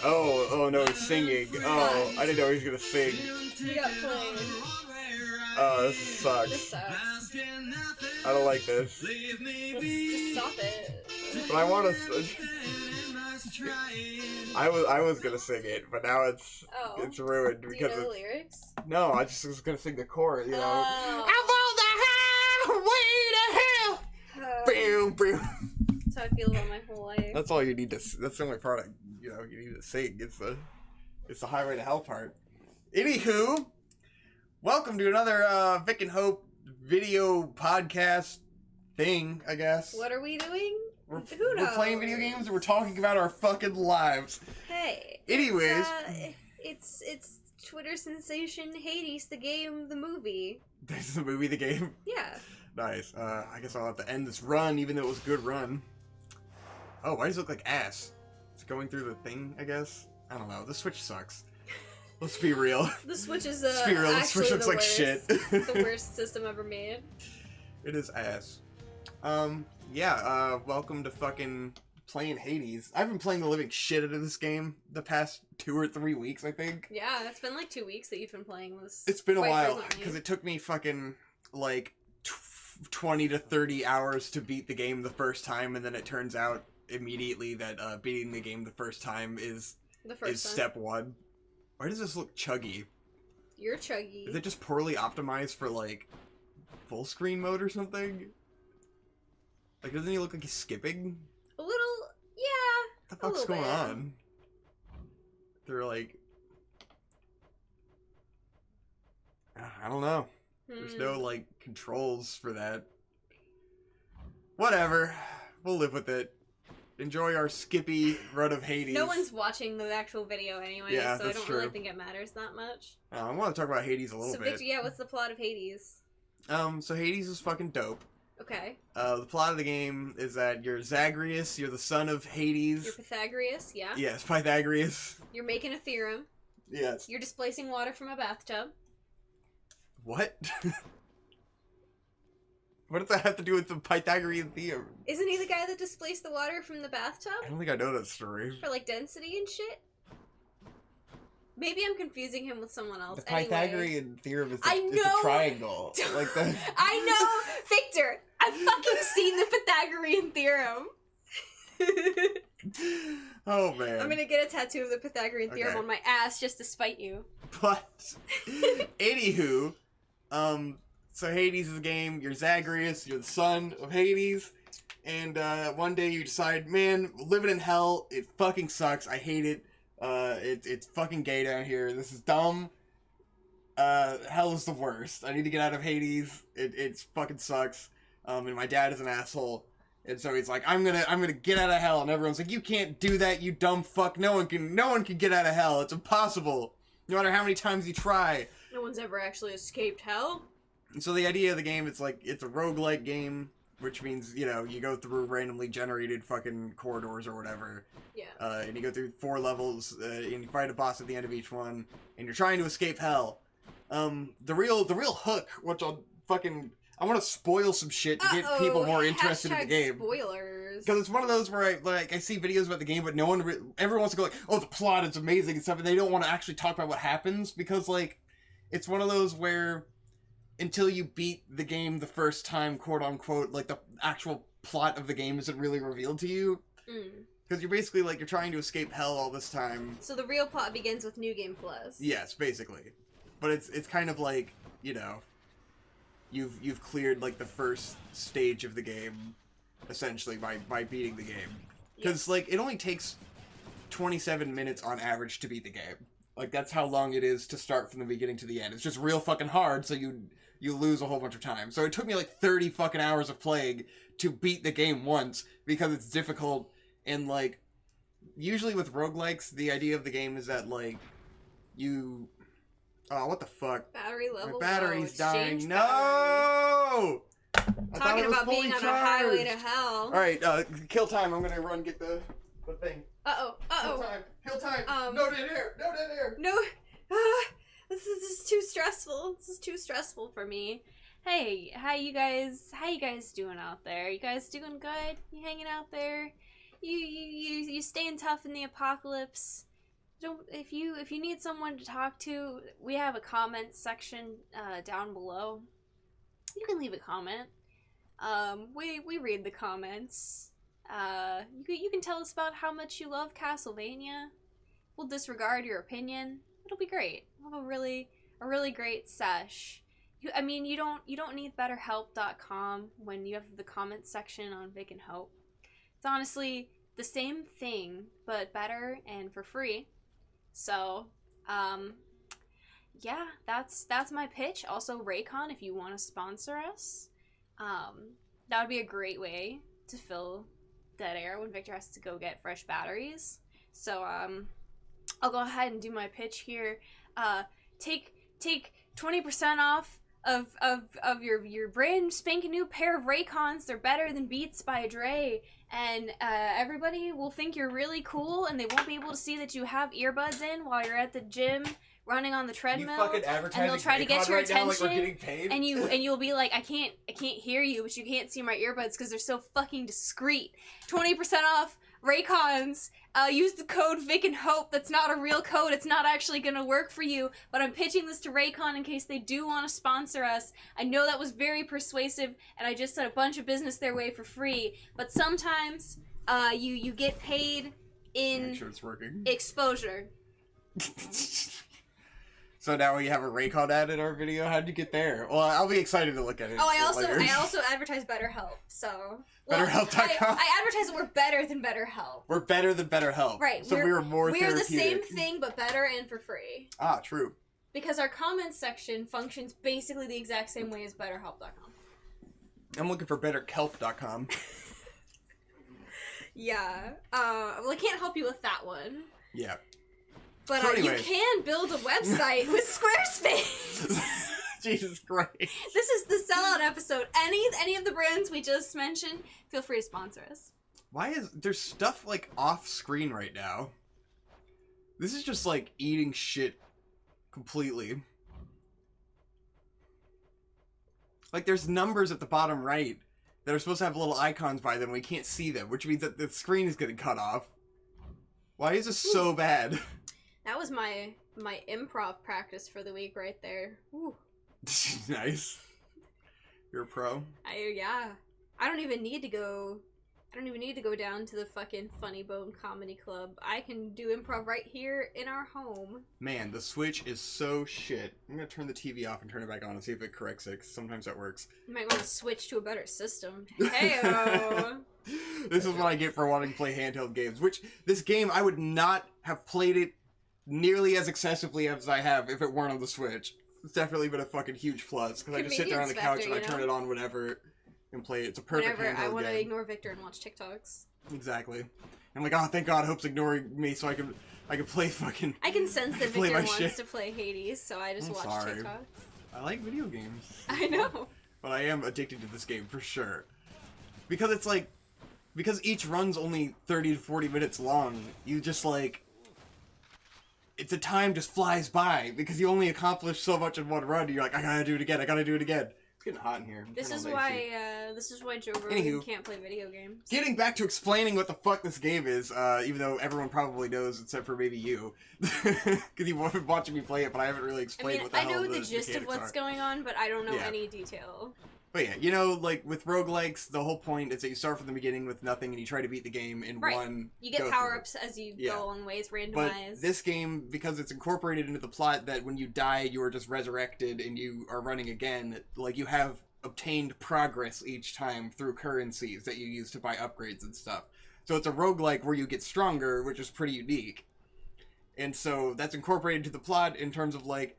Oh no, he's singing. Oh, I didn't know he was gonna sing. We got played. Oh, this sucks. This sucks. I don't like this. Just stop it. But I want to. I was gonna sing it, but now it's ruined Do you because know the lyrics? no, I just was gonna sing the chorus. You know. Oh. I'm on the highway to hell. Boom, boom. That's how I feel about my whole life. That's all you need to. That's the only part you need to sing. It's the highway to hell part. Anywho, welcome to another Vic and Hope video podcast thing. I guess. What are we doing? We're playing video games and we're talking about our fucking lives. Hey. Anyways, it's Twitter sensation Hades, the game, the movie. This is the movie, the game. Yeah. Nice. I guess I'll have to end this run, even though it was a good run. Oh, why does it look like ass? It's going through the thing, I guess. I don't know. The Switch sucks. Let's be real. The Switch is Let's be real. The Switch looks like shit. The worst system ever made. It is ass. Welcome to fucking playing Hades. I've been playing the living shit out of this game the past 2 or 3 weeks, I think. Yeah, it's been like 2 weeks that you've been playing this. It's been a while, because it took me fucking, like, 20 to 30 hours to beat the game the first time, and then it turns out immediately that beating the game the first time is step one. Why does this look chuggy? You're chuggy. Is it just poorly optimized for, like, full screen mode or something? Like, doesn't he look like he's skipping? A little, yeah. What the fuck's going on? They're like... I don't know. There's no, like, controls for that. Whatever. We'll live with it. Enjoy our skippy run of Hades. No one's watching the actual video anyway, yeah, so I don't really think it matters that much. I want to talk about Hades a little bit. Victor, yeah, what's the plot of Hades? So Hades is fucking dope. Okay. The plot of the game is that you're Zagreus, you're the son of Hades. You're Pythagoras, yeah? Yes, Pythagoras. You're making a theorem. Yes. You're displacing water from a bathtub. What? What does that have to do with the Pythagorean theorem? Isn't he the guy that displaced the water from the bathtub? I don't think I know that story. For, like, density and shit? Maybe I'm confusing him with someone else. The Pythagorean anyway. theorem is a triangle. Like the... I know! Victor! I've fucking seen the Pythagorean theorem! Oh, man. I'm gonna get a tattoo of the Pythagorean theorem on my ass just to spite you. But, anywho, so Hades is a game, you're Zagreus, you're the son of Hades, and one day you decide, man, living in hell, it fucking sucks, I hate it, it's fucking gay down here, this is dumb, hell is the worst, I need to get out of Hades, it fucking sucks, and my dad is an asshole, and so he's like, I'm gonna get out of hell, and everyone's like, you can't do that, you dumb fuck, no one can get out of hell, it's impossible, no matter how many times you try. No one's ever actually escaped hell. And so the idea of the game, it's like, it's a roguelike game, which means, you know, you go through randomly generated fucking corridors or whatever. Yeah. And you go through 4 levels, and you fight a boss at the end of each one, and you're trying to escape hell. The real hook, which I want to spoil some shit to get people more interested in the game. Spoilers. Because it's one of those where I see videos about the game, but everyone wants to go like, oh, the plot is amazing and stuff, and they don't want to actually talk about what happens, because, like, it's one of those where until you beat the game the first time, quote unquote, like, the actual plot of the game isn't really revealed to you. Because you're basically, like, you're trying to escape hell all this time. So the real plot begins with New Game Plus. Yes, basically. But it's kind of like, you know, you've cleared, like, the first stage of the game, essentially, by beating the game. Because, like, it only takes 27 minutes on average to beat the game. Like, that's how long it is to start from the beginning to the end. It's just real fucking hard, so you lose a whole bunch of time. So it took me, like, 30 fucking hours of playing to beat the game once, because it's difficult, and, like, usually with roguelikes, the idea of the game is that, like, you... Oh, what the fuck? Battery level. My battery's dying. Change No! Talking about being on a highway to hell. Alright, kill time. I'm gonna run get the thing. Uh-oh. Kill time. No dead air. No dead air. No. This is too stressful. This is too stressful for me. Hey, how you guys doing out there? You guys doing good? You hanging out there? You staying tough in the apocalypse? don't if you need someone to talk to, we have a comment section down below. You can leave a comment. We read the comments. You can tell us about how much you love Castlevania. We'll disregard your opinion. It'll be great. We'll have a really great sesh. You don't need BetterHelp.com when you have the comments section on Vic and Hope. It's honestly the same thing, but better and for free. So, yeah, that's my pitch. Also, Raycon, if you want to sponsor us, that would be a great way to fill dead air when Victor has to go get fresh batteries. So, I'll go ahead and do my pitch here. Take 20% off of your brand spanking new pair of Raycons. They're better than Beats by Dre, and everybody will think you're really cool, and they won't be able to see that you have earbuds in while you're at the gym running on the treadmill. You fucking advertising and they'll try to get your right attention, now like we're getting paid? and you'll be like, I can't hear you, but you can't see my earbuds because they're so fucking discreet. 20% off Raycons. Use the code Vic and Hope. That's not a real code. It's not actually gonna work for you, but I'm pitching this to Raycon in case they do want to sponsor us. I know that was very persuasive, and I just said a bunch of business their way for free, but sometimes you get paid in Make sure it's working. exposure. So now we have a Raycon ad in our video. How'd you get there? Well, I'll be excited to look at it. Oh, I later. also advertise BetterHelp. So BetterHelp.com. I advertise that we're better than BetterHelp. We're better than BetterHelp. Right. So we're more We're the therapeutic. same thing, but better and for free. Ah, true. Because our comments section functions basically the exact same way as BetterHelp.com. I'm looking for BetterKelp.com. Yeah. Well, I can't help you with that one. Yeah. But So you anyway. can build a website with Squarespace. Jesus Christ. This is the sellout episode. Any of the brands we just mentioned, feel free to sponsor us. Why is there's stuff like off screen right now? This is just like eating shit completely. Like there's numbers at the bottom right that are supposed to have little icons by them. We can't see them, which means that the screen is getting cut off. Why is this so bad? That was my improv practice for the week right there. Ooh. Nice. You're a pro. I don't even need to go down to the fucking Funny Bone Comedy Club. I can do improv right here in our home. Man, the Switch is so shit. I'm gonna turn the TV off and turn it back on and see if it corrects it, 'cause sometimes that works. You might want to switch to a better system. Heyo. This is what I get for wanting to play handheld games, which this game I would not have played it nearly as excessively as I have if it weren't on the Switch. It's definitely been a fucking huge plus, because I just sit there on the couch and I turn it on whenever and play it. It's a perfect Whenever handheld I want to game. ignore Victor and watch TikToks. Exactly. I'm like, oh, thank God, Hope's ignoring me so I can play fucking... I can sense that play Victor my wants shit. to play Hades, so I just I'm watch sorry. TikToks. I like video games. I know. But I am addicted to this game for sure. Because it's like... Because each run's only 30 to 40 minutes long, you just like... It's the time just flies by, because you only accomplish so much in one run, and you're like, I gotta do it again, I gotta do it again. It's getting hot in here. This is why Joe Rogan Anywho. can't play video games. Getting back to explaining what the fuck this game is, even though everyone probably knows except for maybe you. Because you've been watching me play it, but I haven't really explained what the I hell know the gist of mechanics what's are. going on, but I don't know Yeah. any detail. But yeah, you know, like with roguelikes, the whole point is that you start from the beginning with nothing and you try to beat the game in Right. one You get go-through. power-ups as you Yeah. go along the way. It's randomized. But this game, because it's incorporated into the plot that when you die, you are just resurrected and you are running again, like you have obtained progress each time through currencies that you use to buy upgrades and stuff. So it's a roguelike where you get stronger, which is pretty unique. And so that's incorporated into the plot in terms of like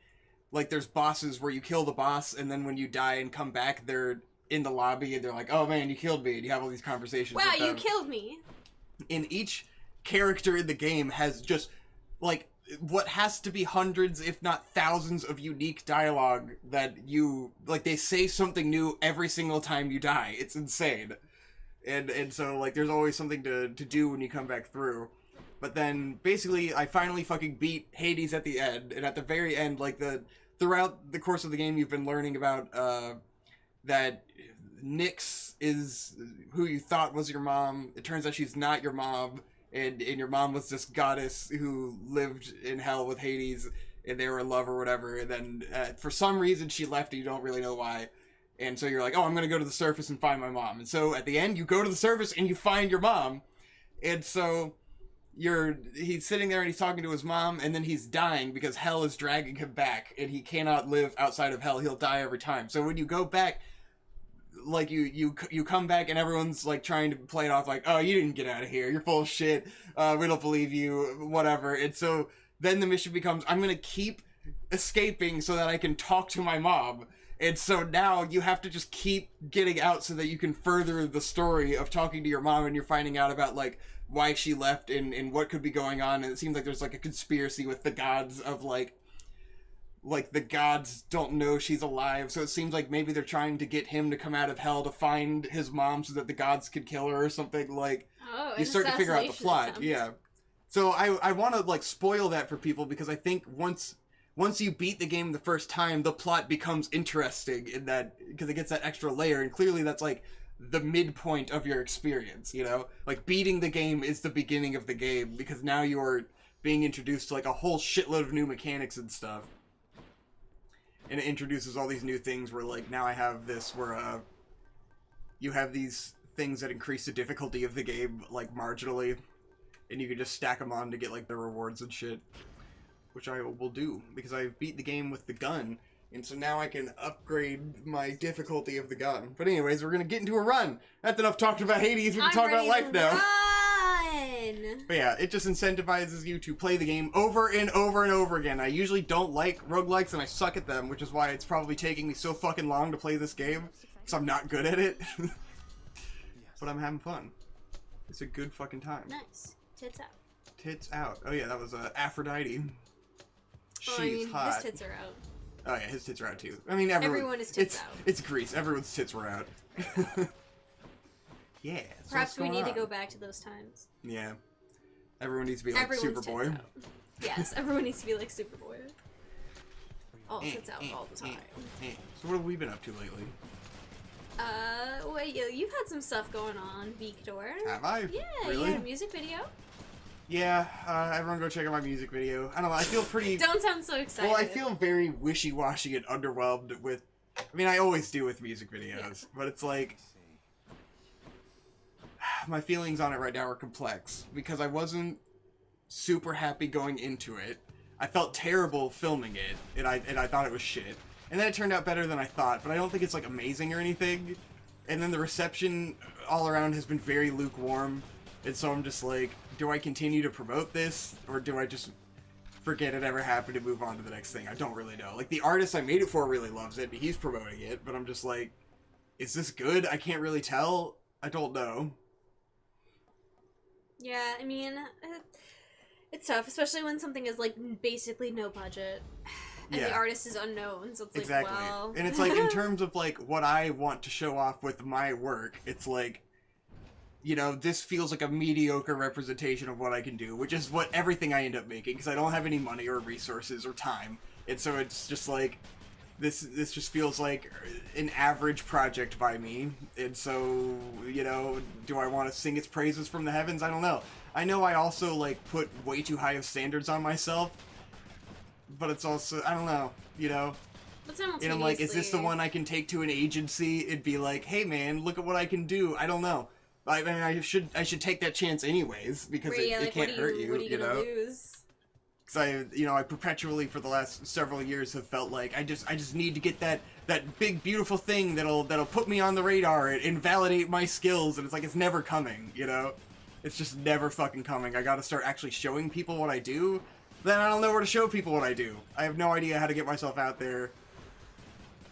there's bosses where you kill the boss and then when you die and come back, they're in the lobby and they're like, oh man, you killed me, and you have all these conversations wow, with you them. killed me. And each character in the game has just like what has to be hundreds if not thousands of unique dialogue that you like. They say something new every single time you die. It's insane. And so like there's always something to do when you come back through. But then basically I finally fucking beat Hades at the end, and at the very end, like throughout the course of the game you've been learning about that Nyx is who you thought was your mom. It turns out she's not your mom. and your mom was this goddess who lived in hell with Hades, and they were in love or whatever, and then for some reason she left, and you don't really know why. And so you're like, oh, I'm gonna go to the surface and find my mom. And so at the end, you go to the surface and you find your mom. And so he's sitting there and he's talking to his mom, and then he's dying because hell is dragging him back, and he cannot live outside of hell. He'll die every time. So when you go back, like you come back and everyone's like trying to play it off like, oh, you didn't get out of here. You're full of shit. We don't believe you, whatever. And so then the mission becomes, I'm gonna keep escaping so that I can talk to my mom. And so now you have to just keep getting out so that you can further the story of talking to your mom, and you're finding out about, like, why she left and what could be going on. And it seems like there's, like, a conspiracy with the gods of, like the gods don't know she's alive. So it seems like maybe they're trying to get him to come out of hell to find his mom so that the gods could kill her or something. Like, you start to figure out the plot. Attempt. Yeah. So I want to, like, spoil that for people, because I think once you beat the game the first time, the plot becomes interesting in that, because it gets that extra layer, and clearly that's, like, the midpoint of your experience, you know? Like, beating the game is the beginning of the game, because now you're being introduced to, like, a whole shitload of new mechanics and stuff. And it introduces all these new things where, like, now I have this where, you have these things that increase the difficulty of the game, like, marginally, and you can just stack them on to get, like, the rewards and shit. Which I will do, because I beat the game with the gun, and so now I can upgrade my difficulty of the gun. But anyways, we're gonna get into a run. That's enough talking about Hades, we can talk about life now. Run! But yeah, it just incentivizes you to play the game over and over and over again. I usually don't like roguelikes, and I suck at them, which is why it's probably taking me so fucking long to play this game, because I'm not good at it. But I'm having fun. It's a good fucking time. Nice. Tits out. Tits out. Oh yeah, that was Aphrodite. Well, She's hot. His tits are out. Oh yeah, his tits are out too. I mean, everyone is tits out. It's Greece. Everyone's tits were out. Yeah. So perhaps we need to go back to those times. Yeah. Everyone needs to be like Superboy. Yes, everyone needs to be like Superboy. All tits out all the time. So what have we been up to lately? Well, you've had some stuff going on, Victor. Have I? Yeah, really? You had a music video. Yeah, everyone go check out my music video. I don't know, I feel pretty... Don't sound so excited. Well, I feel very wishy-washy and underwhelmed with... I mean, I always do with music videos, but it's like... My feelings on it right now are complex, because I wasn't super happy going into it. I felt terrible filming it, and I thought it was shit. And then it turned out better than I thought, but I don't think it's, like, amazing or anything. And then the reception all around has been very lukewarm, and so I'm just like... Do I continue to promote this, or do I just forget it ever happened and move on to the next thing? I don't really know. Like, the artist I made it for really loves it, he's promoting it, but I'm just like, is this good? I can't really tell. I don't know. Yeah, I mean, it's tough, especially when something is, like, basically no budget, and the artist is unknown, so it's like, exactly. Well... And it's like, in terms of, like, what I want to show off with my work, it's like, you know, this feels like a mediocre representation of what I can do, which is what everything I end up making, because I don't have any money or resources or time. And so it's just like, this just feels like an average project by me. And so, you know, do I want to sing its praises from the heavens? I don't know. I know I also, like, put way too high of standards on myself, but it's also, I don't know, you know? And I'm like, is this the one I can take to an agency and be like, hey man, look at what I can do? I don't know. I mean, I should take that chance anyways, because it can't hurt you, what are you know? gonna lose? Because I perpetually for the last several years have felt like I just need to get that big beautiful thing that'll put me on the radar and validate my skills, and it's like, it's never coming, you know? It's just never fucking coming. I gotta start actually showing people what I do. Then I don't know where to show people what I do. I have no idea how to get myself out there.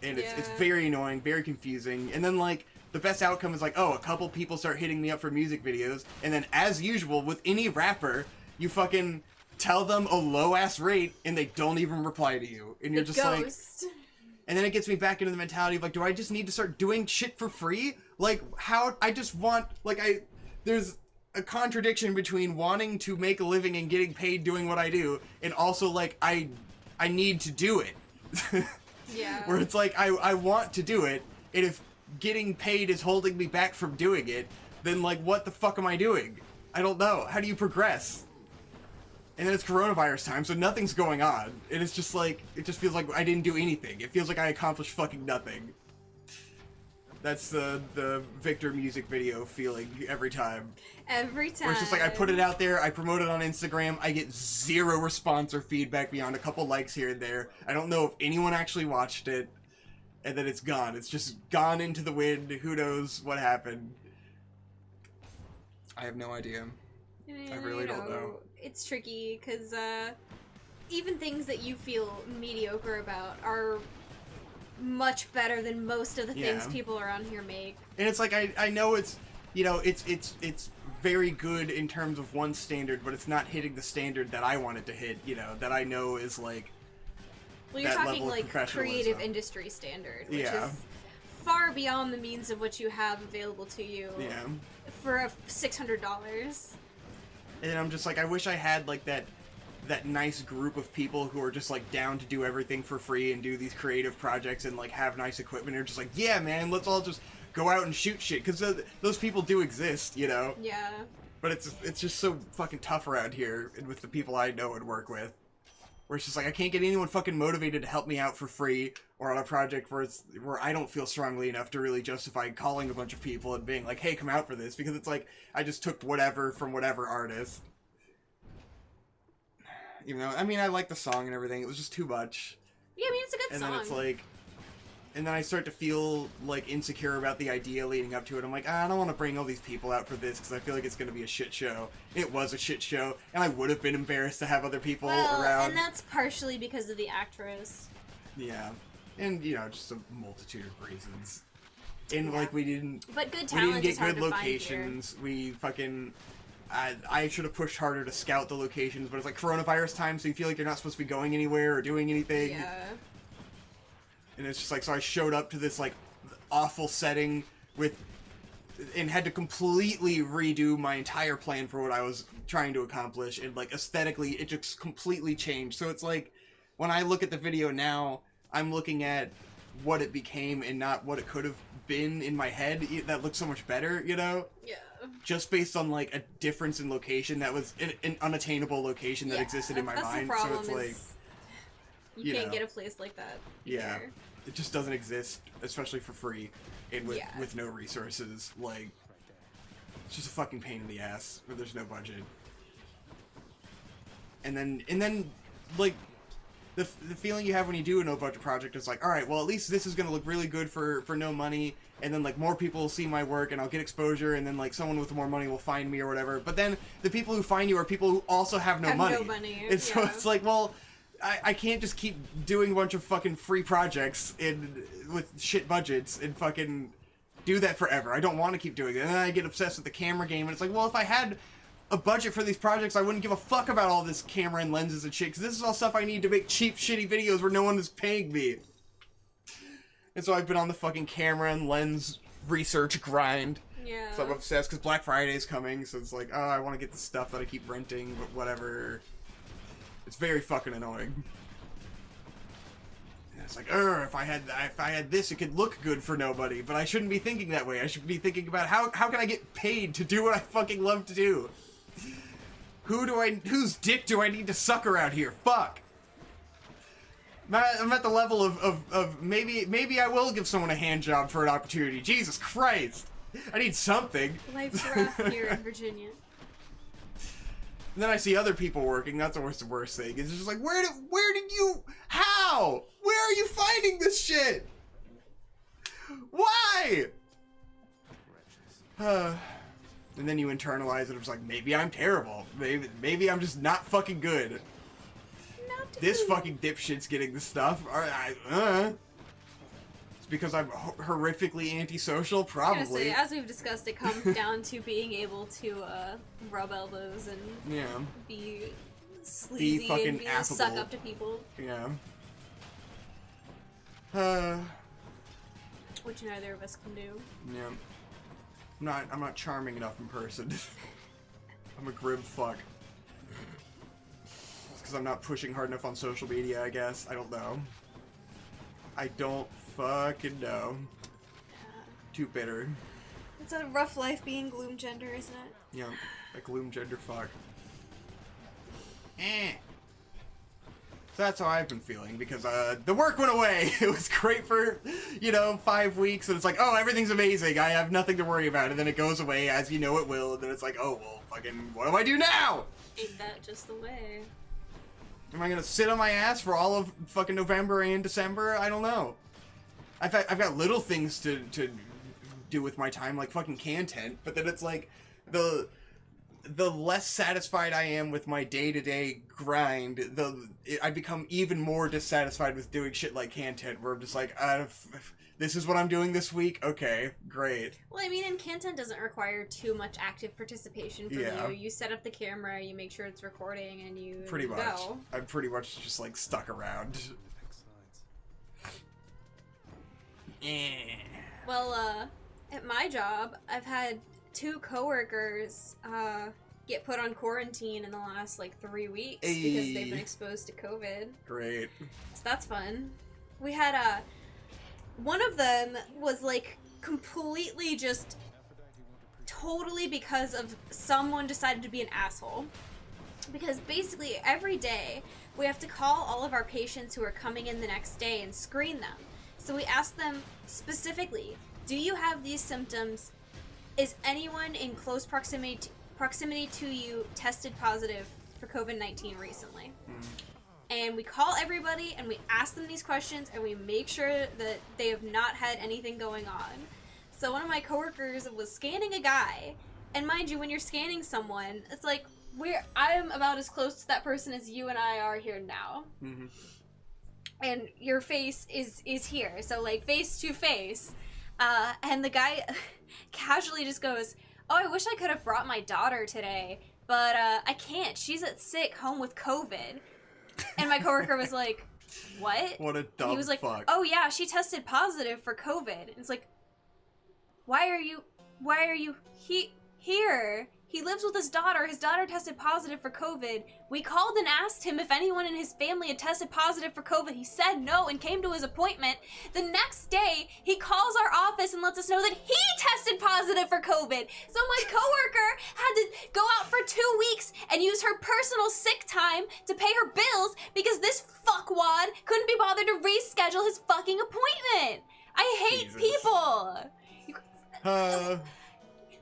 And it's very annoying, very confusing. And then, like, the best outcome is like, oh, a couple people start hitting me up for music videos, and then as usual with any rapper, you fucking tell them a low-ass rate, and they don't even reply to you. And you're just like... And then it gets me back into the mentality of like, do I just need to start doing shit for free? Like, how... I just want... Like, there's a contradiction between wanting to make a living and getting paid doing what I do, and also, like, I need to do it. Yeah. Where it's like, I want to do it, and if getting paid is holding me back from doing it, then, like, what the fuck am I doing? I don't know. How do you progress? And then it's coronavirus time, so nothing's going on. And it's just like, it just feels like I didn't do anything. It feels like I accomplished fucking nothing. That's the Victor music video feeling every time. Every time. Where it's just like, I put it out there, I promote it on Instagram, I get 0 response or feedback beyond a couple likes here and there. I don't know if anyone actually watched it. And then it's gone. It's just gone into the wind. Who knows what happened? I have no idea. I really don't know. It's tricky, because even things that you feel mediocre about are much better than most of the things people around here make. And it's like, I know it's, you know, it's very good in terms of one standard, but it's not hitting the standard that I want it to hit, you know, that I know is like, well, you're talking like creative industry standard, which is far beyond the means of what you have available to you for $600. And I'm just like, I wish I had like that nice group of people who are just like down to do everything for free and do these creative projects and like have nice equipment. And are just like, yeah, man, let's all just go out and shoot shit, because those people do exist, you know. Yeah. But it's just so fucking tough around here and with the people I know and work with. Where it's just like, I can't get anyone fucking motivated to help me out for free or on a project where I don't feel strongly enough to really justify calling a bunch of people and being like, hey, come out for this. Because it's like, I just took whatever from whatever artist. Even though, I mean, I like the song and everything. It was just too much. Yeah, I mean, it's a good and song. And then it's like, and then I start to feel like insecure about the idea leading up to it. I'm like, I don't want to bring all these people out for this because I feel like it's going to be a shit show. It was a shit show, and I would have been embarrassed to have other people around. And that's partially because of the actress. Yeah, and you know, just a multitude of reasons. And like we didn't get good locations. We fucking. I should have pushed harder to scout the locations, but it's like coronavirus time, so you feel like you're not supposed to be going anywhere or doing anything. Yeah. And it's just like, so I showed up to this like awful setting and had to completely redo my entire plan for what I was trying to accomplish, and like aesthetically it just completely changed. So it's like, when I look at the video now, I'm looking at what it became and not what it could have been in my head. That looks so much better, you know? Yeah. Just based on like a difference in location that was an unattainable location that existed in my mind. So it's like, you can't get a place like that. Yeah. Here. It just doesn't exist, especially for free and with no resources. Like, it's just a fucking pain in the ass where there's no budget. And then like the feeling you have when you do a no budget project is like, all right, well, at least this is going to look really good for no money, and then like more people will see my work and I'll get exposure, and then like someone with more money will find me or whatever. But then the people who find you are people who also have no money. And so it's like, well, I can't just keep doing a bunch of fucking free projects with shit budgets and fucking do that forever. I don't want to keep doing it. And then I get obsessed with the camera game, and it's like, well, if I had a budget for these projects, I wouldn't give a fuck about all this camera and lenses and shit, because this is all stuff I need to make cheap, shitty videos where no one is paying me. And so I've been on the fucking camera and lens research grind. Yeah. So I'm obsessed, because Black Friday's coming, so it's like, oh, I want to get the stuff that I keep renting, but whatever. It's very fucking annoying. And it's like, if I had this, it could look good for nobody, but I shouldn't be thinking that way. I should be thinking about how can I get paid to do what I fucking love to do? Whose dick do I need to suck around here? Fuck. I'm at the level of maybe I will give someone a hand job for an opportunity. Jesus Christ. I need something. Life's rough here in Virginia. And then I see other people working. That's always the worst thing. It's just like, where did you, how? Where are you finding this shit? Why? And then you internalize it. It's like, maybe I'm terrible. Maybe I'm just not fucking good. This fucking dipshit's getting the stuff. It's because I'm horrifically antisocial, probably. I was gonna say, as we've discussed, it comes down to being able to rub elbows and be sleazy fucking and affable. Suck up to people. Yeah. Which neither of us can do. Yeah. I'm not charming enough in person. I'm a grim fuck. It's because I'm not pushing hard enough on social media, I guess. I don't know. I don't fucking know. Too bitter. It's a rough life being gloom gender, isn't it? Yeah, a gloom gender fuck. So that's how I've been feeling, because the work went away. It was great for, 5 weeks, and it's like, oh, everything's amazing. I have nothing to worry about, and then it goes away as you know it will, and then it's like, oh, well, fucking, what do I do now? Ain't that just the way? Am I gonna sit on my ass for all of fucking November and December? I don't know. I've got little things to do with my time, like fucking content, but then it's like, the less satisfied I am with my day-to-day grind, I become even more dissatisfied with doing shit like content, where I'm just like, this is what I'm doing this week? Okay, great. Well, I mean, and content doesn't require too much active participation from you. You set up the camera, you make sure it's recording, and you pretty much go. I'm pretty much just, like, stuck around. Well, at my job, I've had 2 coworkers get put on quarantine in the last 3 weeks because they've been exposed to COVID. Great. So that's fun. We had one of them was completely just totally because of someone decided to be an asshole. Because basically every day we have to call all of our patients who are coming in the next day and screen them. So we ask them specifically, do you have these symptoms? Is anyone in close proximity to you tested positive for COVID-19 recently? And we call everybody and we ask them these questions and we make sure that they have not had anything going on. So one of my coworkers was scanning a guy, and mind you, when you're scanning someone, it's like, I'm about as close to that person as you and I are here now. Mm-hmm. And your face is here, so face to face. And the guy casually just goes, oh, I wish I could have brought my daughter today, but I can't. She's at sick home with COVID. And my coworker was like, what? What a dumb He was like, fuck. oh yeah, she tested positive for COVID. And it's like, why are you here? He lives with his daughter. His daughter tested positive for COVID. We called and asked him if anyone in his family had tested positive for COVID. He said no and came to his appointment. The next day, he calls our office and lets us know that he tested positive for COVID. So my coworker had to go out for 2 weeks and use her personal sick time to pay her bills because this fuckwad couldn't be bothered to reschedule his fucking appointment. I hate people.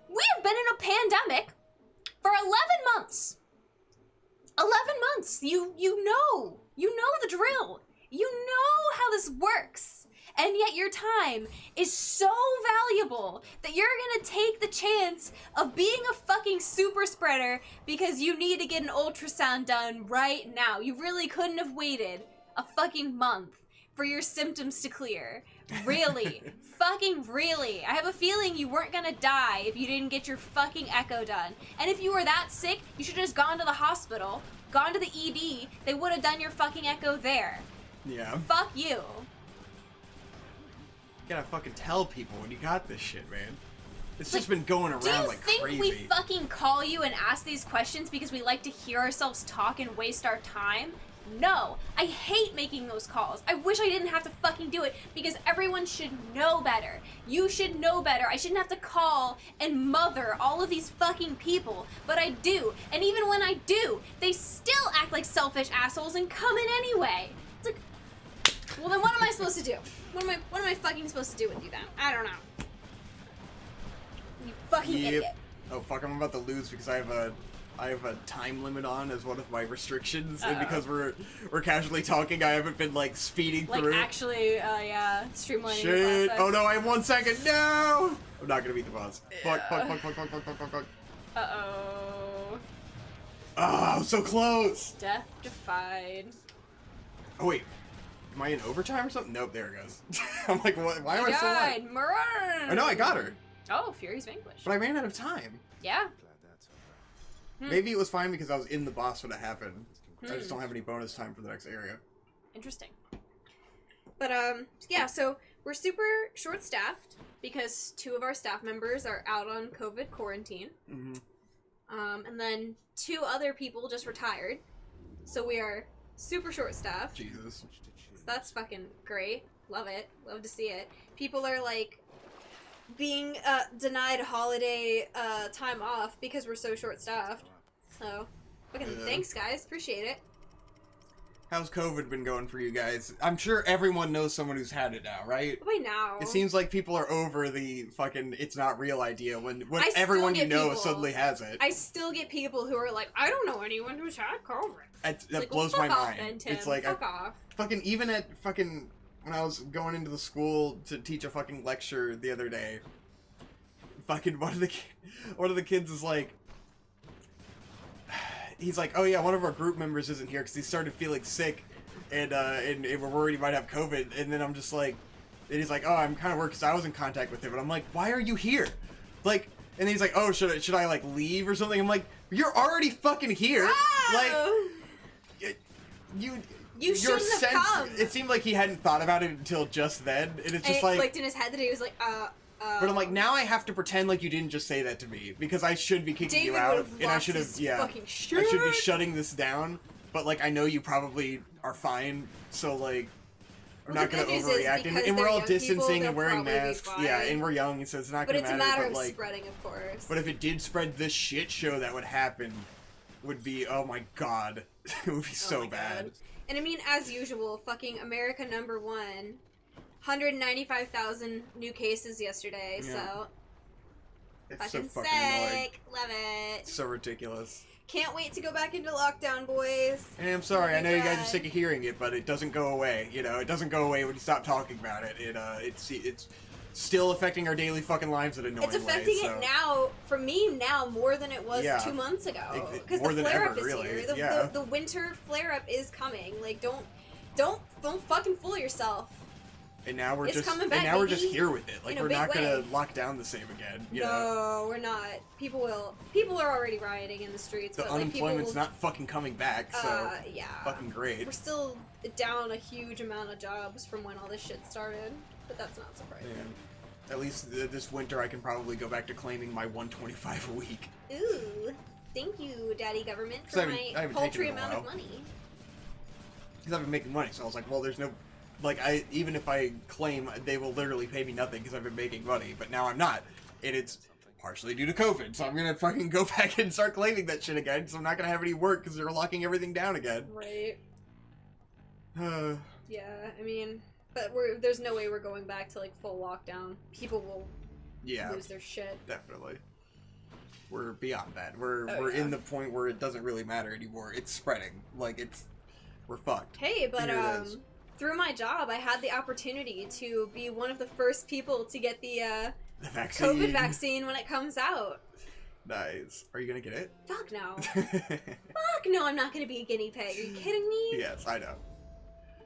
We have been in a pandemic for 11 months. 11 months. You know the drill. You know how this works. And yet your time is so valuable that you're gonna take the chance of being a fucking super spreader because you need to get an ultrasound done right now. You really couldn't have waited a fucking month for your symptoms to clear. Really? Fucking really? I have a feeling you weren't gonna die if you didn't get your fucking echo done. And if you were that sick, you should have just gone to the hospital, gone to the ED, they would have done your fucking echo there. Yeah. Fuck you. You gotta fucking tell people when you got this shit, man. It's just been going around like crazy. Do you think we fucking call you and ask these questions because we like to hear ourselves talk and waste our time? No, I hate making those calls. I wish I didn't have to fucking do it because everyone should know better. You should know better. I shouldn't have to call and mother all of these fucking people, but I do. And even when I do, they still act like selfish assholes and come in anyway. It's like, well then what am I supposed to do? What am I fucking supposed to do with you then? I don't know. You fucking idiot. Oh fuck, I'm about to lose because I have a time limit on as one of my restrictions, and because we're casually talking, I haven't been speeding through. Actually, yeah, streamlining Shit! the process. Oh no, I have 1 second. No, I'm not gonna beat the boss. Fuck! Fuck! Uh-oh. Oh, so close. Death defied. Oh wait, am I in overtime or something? Nope, there it goes. I'm like, what? Why am I so late? Maroon! Oh no, I got her. Oh, Fury's vanquished. But I ran out of time. Yeah. Maybe it was fine because I was in the boss when it happened. I just don't have any bonus time for the next area. Interesting. But, yeah, so we're super short-staffed because 2 of our staff members are out on COVID quarantine. Mm-hmm. And then 2 other people just retired. So we are super short-staffed. Jesus. So that's fucking great. Love it. Love to see it. People are, being denied holiday time off because we're so short-staffed. So, fucking thanks, guys. Appreciate it. How's COVID been going for you guys? I'm sure everyone knows someone who's had it now, right? By now. It seems like people are over the fucking it's not real idea when everyone you know suddenly has it. I still get people who are like, I don't know anyone who's had COVID. That blows my mind. Then, Tim. It's like, fuck off. Fucking, even at fucking, when I was going into the school to teach a fucking lecture the other day, fucking one of the kids is like, he's like, oh yeah, one of our group members isn't here because he started feeling sick, and we're worried he might have COVID. And then I'm just like, and he's like, oh, I'm kind of worried because I was in contact with him. And I'm like, why are you here? Like, and then he's like, oh, should I like leave or something? I'm like, you're already fucking here. Oh! Like, you shouldn't have come. It seemed like he hadn't thought about it until just then, and it's just and it clicked in his head that he was like, But I'm like, now I have to pretend like you didn't just say that to me because I should be kicking you out, and I should have, fucking I should be shutting this down. But like, I know you probably are fine, so like, I'm not gonna overreact, and we're all distancing and wearing masks. Yeah, and we're young, so it's not gonna matter. But it's a matter of like, spreading, of course. But if it did spread, this shit show that would happen would be, oh my god, it would be so bad. God. And I mean, as usual, fucking America #1. 195,000 new cases yesterday, so... It's fucking so fucking sick. annoying. Love it. It's so ridiculous. Can't wait to go back into lockdown, boys. And I'm sorry, I know you guys are sick of hearing it, but it doesn't go away. You know, it doesn't go away when you stop talking about it. It's still affecting our daily fucking lives in an annoying way. It's affecting it now, for me now, more more than it was 2 months ago. Because the flare-up is here. The winter flare-up is coming. Like, don't fucking fool yourself. And now we're it's just coming back, we're just here with it. Like, we're not gonna way. lock down the same again. You know? No, we're not. People are already rioting in the streets. The unemployment's not fucking coming back, so yeah. Fucking great. We're still down a huge amount of jobs from when all this shit started, but that's not surprising. Yeah. At least this winter I can probably go back to claiming my $125 a week. Ooh, thank you, Daddy Government, for my paltry amount of money. Because I've been making money, so I was like, well, there's no... Like, even if I claim, they will literally pay me nothing because I've been making money, but now I'm not. And it's partially due to COVID, so I'm gonna fucking go back and start claiming that shit again, so I'm not gonna have any work because they're locking everything down again. Right. Yeah, I mean, but there's no way we're going back to, like, full lockdown. People will lose their shit. Definitely. We're beyond that. We're in the point where it doesn't really matter anymore. It's spreading. Like, we're fucked. Hey, but, through my job, I had the opportunity to be one of the first people to get the vaccine. COVID vaccine when it comes out. Nice. Are you gonna get it? Fuck no. Fuck no, I'm not gonna be a guinea pig. Are you kidding me? Yes, I know.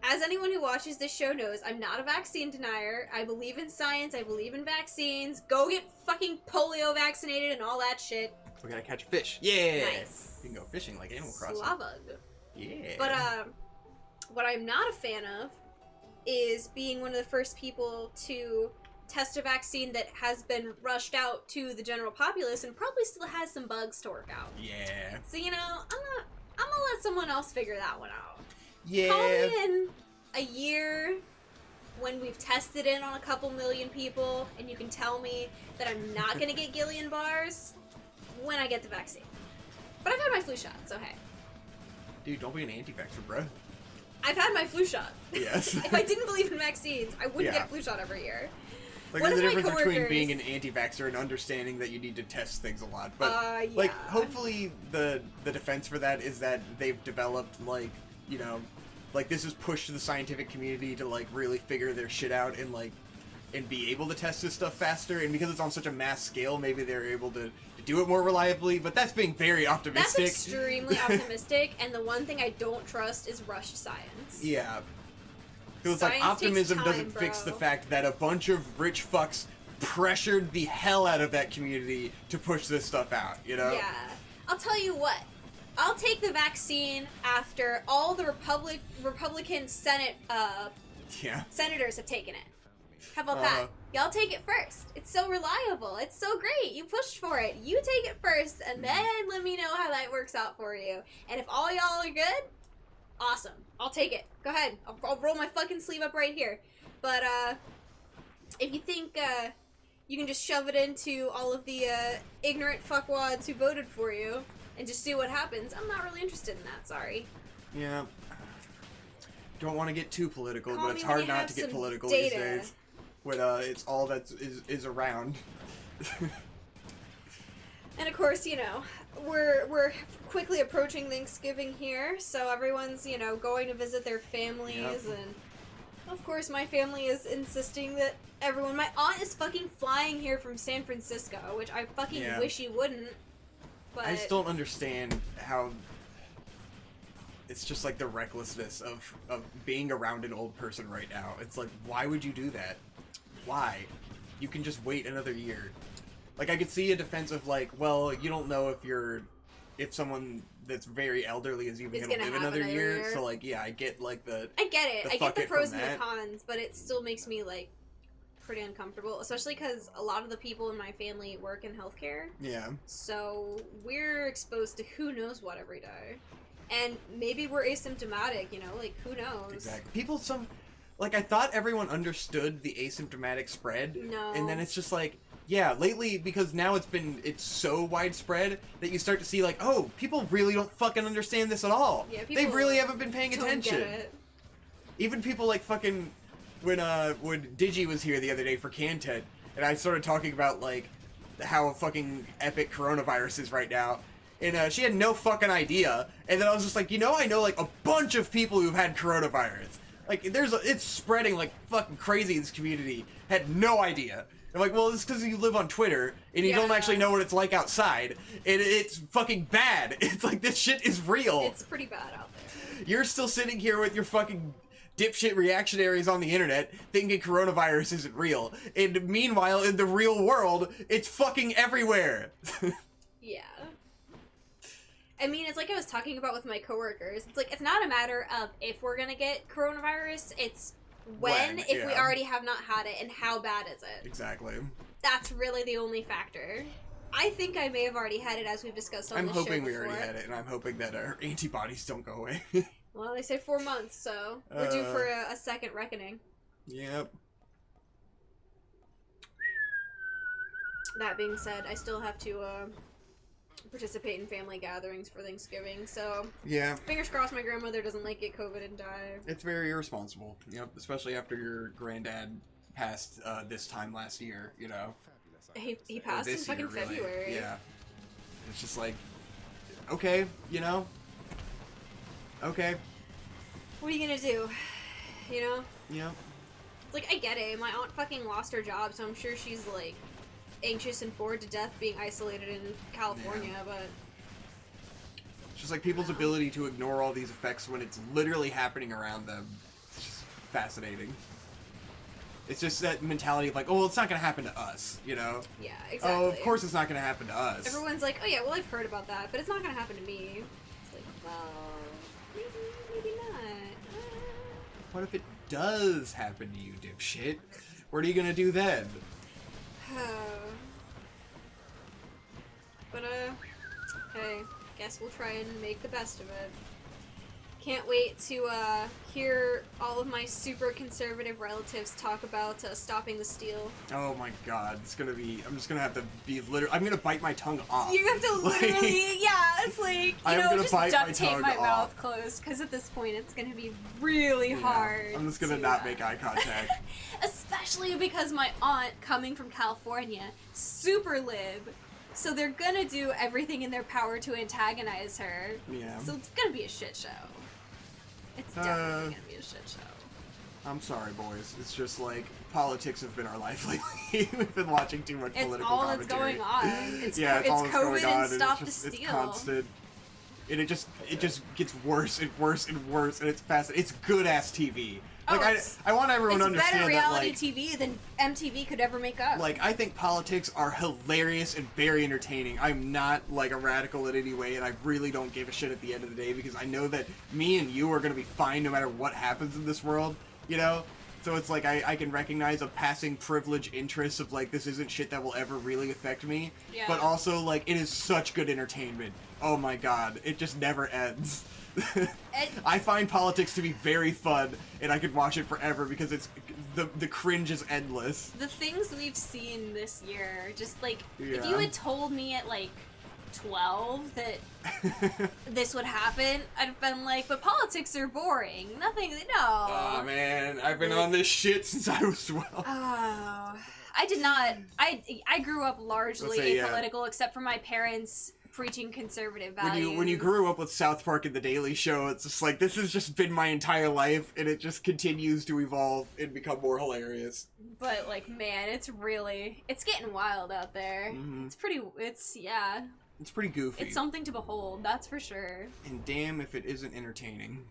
As anyone who watches this show knows, I'm not a vaccine denier. I believe in science. I believe in vaccines. Go get fucking polio vaccinated and all that shit. We're gonna catch fish. Yeah. Nice. You can go fishing like Animal Crossing. Slavug. Yeah. But, what I'm not a fan of is being one of the first people to test a vaccine that has been rushed out to the general populace and probably still has some bugs to work out. Yeah. So, you know, I'm gonna let someone else figure that one out. Yeah. Call me in a year when we've tested it on a couple million people and you can tell me that I'm not gonna get Guillain-Barrés when I get the vaccine. But I've had my flu shot, so hey. Dude, don't be an anti-vaxxer, bruh. I've had my flu shot. Yes. If I didn't believe in vaccines, I wouldn't get a flu shot every year. Like, there's a difference between being an anti-vaxxer and understanding that you need to test things a lot. But, like, hopefully the defense for that is that they've developed, like, you know, like, this has pushed the scientific community to, like, really figure their shit out and, like, and be able to test this stuff faster. And because it's on such a mass scale, maybe they're able to do it more reliably, but that's being very optimistic. That's extremely optimistic, and the one thing I don't trust is rushed science. Yeah. Because, like, optimism doesn't fix the fact that a bunch of rich fucks pressured the hell out of that community to push this stuff out, you know? Yeah. I'll tell you what. I'll take the vaccine after all the Republican Senate senators have taken it. How about that? Y'all take it first. It's so reliable. It's so great. You pushed for it. You take it first, and then let me know how that works out for you. And if all y'all are good, awesome. I'll take it. Go ahead. I'll roll my fucking sleeve up right here. But, if you think you can just shove it into all of the ignorant fuckwads who voted for you and just see what happens. I'm not really interested in that, sorry. Yeah. Don't want to get too political, Call but it's me when hard you not have to get some political data. these days. When it's all that is around. And of course, you know, we're quickly approaching Thanksgiving here, so everyone's, you know, going to visit their families, Yep. and of course my family is insisting that everyone... My aunt is fucking flying here from San Francisco, which I fucking Yeah. wish he wouldn't, but... I just don't understand how... It's just like the recklessness of being around an old person right now. It's like, why would you do that? Why? You can just wait another year. Like, I could see a defense of like, well, you don't know if someone that's very elderly is even gonna live another year. So like, yeah, I get like I get it. I get the pros and the that. cons, but it still makes me like pretty uncomfortable, especially because a lot of the people in my family work in healthcare. Yeah. So we're exposed to who knows what every day. And maybe we're asymptomatic, you know, like, who knows? Exactly. Like, I thought everyone understood the asymptomatic spread. No. And then it's just like, yeah, lately, because now it's so widespread that you start to see, like, oh, people really don't fucking understand this at all. Yeah, they people really haven't been paying don't attention. get it. Even people like fucking, when Digi was here the other day for Cantet, and I started talking about, like, how fucking epic coronavirus is right now. And she had no fucking idea. And then I was just like, you know, I know like a bunch of people who've had coronavirus. Like, it's spreading like fucking crazy in this community. Had no idea. I'm like, well, it's because you live on Twitter and you don't actually know what it's like outside. And it's fucking bad. It's like, this shit is real. It's pretty bad out there. You're still sitting here with your fucking dipshit reactionaries on the internet thinking coronavirus isn't real. And meanwhile, in the real world, it's fucking everywhere. Yeah. I mean, it's like I was talking about with my coworkers. It's like, it's not a matter of if we're gonna get coronavirus, it's when if we already have not had it, and how bad is it. Exactly. That's really the only factor. I think I may have already had it, as we've discussed on the show before. I'm hoping we already had it, and I'm hoping that our antibodies don't go away. Well, they say 4 months, so we're due for a second reckoning. Yep. That being said, I still have to participate in family gatherings for Thanksgiving, so yeah, fingers crossed my grandmother doesn't like get COVID and die. It's very irresponsible, you know, especially after your granddad passed this time last year, you know. He passed in fucking February. Really. Yeah. It's just like, okay, you know, okay. What are you gonna do? You know? Yeah. It's like, I get it. My aunt fucking lost her job, so I'm sure she's like anxious and bored to death being isolated in California, but it's just like people's ability to ignore all these effects when it's literally happening around them. It's just fascinating. It's just that mentality of like, oh, well, it's not gonna happen to us, you know? Yeah, exactly. Oh, of course it's not gonna happen to us. Everyone's like, oh yeah, well, I've heard about that, but it's not gonna happen to me. It's like, well, maybe not. What if it does happen to you, dipshit? What are you gonna do then? But, hey, guess we'll try and make the best of it. Can't wait to, hear all of my super conservative relatives talk about, stopping the steal. Oh my god, it's gonna be, I'm just gonna have to be I'm gonna bite my tongue off. You have to literally, yeah, it's like, you know, just duct tape my mouth closed, because at this point it's gonna be really hard. I'm just gonna not make eye contact. Especially because my aunt, coming from California, super lib, so they're gonna do everything in their power to antagonize her. Yeah. So it's gonna be a shit show. It's definitely gonna be a shit show. I'm sorry, boys. It's just like politics have been our life lately. We've been watching too much political commentary. It's all that's going on. It's all that's COVID going on, and stop the steal. It's constant. And it just gets worse and worse and worse, and it's fast. It's good ass TV. Like I want everyone to understand better reality that, like, TV than MTV could ever make up. Like, I think politics are hilarious and very entertaining. I'm not like a radical in any way, and I really don't give a shit at the end of the day because I know that me and you are gonna be fine no matter what happens in this world. You know. So it's like I can recognize a passing privilege interest of like this isn't shit that will ever really affect me. Yeah. But also like it is such good entertainment. oh my god, it just never ends. I find politics to be very fun, and I could watch it forever because it's the cringe is endless. The things we've seen this year, just like Yeah. if you had told me at like 12 that this would happen, I'd have been like, but politics are boring. Nothing, no. Oh man, I've been on this shit since I was 12. Oh, I did not. I grew up largely apolitical, except for my parents preaching conservative values. When you grew up with South Park and The Daily Show, it's just like, this has just been my entire life, and it just continues to evolve and become more hilarious. But like, man, it's getting wild out there. Mm-hmm. It's pretty goofy. It's something to behold, that's for sure. And damn if it isn't entertaining.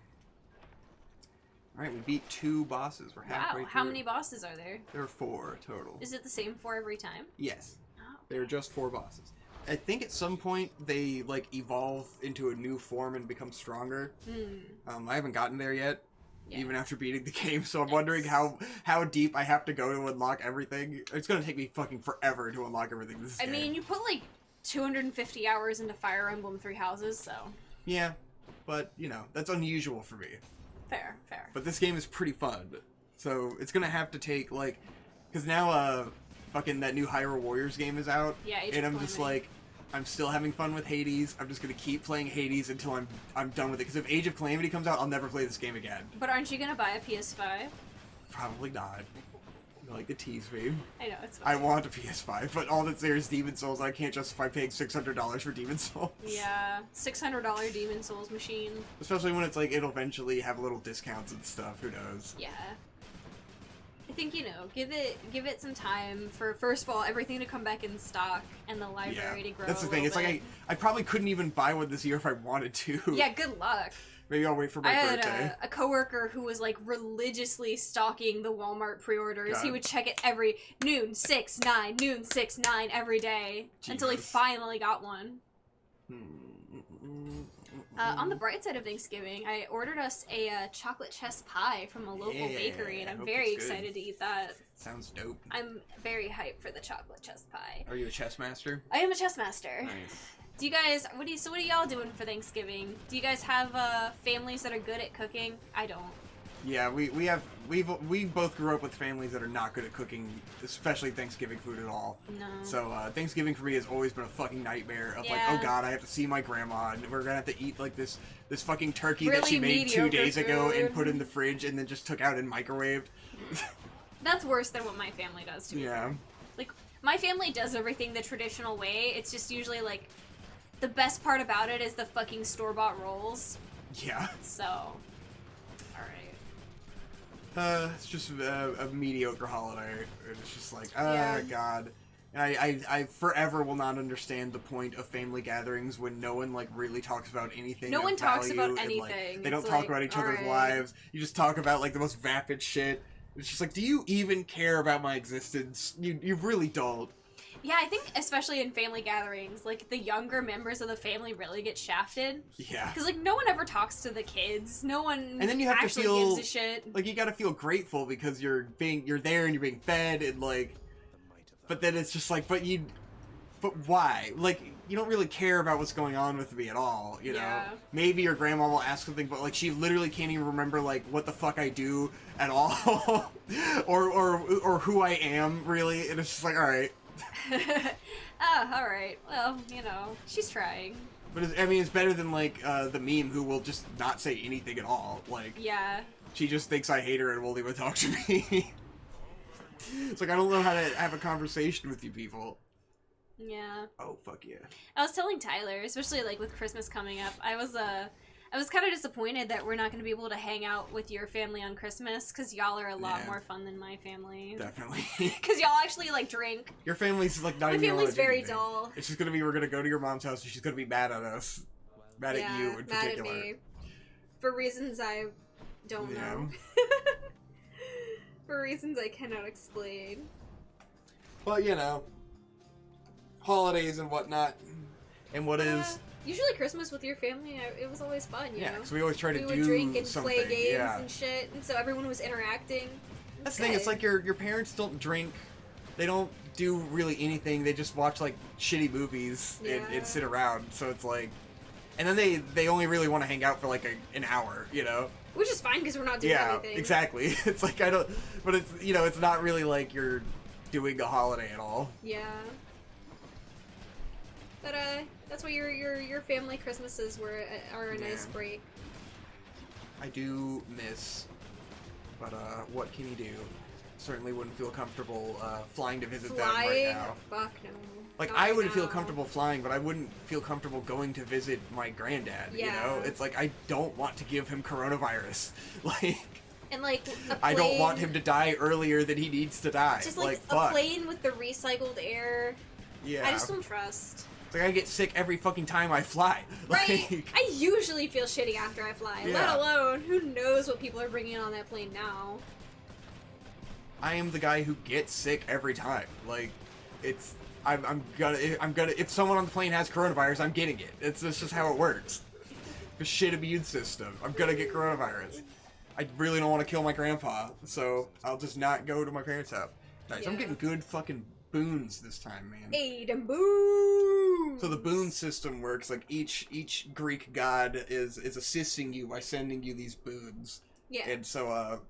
Alright, we beat 2 bosses. We're halfway through. How many bosses are there? There are 4 total. Is it the same 4 every time? Yes. Oh, okay. There are just 4 bosses. I think at some point they like evolve into a new form and become stronger. I haven't gotten there yet, even after beating the game, so I'm wondering how deep I have to go to unlock everything. It's gonna take me fucking forever to unlock everything this game. I mean, you put like 250 hours into Fire Emblem 3 Houses, so... Yeah, but, you know, that's unusual for me. Fair. But this game is pretty fun, so it's gonna have to take, like... Because now, fucking that new Hyrule Warriors game is out, and I'm just like... I'm still having fun with Hades. I'm just gonna keep playing Hades until I'm done with it. Because if Age of Calamity comes out, I'll never play this game again. But aren't you gonna buy a PS5? Probably not. You like to tease me. I know, it's fine. I want a PS5, but all that's there is Demon Souls. I can't justify paying $600 for Demon Souls. Yeah, $600 Demon Souls machine. Especially when it's like it'll eventually have little discounts and stuff. Who knows? Yeah. I think, you know, give it some time for, first of all, everything to come back in stock and the library to grow. That's the thing. It's like I probably couldn't even buy one this year if I wanted to. Yeah, good luck. Maybe I'll wait for my birthday. I had a coworker who was like religiously stalking the Walmart pre-orders. God. He would check it every noon 6-9, noon 6-9 every day until he finally got one. On the bright side of Thanksgiving, I ordered us a chocolate chess pie from a local bakery, and I'm very excited to eat that. Sounds dope. I'm very hyped for the chocolate chess pie. Are you a chess master? I am a chess master. Nice. Do you guys? What are y'all doing for Thanksgiving? Do you guys have families that are good at cooking? I don't. Yeah, we both grew up with families that are not good at cooking, especially Thanksgiving food at all. No. So Thanksgiving for me has always been a fucking nightmare of like, oh god, I have to see my grandma and we're gonna have to eat like this fucking turkey really that she made 2 days ago and put in the food. fridge and then just took out and microwaved. That's worse than what my family does to me. Yeah. Like my family does everything the traditional way. It's just usually like the best part about it is the fucking store-bought rolls. Yeah. So. It's just a mediocre holiday. It's just like, god. And I forever will not understand the point of family gatherings when no one like really talks about anything. No one talks about and, anything. Like, they don't talk about each other's lives. You just talk about like the most vapid shit. It's just like, do you even care about my existence? You really don't. Yeah, I think especially in family gatherings, like the younger members of the family really get shafted. Yeah. Because like no one ever talks to the kids. No one and then you have actually to feel, gives a shit. Like you gotta feel grateful because you're there and you're being fed and like, but then it's just like, but why? Like you don't really care about what's going on with me at all. You know. Maybe your grandma will ask something, but like she literally can't even remember like what the fuck I do at all, or who I am really. And it's just like, all right. Alright. Well, you know, she's trying. But it's better than, like, the meme who will just not say anything at all. Like, yeah. She just thinks I hate her and won't even talk to me. It's like, I don't know how to have a conversation with you people. Yeah. Oh, fuck yeah. I was telling Tyler, especially, like, with Christmas coming up, I was kind of disappointed that we're not going to be able to hang out with your family on Christmas, because y'all are a lot more fun than my family. Definitely. Because y'all actually, like, drink. Your family's, like, not even... My family's very dull. It's just going to be, we're going to go to your mom's house, and she's going to be mad at us. Mad at you, in particular. Mad at me. For reasons I don't know. For reasons I cannot explain. Well, you know. Holidays and whatnot. And what is... Usually Christmas with your family, it was always fun, you know? because we always try to do something. We would drink and play games and shit, and so everyone was interacting. That's the thing, it's like your parents don't drink, they don't do really anything, they just watch, like, shitty movies and sit around, so it's like, And then they only really want to hang out for like an hour, you know? Which is fine because we're not doing anything. Yeah, exactly. It's like but it's, you know, it's not really like you're doing a holiday at all. Yeah. But that's why your family Christmases are a nice break. I do miss, but what can you do? Certainly wouldn't feel comfortable flying to visit them right now. Fuck no. Like, Not I right would now. feel comfortable flying, but I wouldn't feel comfortable going to visit my granddad, you know? It's like, I don't want to give him coronavirus. Like... And like a plane, I don't want him to die earlier than he needs to die. Just like a fuck. plane with the recycled air. Yeah. I just don't trust. It's like I get sick every fucking time I fly. Right. Like, I usually feel shitty after I fly. Yeah. Let alone who knows what people are bringing on that plane now. I am the guy who gets sick every time. Like, it's I'm gonna if someone on the plane has coronavirus, I'm getting it. It's just how it works. The shit immune system. I'm gonna get coronavirus. I really don't want to kill my grandpa, so I'll just not go to my parents' house. Nice. Yeah. I'm getting good fucking boons this time, man. Aid and boons. So the boon system works like each Greek god is assisting you by sending you these boons. Yeah. And so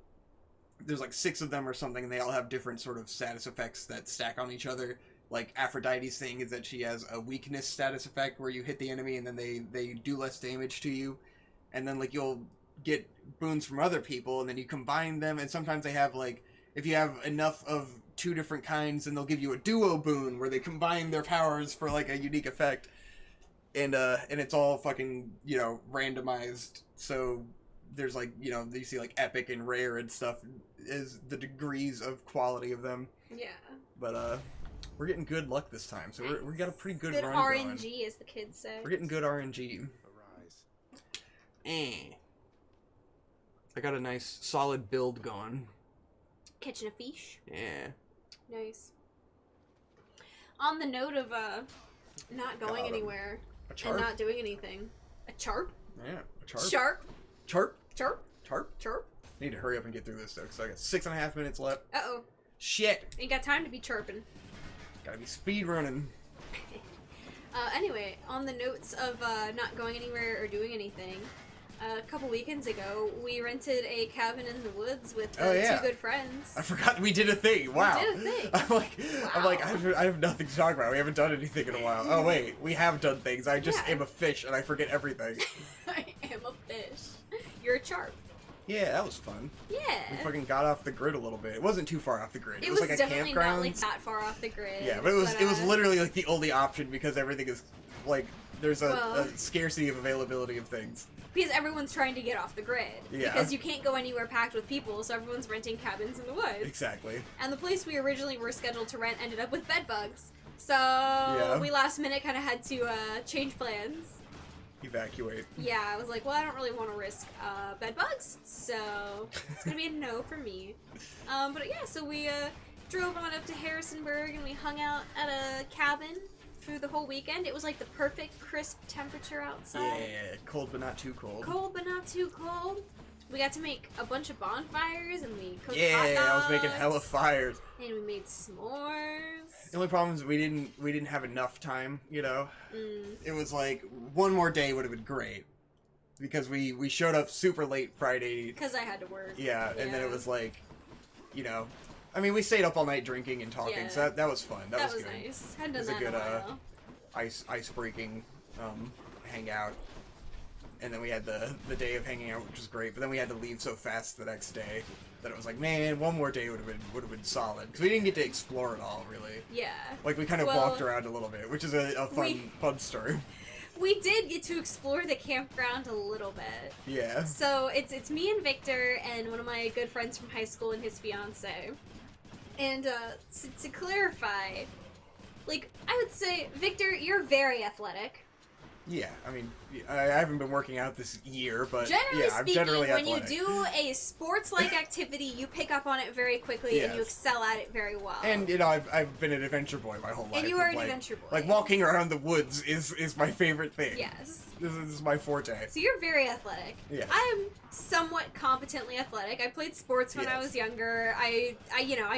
there's like 6 of them or something, and they all have different sort of status effects that stack on each other. Like Aphrodite's thing is that she has a weakness status effect where you hit the enemy and then they do less damage to you. And then like you'll get boons from other people and then you combine them, and sometimes they have like, if you have enough of 2 different kinds, then they'll give you a duo boon where they combine their powers for like a unique effect. And it's all fucking, you know, randomized. So there's like, you know, you see like epic and rare and stuff is the degrees of quality of them. Yeah. But we're getting good luck this time, so we got a pretty good run RNG, going. as the kids say. We're getting good RNG. I got a nice solid build going. Catching a fish. Yeah. Nice. On the note of not going anywhere A charp? and not doing anything. A charp? Yeah, a charp. Sharp? Charp? Chirp? Charp? Chirp? Need to hurry up and get through this though, because I got 6.5 minutes left. Uh-oh. Shit! Ain't got time to be chirping. Gotta be speed running. Anyway, on the notes of not going anywhere or doing anything, a couple weekends ago, we rented a cabin in the woods with 2 good friends. I forgot we did a thing. Wow. We did a thing. I'm like, I have nothing to talk about. We haven't done anything in a while. Oh wait, we have done things. I just am a fish and I forget everything. I am a fish. You're a charp. Yeah, that was fun. Yeah. We fucking got off the grid a little bit. It wasn't too far off the grid. It was like a definitely campground. not like that far off the grid. Yeah, but it was literally like the only option because everything is like there's a scarcity of availability of things. Because everyone's trying to get off the grid. Yeah. Because you can't go anywhere packed with people, so everyone's renting cabins in the woods. Exactly. And the place we originally were scheduled to rent ended up with bed bugs. So we last minute kind of had to change plans. Evacuate. Yeah, I was like, well, I don't really want to risk bed bugs, so it's gonna be a no for me. But yeah, so we drove on up to Harrisonburg and we hung out at a cabin through the whole weekend. It was like the perfect crisp temperature outside. Yeah, cold but not too cold. Cold but not too cold. We got to make a bunch of bonfires and we cooked hot dogs. I was making hella fires. And we made s'mores. The only problem is we didn't have enough time, you know? Mm. It was like, one more day would have been great. Because we showed up super late Friday. Because I had to work. Yeah, and then it was like, you know, I mean, we stayed up all night drinking and talking, so that was fun. That was good. Nice. Hadn't done It was that a good in a while. ice breaking hangout. And then we had the day of hanging out, which was great. But then we had to leave so fast the next day that it was like, man, one more day would have been solid because we didn't get to explore it all really. Yeah. Like we kind of walked around a little bit, which is a fun story. We did get to explore the campground a little bit. Yeah. So it's me and Victor and one of my good friends from high school and his fiance. And to clarify, like I would say, Victor, you're very athletic. Yeah, I mean, I haven't been working out this year, but generally yeah, speaking, I'm generally when athletic. you do a sports-like activity, you pick up on it very quickly and you excel at it very well. And you know, I've been an adventure boy my whole life. And you are an adventure boy. Like walking around the woods is my favorite thing. Yes. This is my forte. So you're very athletic. Yeah. I am somewhat competently athletic. I played sports when I was younger. I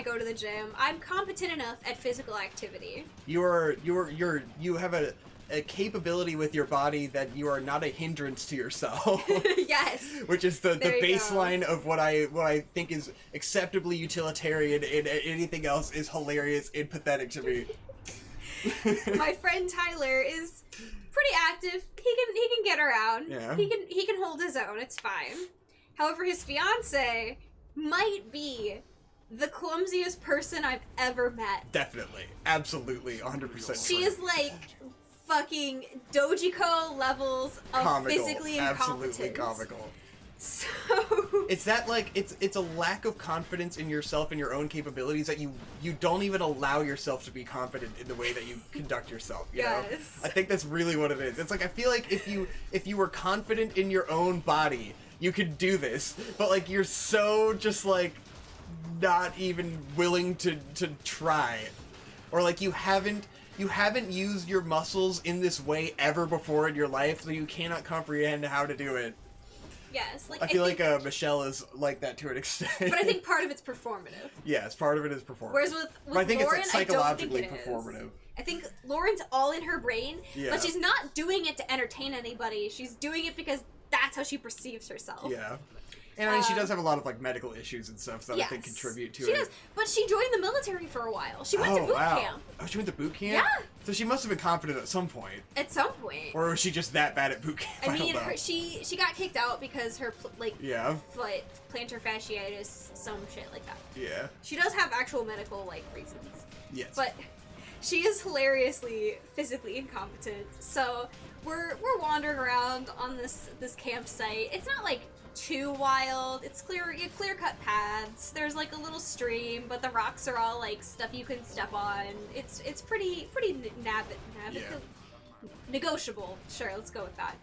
go to the gym. I'm competent enough at physical activity. You have a capability with your body that you are not a hindrance to yourself. Yes. Which is the There you baseline of what I think is acceptably utilitarian, and anything else is hilarious and pathetic to me. My friend Tyler is pretty active. He can get around. Yeah. He can hold his own. It's fine. However, his fiance might be the clumsiest person I've ever met. Definitely. Absolutely. 100%. She is like fucking Dojiko levels of comical. Physically incompetent. Absolutely comical. So it's that like it's a lack of confidence in yourself and your own capabilities that you don't even allow yourself to be confident in the way that you conduct yourself. You know? I think that's really what it is. It's like I feel like if you were confident in your own body, you could do this, but like you're so just like not even willing to try, or like you haven't used your muscles in this way ever before in your life, so you cannot comprehend how to do it. yes, like I feel like Michelle is like that to an extent. but I think part of it's performative. Yes, part of it is performative. Whereas with but I think Lauren, it's like psychologically I don't think it performative. is. I think Lauren's all in her brain, Yeah. but she's not doing it to entertain anybody. She's doing it because that's how she perceives herself. Yeah. And I mean, she does have a lot of like medical issues and stuff that I think contribute to it. She does, but she joined the military for a while. She went to boot camp. Oh, she went to boot camp? Yeah. So she must have been confident at some point. At some point. Or was she just that bad at boot camp? I mean, don't know. she got kicked out because her Yeah. foot, plantar fasciitis, some shit like that. Yeah. She does have actual medical like reasons. Yes. But she is hilariously physically incompetent. So we're wandering around on this campsite. It's not like too wild. It's clear cut paths. There's like a little stream, but the rocks are all like stuff you can step on. It's pretty negotiable. Sure, let's go with that.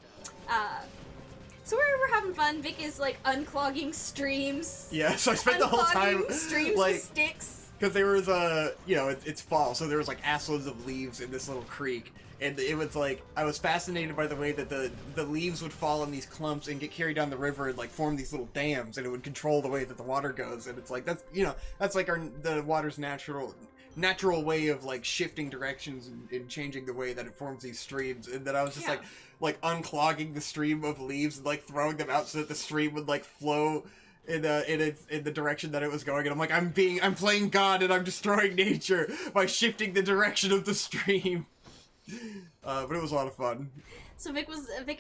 So we're having fun. Vic is like unclogging streams. Yeah, so I spent the whole time streams like with sticks. because there was it's fall, so there was like assloads of leaves in this little creek. And it was like, I was fascinated by the way that the leaves would fall in these clumps and get carried down the river and like form these little dams, and it would control the way that the water goes. And it's like, that's like the water's natural way of like shifting directions and changing the way that it forms these streams. And then I was just like unclogging the stream of leaves and like throwing them out so that the stream would like flow in the direction that it was going. And I'm like, I'm playing God and I'm destroying nature by shifting the direction of the stream. But it was a lot of fun. So Vic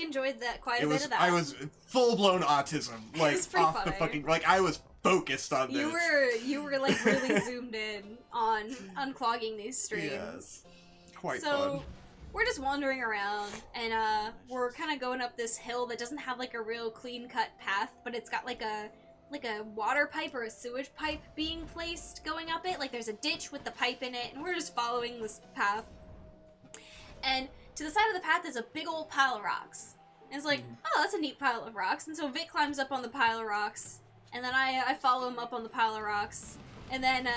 enjoyed that quite a bit of that. I was full blown autism, like off funny. the fucking, like I was focused on this. You were like really zoomed in on unclogging these streams. Yes, quite fun. So we're just wandering around, and we're kind of going up this hill that doesn't have like a real clean cut path, but it's got like a water pipe or a sewage pipe being placed going up it. Like there's a ditch with the pipe in it, and we're just following this path. And to the side of the path is a big old pile of rocks. And it's like, oh, that's a neat pile of rocks. And so Vic climbs up on the pile of rocks, and then I follow him up on the pile of rocks. And then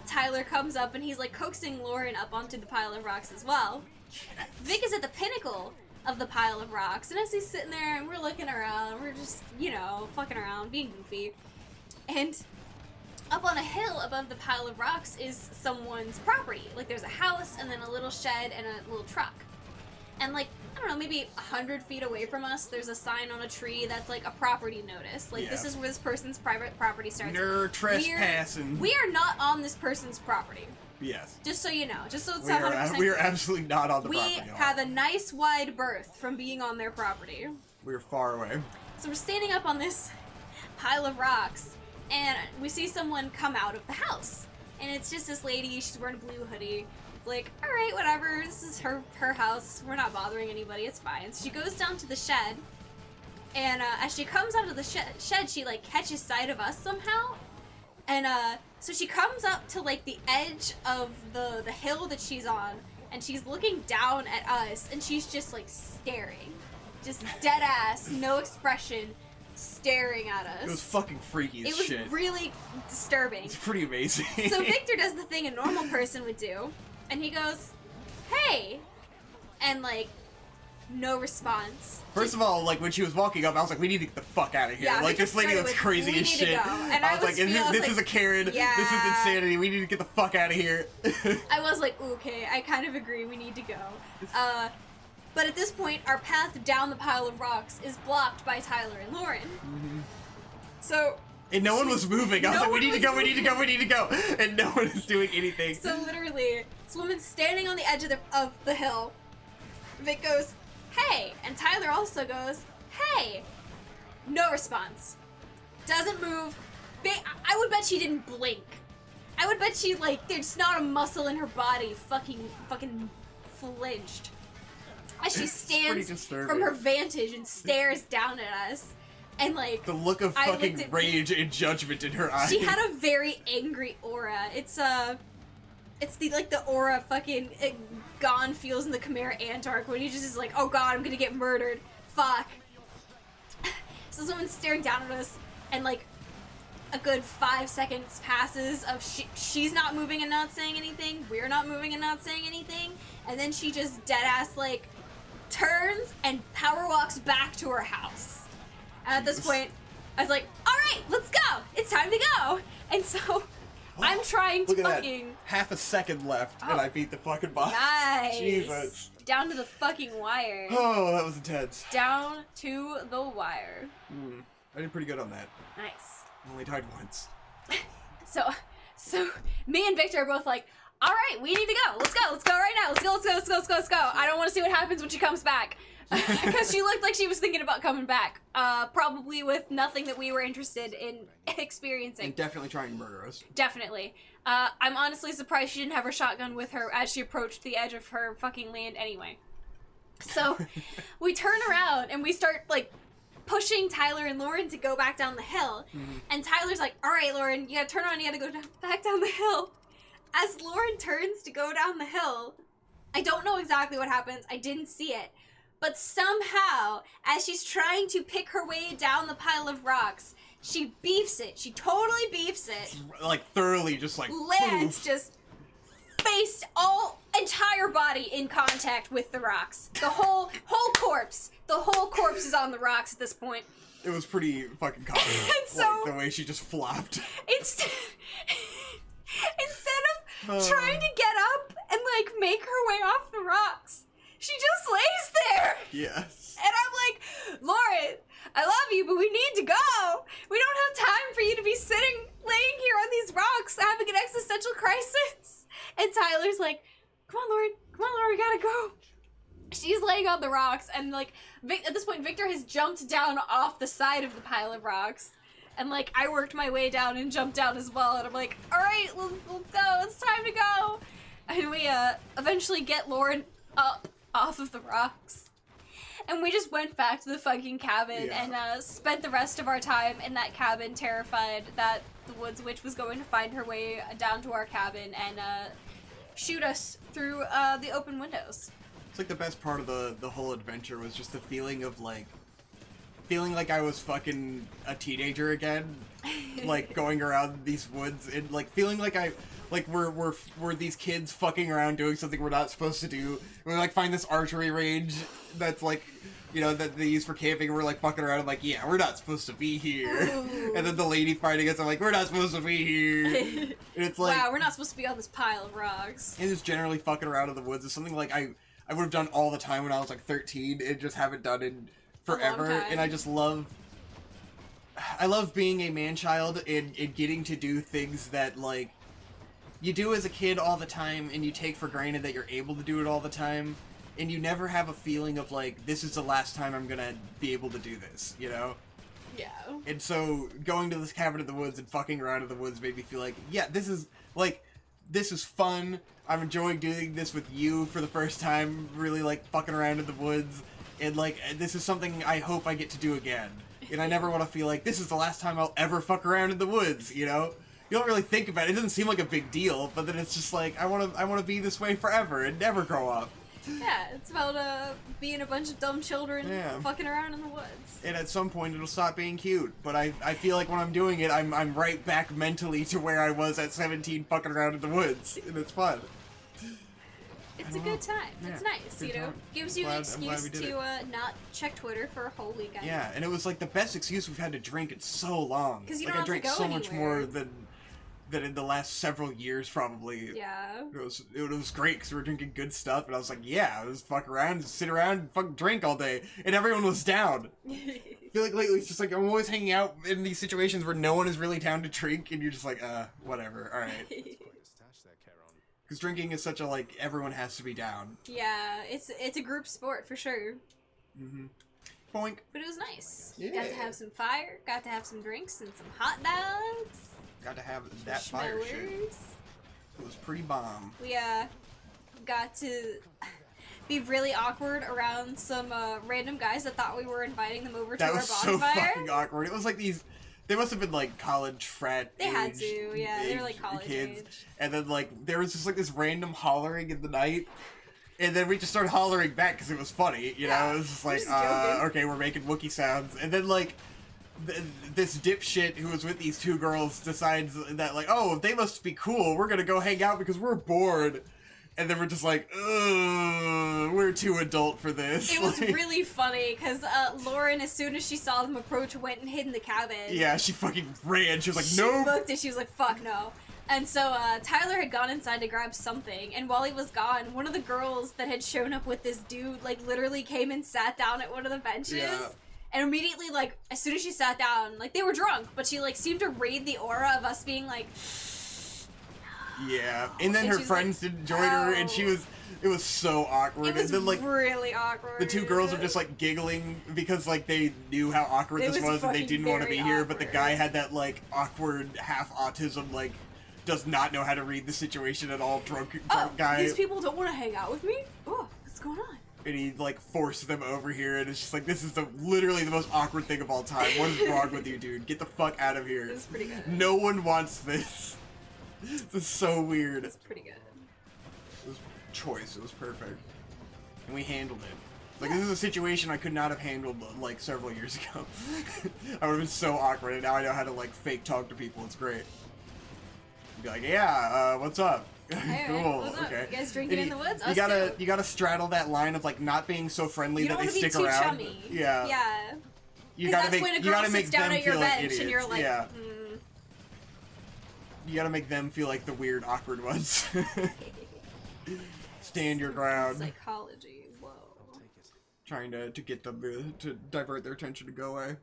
Tyler comes up, and he's like coaxing Lauren up onto the pile of rocks as well. Yes. Vic is at the pinnacle of the pile of rocks, and as he's sitting there and we're looking around, we're just, fucking around, being goofy. And up on a hill above the pile of rocks is someone's property. Like, there's a house, and then a little shed, and a little truck. And, like, I don't know, maybe 100 feet away from us, there's a sign on a tree that's, like, a property notice. Like, this is where this person's private property starts. You're trespassing. We are not on this person's property. Yes. Just so you know. Just so it's 100% we are absolutely not on the property. We have a nice wide berth from being on their property. We're far away. So we're standing up on this pile of rocks, and we see someone come out of the house. And it's just this lady, she's wearing a blue hoodie. It's like, alright, whatever, this is her house. We're not bothering anybody, it's fine. So she goes down to the shed, and as she comes out of the shed, she, like, catches sight of us somehow. And, so she comes up to, like, the edge of the hill that she's on, and she's looking down at us, and she's just, like, staring. Just dead ass, no expression, staring at us. It was fucking freaky as shit. It was really disturbing. It's pretty amazing. So Victor does the thing a normal person would do, and he goes, hey! And, like, no response. First of all, like, when she was walking up, I was like, we need to get the fuck out of here. Yeah, like, this lady looks crazy as shit. And I was like, this is a Karen. Yeah. This is insanity. We need to get the fuck out of here. I was like, okay, I kind of agree, we need to go. But at this point, our path down the pile of rocks is blocked by Tyler and Lauren. Mm-hmm. So... And no one was moving. I was like, we need to go, we need to go, we need to go. And no one is doing anything. So literally, this woman's standing on the edge of the hill. Vic goes, hey. And Tyler also goes, hey. No response. Doesn't move. I would bet she didn't blink. I would bet she, like, there's not a muscle in her body fucking flinched. As she stands from her vantage and stares down at us. And, like, the look of fucking rage and judgment in her eyes. She had a very angry aura. It's the aura fucking Gon feels in the Chimera Ant arc when he just is like, oh god, I'm gonna get murdered. Fuck. So someone's staring down at us, and, like, a good 5 seconds passes of she's not moving and not saying anything, we're not moving and not saying anything, and then she just deadass, like, turns and power walks back to her house. And at this point, I was like, alright, let's go! It's time to go! And so, I'm trying to fucking... Half a second left, and I beat the fucking boss. Nice! Jesus. Down to the fucking wire. Oh, that was intense. Down to the wire. I did pretty good on that. Nice. I only died once. So, me and Victor are both like, alright, we need to go. Let's go right now. Let's go. I don't want to see what happens when she comes back. Because she looked like she was thinking about coming back. Probably with nothing that we were interested in experiencing. And definitely trying to murder us. Definitely. I'm honestly surprised she didn't have her shotgun with her as she approached the edge of her fucking land anyway. So, we turn around and we start, like, pushing Tyler and Lauren to go back down the hill. And Tyler's like, alright, Lauren, you gotta turn around, you gotta go back down the hill. As Lauren turns to go down the hill, I don't know exactly what happens, I didn't see it. But somehow, as she's trying to pick her way down the pile of rocks, she beefs it. She totally beefs it. Like, thoroughly just like... Lands just faced entire body in contact with the rocks. The whole corpse. The whole corpse is on the rocks at this point. It was pretty fucking comical. And so... Like, the way she just flopped. Instead of trying to get up and, like, make her way off the rocks, she just lays there. Yes. And I'm like, Lauren, I love you, but we need to go. We don't have time for you to be laying here on these rocks having an existential crisis. And Tyler's like, come on, Lauren, we gotta go. She's laying on the rocks, and, like, at this point, Victor has jumped down off the side of the pile of rocks. And, like, I worked my way down and jumped down as well, and I'm like, alright, let's go, it's time to go. And we, eventually get Lauren up off of the rocks. And we just went back to the fucking cabin and spent the rest of our time in that cabin, terrified that the Woods Witch was going to find her way down to our cabin and shoot us through the open windows. It's like the best part of the whole adventure was just the feeling of, like, feeling like I was fucking a teenager again, like, going around these woods and, like, feeling like we're these kids fucking around doing something we're not supposed to do. And we, like, find this archery range that's, like, you know, that they use for camping, and we're, like, fucking around and, like, yeah, we're not supposed to be here. Ooh. And then the lady fighting us, I'm like, we're not supposed to be here. And it's like... Wow, we're not supposed to be on this pile of rocks. And just generally fucking around in the woods is something, like, I would have done all the time when I was, like, 13 and just haven't done in forever. And I just love... I love being a man-child and getting to do things that, like, you do as a kid all the time, and you take for granted that you're able to do it all the time, and you never have a feeling of, like, this is the last time I'm gonna be able to do this, you know? Yeah. And so, going to this cabin in the woods and fucking around in the woods made me feel like, yeah, this is fun. I'm enjoying doing this with you for the first time, really, like, fucking around in the woods, and, like, this is something I hope I get to do again. And I never want to feel like, this is the last time I'll ever fuck around in the woods, you know? You don't really think about it. It doesn't seem like a big deal, but then it's just like, I want to be this way forever and never grow up. Yeah, it's about being a bunch of dumb children fucking around in the woods. And at some point it'll stop being cute, but I feel like when I'm doing it, I'm right back mentally to where I was at 17 fucking around in the woods, and it's fun. It's a good time. Yeah, it's nice, you know? Time. Gives you an excuse to not check Twitter for a whole week. Yeah, and it was like the best excuse we've had to drink in so long. Because you like don't I drank have to go so much anywhere. more than than in the last several years, probably. Yeah. It was great because we were drinking good stuff, and I was like, yeah, let's fuck around, just sit around, and fucking drink all day, and everyone was down. I feel like lately it's just like I'm always hanging out in these situations where no one is really down to drink, and you're just like, whatever, all right. Because drinking is such a like everyone has to be down. Yeah, it's a group sport for sure. Mm-hmm. Boink. But it was nice. Yeah. Got to have some fire, got to have some drinks and some hot dogs. Got to have that fire shit. It was pretty bomb. We got to be really awkward around some random guys that thought we were inviting them over to our bonfire. That was so fucking awkward. It was like these. They must have been like college frat. They had to, yeah. They were like college kids. age. And then like there was just like this random hollering in the night. And then we just started hollering back because it was funny, you know? It was just like, okay, we're making Wookiee sounds. And then, like, this dipshit who was with these two girls decides that, like, oh, they must be cool. We're gonna go hang out because we're bored. And then we're just like, ugh, we're too adult for this. It was really funny because Lauren, as soon as she saw them approach, went and hid in the cabin. Yeah, she fucking ran. She was like, no. She looked and she was like, fuck no. And so Tyler had gone inside to grab something, and while he was gone, one of the girls that had shown up with this dude, like, literally came and sat down at one of the benches. Yeah. And immediately, like, as soon as she sat down, like, they were drunk, but she, like, seemed to read the aura of us being like... Yeah. And then her friends didn't join her, and it was so awkward. It was and then, like, really awkward. The two girls were just, like, giggling because, like, they knew how awkward this was and they didn't want to be here, but the guy had that, like, awkward half autism, like, does not know how to read the situation at all, drunk guy. These people don't want to hang out with me? Oh, what's going on? And he, like, forced them over here, and it's just like, this is literally the most awkward thing of all time. What is wrong with you, dude? Get the fuck out of here. It was pretty good. No one wants this. This is so weird. It's pretty good. It was choice. It was perfect. And we handled it. Like, this is a situation I could not have handled, like, several years ago. I would have been so awkward, and now I know how to, like, fake talk to people. It's great. Be like, yeah, what's up? Hey, cool. what's up? Okay. You guys drinking in the woods? You gotta straddle that line of like not being so friendly that they stick around. Chummy. Yeah. Yeah. You gotta that's make when a you girl gotta sits make down them at your feel like bench idiots. and you're like, yeah. You gotta make them feel like the weird, awkward ones. Stand your ground. Psychology. Whoa. Trying to get them to divert their attention to go away.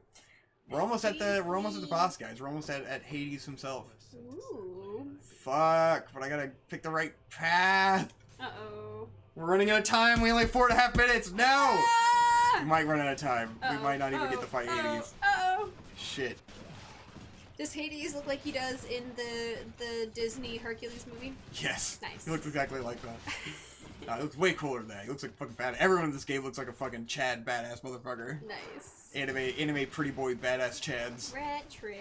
We're almost at the boss, guys. We're almost at Hades himself. Ooh. Fuck, but I gotta pick the right path. Uh-oh. We're running out of time. We only have 4.5 minutes. No! Ah! We might run out of time. Uh-oh. We might not even get to fight Hades. Uh-oh. Shit. Does Hades look like he does in the Disney Hercules movie? Yes. Nice. He looks exactly like that. He looks way cooler than that. He looks like fucking bad. Everyone in this game looks like a fucking Chad badass motherfucker. Nice. Anime pretty boy badass Chads. Rat trip.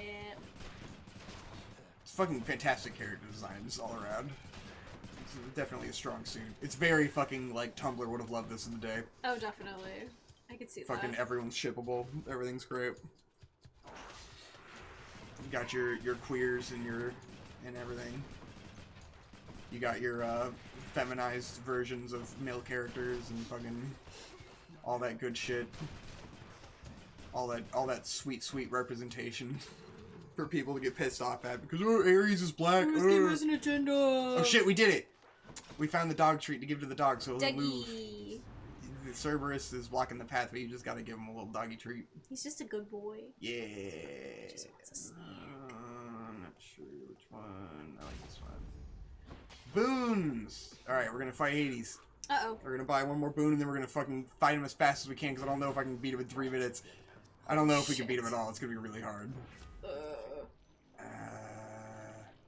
It's fucking fantastic character designs all around. It's definitely a strong suit. It's very fucking like Tumblr would have loved this in the day. Oh, definitely. I could see that. Fucking everyone's shippable. Everything's great. You got your queers and everything. You got your feminized versions of male characters and fucking all that good shit. All that sweet representation for people to get pissed off at because Ares is black. This game has an agenda. Oh shit, we did it. We found the dog treat to give to the dog so it'll move. The Cerberus is blocking the path, but you just gotta give him a little doggy treat. He's just a good boy. Yeah. He just wants a snack. I'm not sure which one. I like this one. Boons! Alright, we're gonna fight Hades. Uh-oh. We're gonna buy one more boon and then we're gonna fucking fight him as fast as we can because I don't know if I can beat him in 3 minutes. I don't know if we can beat him at all. It's gonna be really hard.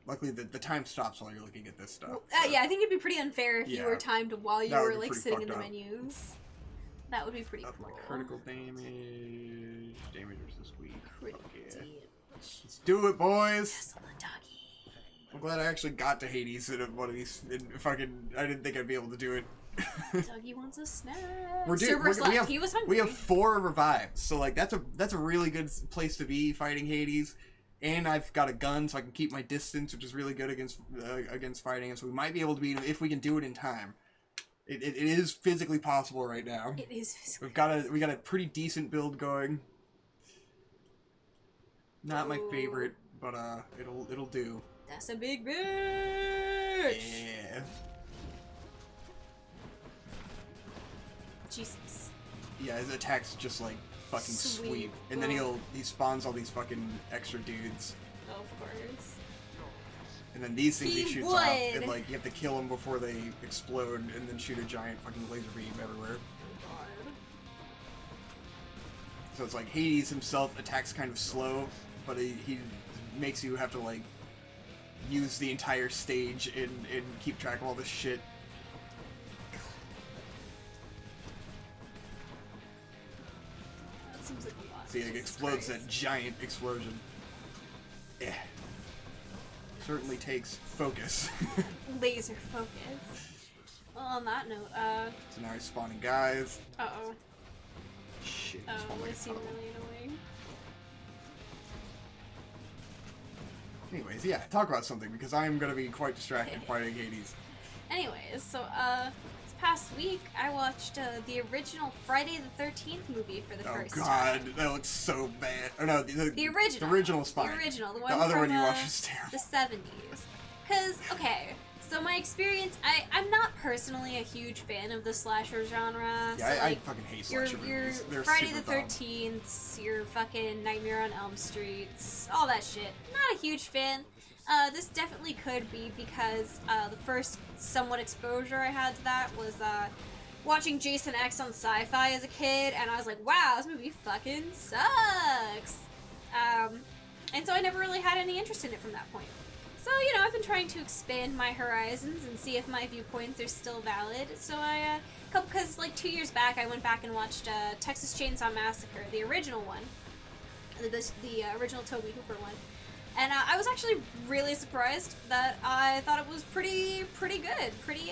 Luckily, the time stops while you're looking at this stuff. Yeah, I think it'd be pretty unfair if you were timed while you were like sitting in the menus. That would be pretty cool. Critical damage. Damage versus weak. Critical damage. Let's do it, boys! Yes, on the doggy. I'm glad I actually got to Hades in one of these. I didn't think I'd be able to do it. Doggy wants a snack. He was hungry. We have 4 revives, so like that's a really good place to be fighting Hades. And I've got a gun, so I can keep my distance, which is really good against fighting him. So we might be able to beat him if we can do it in time. It is physically possible right now. It is physically. We got a pretty decent build going. Not my favorite, but it'll do. That's a big bitch! Yeah. Jesus. Yeah, his attacks just like fucking Sweep. sweep. And then he spawns all these fucking extra dudes. Oh, of course. And then these things he He shoots would. off, and like you have to kill them before they explode, and then shoot a giant fucking laser beam everywhere. God. So it's like Hades himself attacks kind of slow, but he makes you have to like use the entire stage and keep track of all this shit. That seems like a lot. See, it explodes that giant explosion. Yeah. Certainly takes focus. Laser focus. Well, on that note, So now he's spawning guys. uh-oh. Shit, he Oh, spawned like they a seem ton of them. really annoying. Anyways, yeah, talk about something, because I am going to be quite distracted fighting Hades. Anyways, so, this past week, I watched, the original Friday the 13th movie for the first Oh time. god, that looks so bad. Or no, the original. The original's fine. The original, the one The other from, one you watched is terrible. the 70s. Because, okay, so my experience, I'm not personally a huge fan of the slasher genre. Yeah, so, I like, fucking hate your slasher movies. They're Friday super the dumb. 13th, your fucking Nightmare on Elm Streets, all that shit. Not a huge fan. This definitely could be because the first somewhat exposure I had to that was watching Jason X on Sci-Fi as a kid, and I was like, wow, this movie fucking sucks. And so I never really had any interest in it from that point. So, you know, I've been trying to expand my horizons and see if my viewpoints are still valid. So because like 2 years back, I went back and watched Texas Chainsaw Massacre, the original one, the original Tobe Hooper one. And I was actually really surprised that I thought it was pretty good, pretty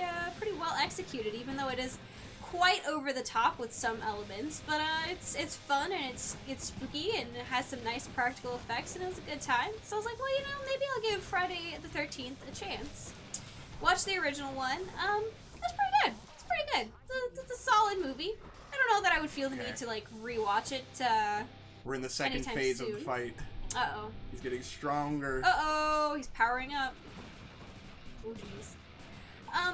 well executed, even though it is quite over the top with some elements. But it's fun and it's spooky and it has some nice practical effects and it was a good time. So I was like, well, you know, maybe I'll give Friday the 13th a chance. Watch the original one. That's pretty good. It's pretty good. It's a solid movie. I don't know that I would feel the need to like rewatch it. We're in the second anytime phase of soon. the fight. Uh-oh. He's getting stronger. Uh-oh, he's powering up. Oh, jeez.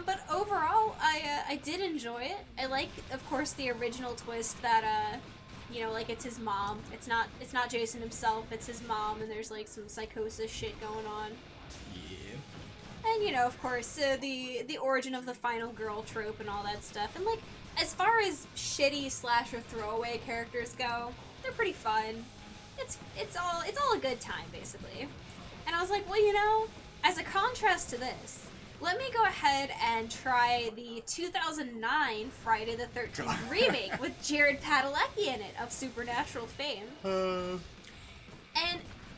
But overall, I did enjoy it. I like, of course, the original twist that, you know, like, it's his mom. It's not Jason himself, it's his mom, and there's, like, some psychosis shit going on. Yeah. And, you know, of course, the origin of the final girl trope and all that stuff. And, like, as far as shitty slasher throwaway characters go, they're pretty fun. It's all a good time, basically. And I was like, well, you know, as a contrast to this, let me go ahead and try the 2009 Friday the 13th remake with Jared Padalecki in it of Supernatural fame. And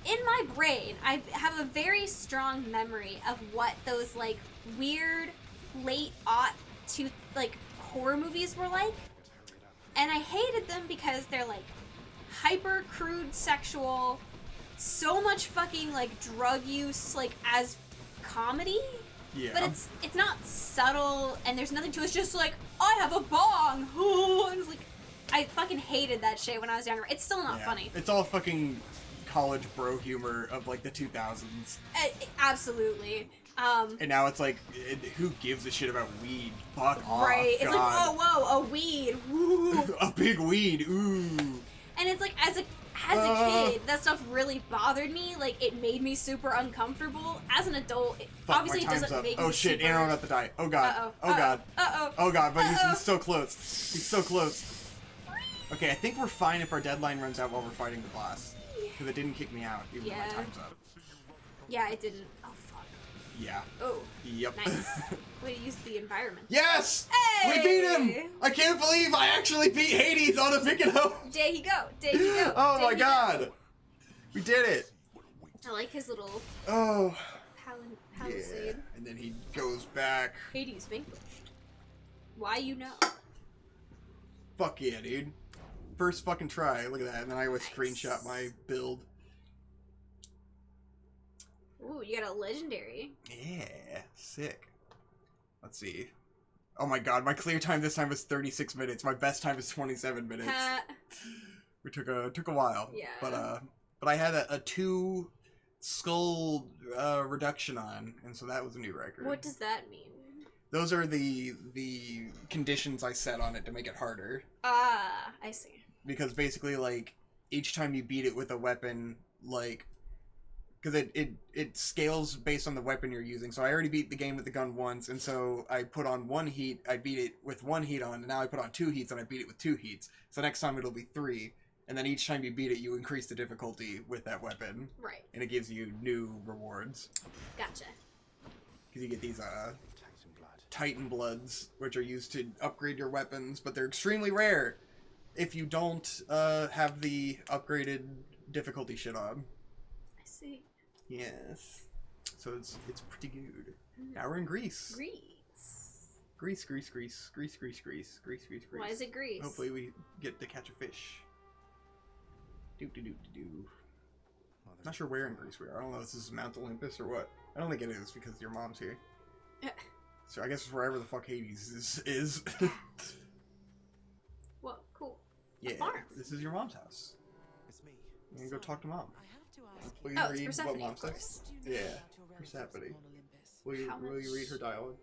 in my brain, I have a very strong memory of what those, like, weird late-aught to, like, horror movies were like. And I hated them because they're, like, hyper crude sexual, so much fucking like drug use like as comedy. Yeah. But it's not subtle and there's nothing to it. It's just like, I have a bong. And it's like, I fucking hated that shit when I was younger. It's still not funny. It's all fucking college bro humor of like the 2000s. Absolutely. And now it's like, who gives a shit about weed? Fuck off. Right. It's God. like, whoa, a weed. Woo. A big weed. Ooh. And it's like, as a kid, that stuff really bothered me. Like, it made me super uncomfortable. As an adult, obviously it doesn't make me Oh shit, super... Aaron about to die. Oh god. Uh-oh. Oh god. Uh-oh. Oh god, but he's so close. He's so close. Okay, I think we're fine if our deadline runs out while we're fighting the boss. Because it didn't kick me out, even though my time's up. Yeah, it didn't. Oh, fuck. Yeah. Oh. Yep. Nice. Way to use the environment. Yes! Hey! We beat him! I can't believe I actually beat Hades on a pick and hope! There you go. There you go. Oh there my you god! Go. We did it! I like his little Oh. palisade. Yeah. And then he goes back. Hades vanquished. Why you know? Fuck yeah, dude. First fucking try. Look at that. And then I would screenshot my build. Ooh, you got a legendary. Yeah. Sick. Let's see. Oh my god, my clear time this time was 36 minutes. My best time is 27 minutes. We took a while. Yeah. But I had a 2 skull reduction on, and so that was a new record. What does that mean? Those are the conditions I set on it to make it harder. Ah, I see. Because basically, like, each time you beat it with a weapon, like, because it scales based on the weapon you're using. So I already beat the game with the gun once, and so I put on 1 heat, I beat it with 1 heat on, and now I put on 2 heats, and I beat it with 2 heats. So next time it'll be 3, and then each time you beat it, you increase the difficulty with that weapon. Right. And it gives you new rewards. Gotcha. Because you get these, Titan Bloods, which are used to upgrade your weapons, but they're extremely rare if you don't have the upgraded difficulty shit on. I see. Yes. So it's pretty good. Now we're in Greece. Greece. Why is it Greece? Hopefully we get to catch a fish. Not sure where in Greece we are. I don't know if this is Mount Olympus or what. I don't think it is because your mom's here. So I guess it's wherever the fuck Hades is. Well, cool. Yeah, this is your mom's house. It's me. You can go talk to mom. Will you Oh, it's read Persephone, what mom of course. says? Yeah, Persephone. Will you read her dialogue?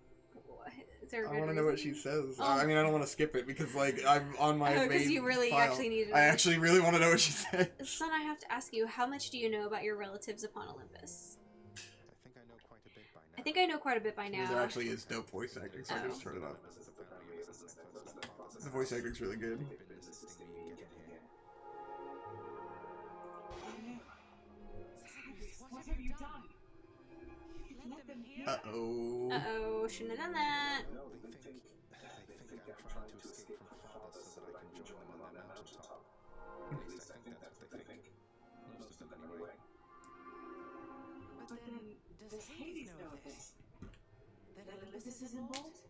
What? Is there a I good want to know what she reason? says. Oh. I mean, I don't want to skip it because, like, I'm on my main because you really file. actually need to know. I actually really want to know what she said. Son, I have to ask you, how much do you know about your relatives upon Olympus? I think I know quite a bit by I now. think I know quite a bit by now. There actually is dope voice acting, so I Oh. just turn it on. The voice acting's really good. What have you done? Uh-oh. Uh-oh, shouldn't have done that. They think I'm trying to escape from father so that I can join them on their mountaintop. At least I think that's what they think. Most of them anyway. But then, does Hades know this? That Olympus is involved?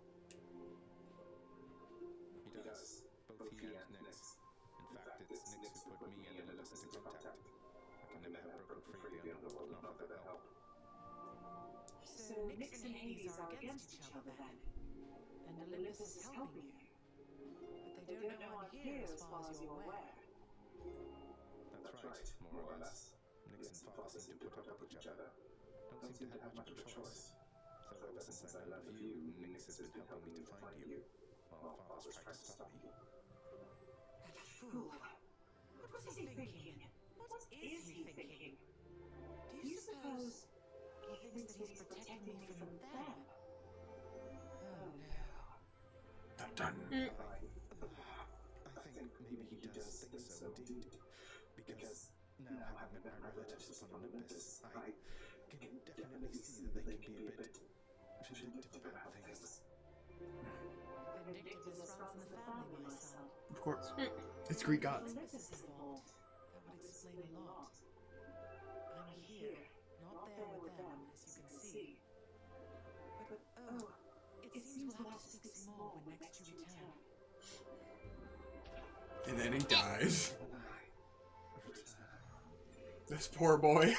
He does. Both he and Nyx. In fact, it's Nyx who put me and Olympus into contact. I can never have broken free of the underworld not for their help. So Nyx and Hades are against each other then? And Olympus is helping you? But they don't know I'm here as far as you're aware. That's right, more or less. Nyx and father seem to put up with each other. Don't seem to have much of a choice. So ever since I learned of you, Nyx has been helping me to find you, while father's tried to stop me. That fool! What was he thinking? What is he thinking? Do you suppose he thinks that he's protecting me from them? Oh no. Dun dun. I think maybe he does think so indeed. Because now having met my relatives upon Olympus, I can definitely see that they can be a bit vindictive about things. Vindictiveness runs in the family, my son. Of course. It's Greek gods. Olympus is involved. That would explain a lot. I'm here, not there with them, as you can see. But oh, it seems we'll have to stick some more when next you return. And then he dies. This poor boy.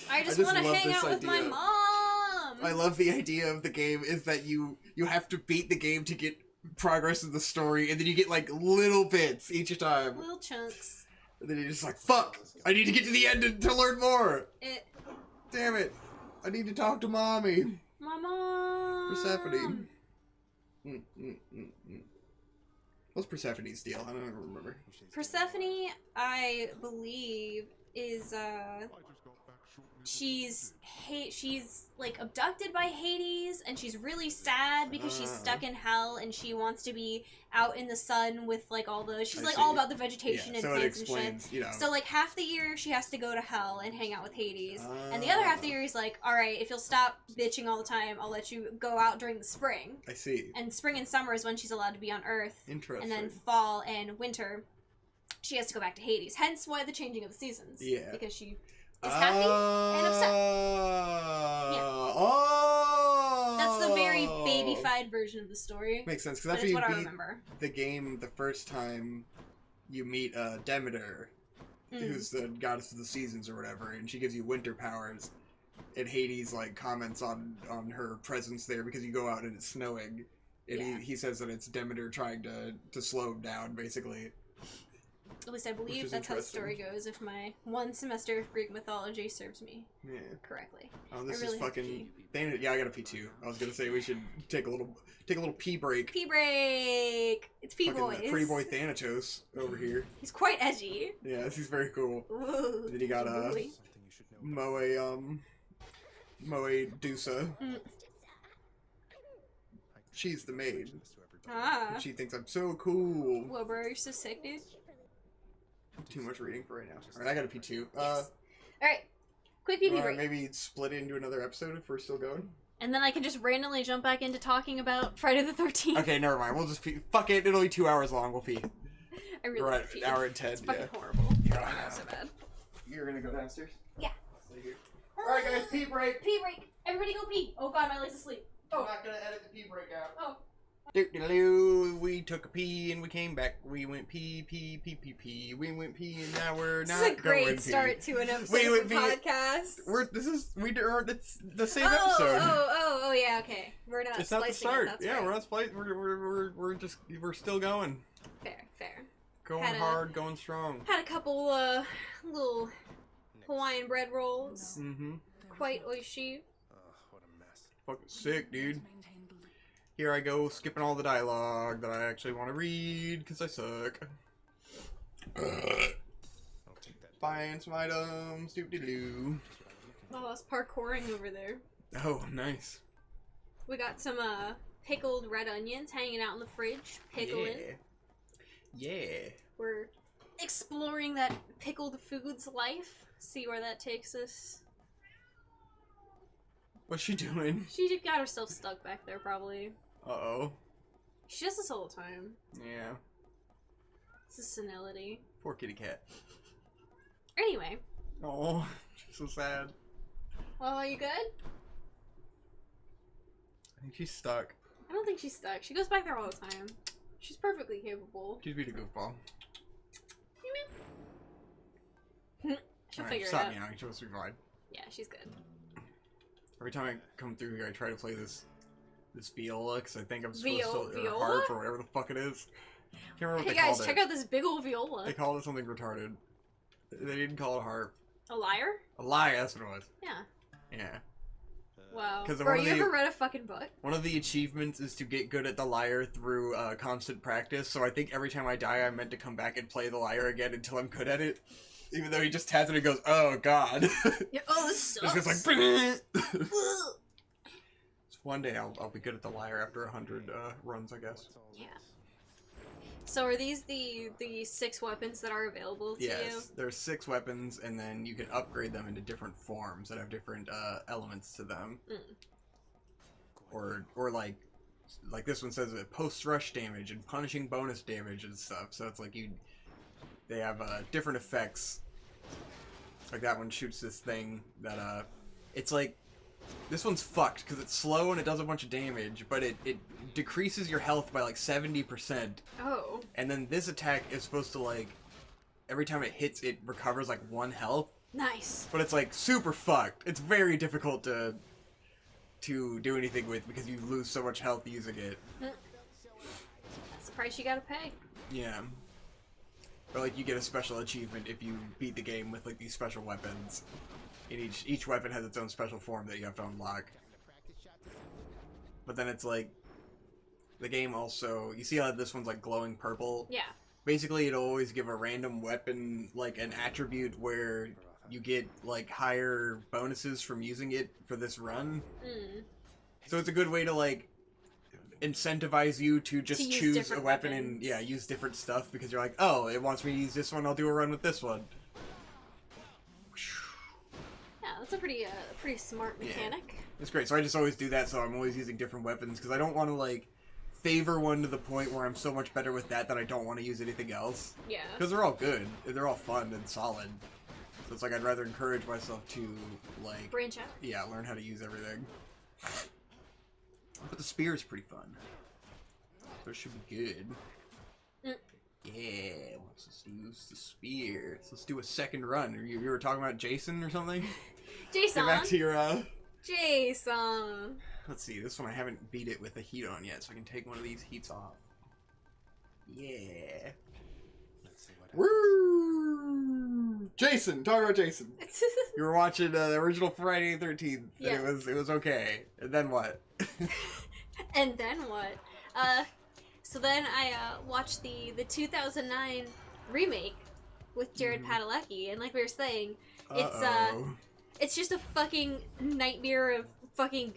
I just just want to love hang this out with my idea. mom. I love the idea of the game is that you have to beat the game to get progress in the story, and then you get like little bits each time. Little chunks. And then you're just like, fuck! I need to get to the end to learn more! Damn it! I need to talk to mommy! My mom. Persephone. What's Persephone's deal? I don't even remember. Persephone, I believe, is she's like abducted by Hades, and she's really sad because she's stuck in hell, and she wants to be out in the sun with like all the she's I like see. all about the vegetation and So it plants and shit. explains, you know. So like half the year she has to go to hell and hang out with Hades, and the other half of the year he's like, all right, if you'll stop bitching all the time, I'll let you go out during the spring. I see. And spring and summer is when she's allowed to be on Earth. Interesting. And then fall and winter, she has to go back to Hades. Hence why the changing of the seasons. Yeah. Because she is happy and upset. Yeah. Oh! That's the very baby-fied version of the story. Makes sense, But because after it's you what I beat remember. the game the first time, you meet Demeter, who's the goddess of the seasons or whatever, and she gives you winter powers. And Hades like comments on her presence there because you go out and it's snowing, and Yeah. he says that it's Demeter trying to slow him down, basically. At least I Which believe is that's how the interesting. story goes, if my one semester of Greek mythology serves me Yeah. correctly. Oh, this I really is have to fucking. Yeah, I got a pee too. I was gonna say we should take a little pee break. Pee break! It's pee Fucking boys. pretty boy Thanatos over here. He's quite edgy. Yeah, he's very cool. Ooh, Then you got bully. Something you should know. Moe Dusa. Mm. She's the maid. To everybody. Ah. She thinks I'm so cool. Whoa, bro, you're so sick, dude. Too much reading for right now. Alright, I got a pee too. Alright, quick pee Wanna break. maybe split it into another episode if we're still going? And then I can just randomly jump back into talking about Friday the 13th. Okay, never mind. We'll just pee. Fuck it, it'll be 2 hours long. We'll pee. I really We're want at to pee. an hour and 10, It's fucking yeah. horrible. Yeah, I I know, know. so bad. You're gonna go downstairs? Yeah. Stay here. Alright, guys, pee break. Pee break. Everybody go pee. Oh god, my leg's asleep. I'm not gonna edit the pee break out. Oh. Doo-doo-doo, we took a pee and we came back. We went pee. We went pee and now we're This not is a going great pee. start to an episode We of would the be- podcast. It's the same oh, episode. Oh, yeah, okay. We're not It's not the splicing start. it, that's Yeah, right. we're not splicing. We're still going. Fair. Going Had a- hard, going strong. Had a couple, little Hawaiian bread rolls. Mm-hmm. Quite oishi. What a mess. Fucking sick, dude. Here I go, skipping all the dialogue that I actually want to read, because I suck. I'll take that. Buying some items, doop-de-doo. Oh, it's parkouring over there. Oh, nice. We got some, pickled red onions hanging out in the fridge. Pickling. Yeah. We're exploring that pickled foods life. See where that takes us. What's she doing? She got herself stuck back there, probably. Uh-oh. She does this all the time. Yeah. It's a senility. Poor kitty cat. Anyway. Oh, she's so sad. Well, are you good? I think she's stuck. I don't think she's stuck. She goes back there all the time. She's perfectly capable. She's being a goofball. She'll Alright, figure it stop out. meowing. She'll survive. Yeah, she's good. Every time I come through here, I try to play this viola, because I think I'm supposed to... Viola? Or harp, or whatever the fuck it is. Can't remember what Hey they guys, called check it. out this big old viola. They called it something retarded. They didn't call it harp. A liar? A lie, that's what it was. Yeah. Yeah. Wow. 'Cause Bro, one of you the- ever read a fucking book? One of the achievements is to get good at the lyre through constant practice, so I think every time I die, I'm meant to come back and play the lyre again until I'm good at it. Even though he just has it and goes, oh god. Yeah, oh, this It's sucks. just like... So one day I'll be good at the lyre after 100 runs, I guess. Yeah. So are these the 6 weapons that are available to you? Yes, there's 6 weapons, and then you can upgrade them into different forms that have different elements to them. Mm. Or like this one says post rush damage and punishing bonus damage and stuff. So it's like they have different effects. Like that one shoots this thing that it's like this one's fucked because it's slow and it does a bunch of damage, but it decreases your health by like 70%. Oh. And then this attack is supposed to like every time it hits, it recovers like 1 health. Nice. But it's like super fucked. It's very difficult to do anything with because you lose so much health using it. That's the price you gotta pay. Yeah. Or like you get a special achievement if you beat the game with like these special weapons. And each weapon has its own special form that you have to unlock. But then it's like the game also, you see how this one's like glowing purple? Yeah. Basically it'll always give a random weapon like an attribute where you get like higher bonuses from using it for this run. Mm. So it's a good way to like incentivize you to just To use choose a different weapon weapons. and yeah, use different stuff because you're like, oh, it wants me to use this one, I'll do a run with this one. Yeah, that's a pretty smart Yeah. mechanic. It's great. So I just always do that, so I'm always using different weapons because I don't want to like favor one to the point where I'm so much better with that I don't want to use anything else. Yeah. Because they're all good. They're all fun and solid. So it's like I'd rather encourage myself to like Branch out. yeah, learn how to use everything. But the spear is pretty fun. So it should be good. Mm. Yeah, let's use the spear. So let's do a second run. You were talking about Jason or something? Jason. Get back to your Jason. let's see, this one I haven't beat it with a heat on yet, so I can take one of these heats off. Yeah. Let's see what happens. Woo! Jason, talk about Jason. You were watching the original Friday the 13th, Yeah. and it was okay. And then what? And then what? So then I watched the 2009 remake with Jared Padalecki, and like we were saying, it's just a fucking nightmare of fucking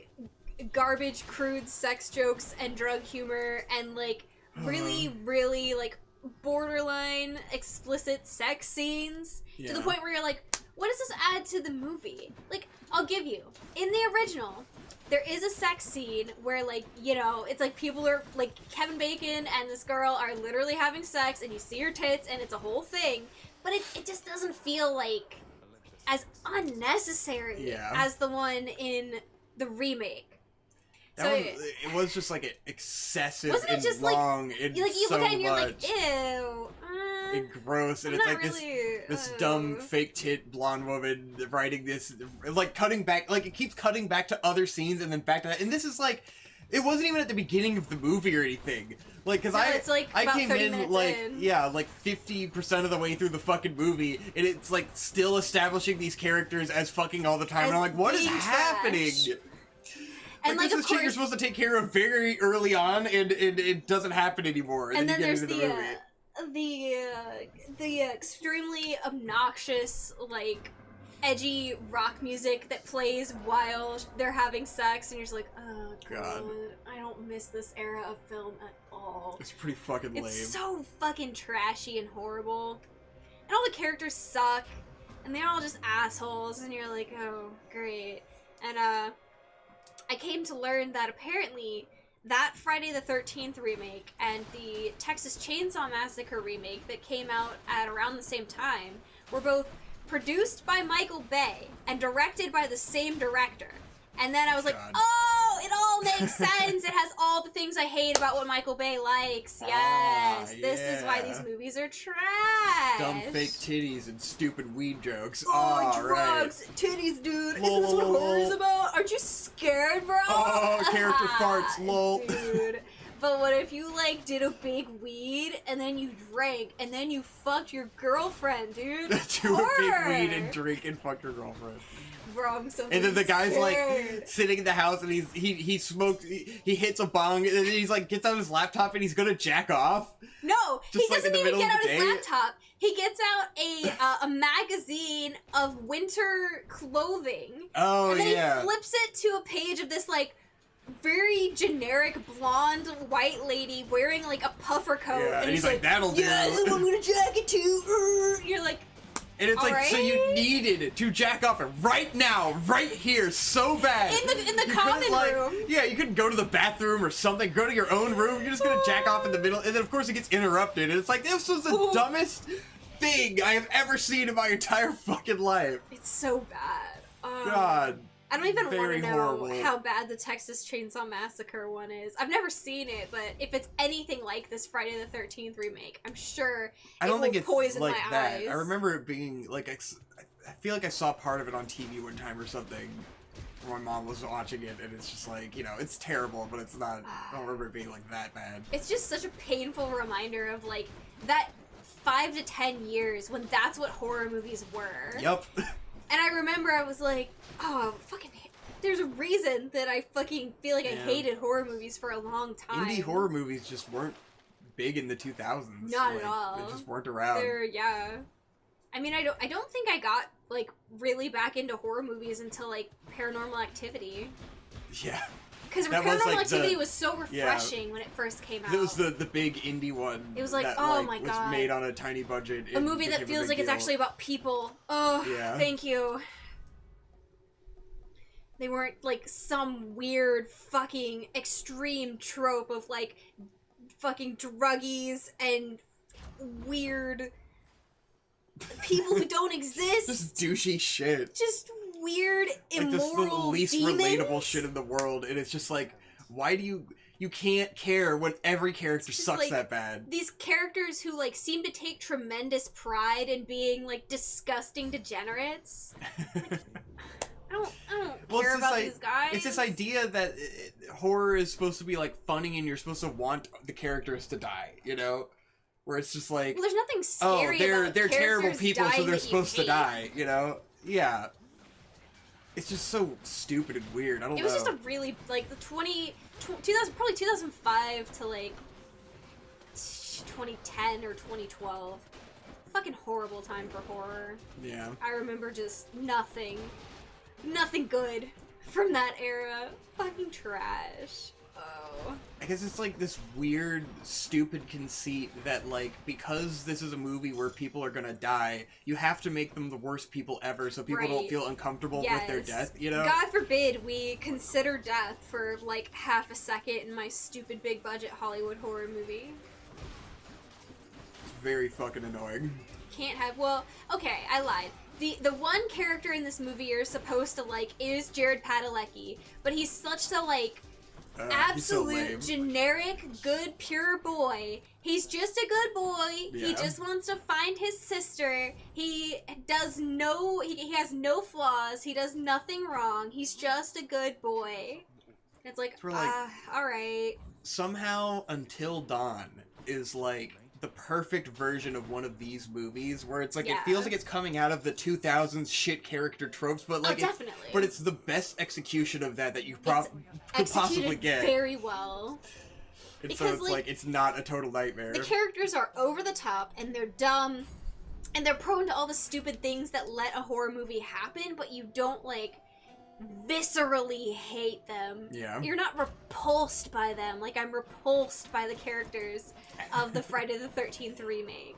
garbage, crude sex jokes and drug humor and like really, really like borderline explicit sex scenes to the point where you're like, what does this add to the movie? Like, I'll give you, in the original, there is a sex scene where, like, you know, it's like people are, like, Kevin Bacon and this girl are literally having sex and you see her tits and it's a whole thing, but it just doesn't feel like unnecessary as the one in the remake. It was just like excessive wasn't it and just long like, and you so look at it and you're much. like, ew. And gross, and I'm it's not like really, this dumb fake tit blonde woman writing this, like cutting back, like it keeps cutting back to other scenes and then back to that, and this is like, it wasn't even at the beginning of the movie or anything. Like, cause it's like I about came 30 in minutes like, in. yeah, like 50% of the way through the fucking movie, and it's like still establishing these characters as fucking all the time, and I'm like, what is being happening? trash. And like, this of is shit you're course, supposed to take care of very early on, and it doesn't happen anymore. and then you get there's into the movie. the extremely obnoxious, like, edgy rock music that plays while they're having sex, and you're just like, oh god, I don't miss this era of film at all. It's pretty fucking lame. It's so fucking trashy and horrible, and all the characters suck, and they're all just assholes, and you're like, oh great. And I came to learn that apparently that Friday the 13th remake and the Texas Chainsaw Massacre remake that came out at around the same time were both produced by Michael Bay and directed by the same director. And then I was like, oh, it all makes sense. It has all the things I hate about what Michael Bay likes. Yes, this is why these movies are trash. Dumb fake titties and stupid weed jokes. Oh, drugs, titties, dude. Isn't this what horror's about? Aren't you scared, bro? Oh, character farts, lol. Dude. But what if you, like, did a big weed, and then you drank, and then you fucked your girlfriend, dude? Do a big weed and drink and fuck your girlfriend. Bro, I'm so and then the guy's scared. like sitting in the house and he smokes, he hits a bong, and then he's like gets out his laptop and he's gonna jack off. No, Just he like in doesn't the even middle get of out the his day? laptop. He gets out a magazine of winter clothing. Oh, and then yeah. he flips it to a page of this like very generic blonde white lady wearing like a puffer coat. Yeah, and he's like, "That'll do." Yeah, this is what I'm gonna jack it to. You're like, And it's like, Alright. so you needed to jack off it right now, right here, so bad. in the You common couldn't, like, room. Yeah, you couldn't go to the bathroom or something, go to your own room, you're just gonna jack off in the middle, and then of course it gets interrupted, and it's like, this was the dumbest thing I have ever seen in my entire fucking life. It's so bad. God. I don't even want Very to know horrible. how bad the Texas Chainsaw Massacre one is. I've never seen it, but if it's anything like this Friday the 13th remake, I'm sure I don't will think it's poison like my that. eyes. I remember it being like, I feel like I saw part of it on TV one time or something. My mom was watching it, and it's just like, you know, it's terrible, but it's not, I don't remember it being like that bad. It's just such a painful reminder of like that 5 to 10 years when that's what horror movies were. Yup. And I remember I was like, oh, fucking, there's a reason that I fucking feel like I hated horror movies for a long time. Indie horror movies just weren't big in the 2000s. Not at all. They just weren't around. Yeah. I mean, I don't think I got like really back into horror movies until like Paranormal Activity. Yeah. Because That was, Paranormal like, Activity the- was so refreshing when it first came out. It was the big indie one. It was like, that, oh like, my was God. made on a tiny budget. a movie that feels like it's actually about people. Oh, Yeah. thank you. They weren't like some weird fucking extreme trope of like fucking druggies and weird people who don't exist. Just douchey shit. Just weird, Like this the immoral least demons. relatable shit in the world, and it's just like, why do you can't care when every character Just, sucks like, that bad? These characters who like seem to take tremendous pride in being like disgusting degenerates. I don't Well, care it's this, about like, these guys. It's this idea that horror is supposed to be like funny, and you're supposed to want the characters to die, you know? where it's just like, Well, there's nothing oh, scary they're about terrible characters people, so dying they're that you supposed to hate. die, you know? Yeah. It's just so stupid and weird. I don't know. It was just a really, like, the 2000, probably 2005 to, like, 2010 or 2012. Fucking horrible time for horror. Yeah. I remember just nothing good from that era. Fucking trash. Oh. I guess it's like this weird, stupid conceit that, like, because this is a movie where people are gonna die, you have to make them the worst people ever so people don't Right. feel uncomfortable Yes. with their death, you know? God forbid we consider death for, like, half a second in my stupid big budget Hollywood horror movie. It's very fucking annoying. Can't have, well, okay, I lied. The one character in this movie you're supposed to like is Jared Padalecki, but he's such a, like, He's so lame. absolute generic good pure boy. He's just a good boy. He Yeah. just wants to find his sister. He has no flaws. He does nothing wrong. He's just a good boy. It's like, For, like, all right. Somehow Until Dawn is like the perfect version of one of these movies where it's like Yeah. it feels like it's coming out of the 2000s shit character tropes, but like Definitely. but it's the best execution of that you could Executed possibly get. very well. And so because, it's like, like it's not a total nightmare. The characters are over the top and they're dumb and they're prone to all the stupid things that let a horror movie happen, but you don't, like, viscerally hate them. Yeah. You're not repulsed by them like I'm repulsed by the characters of the Friday the 13th remake.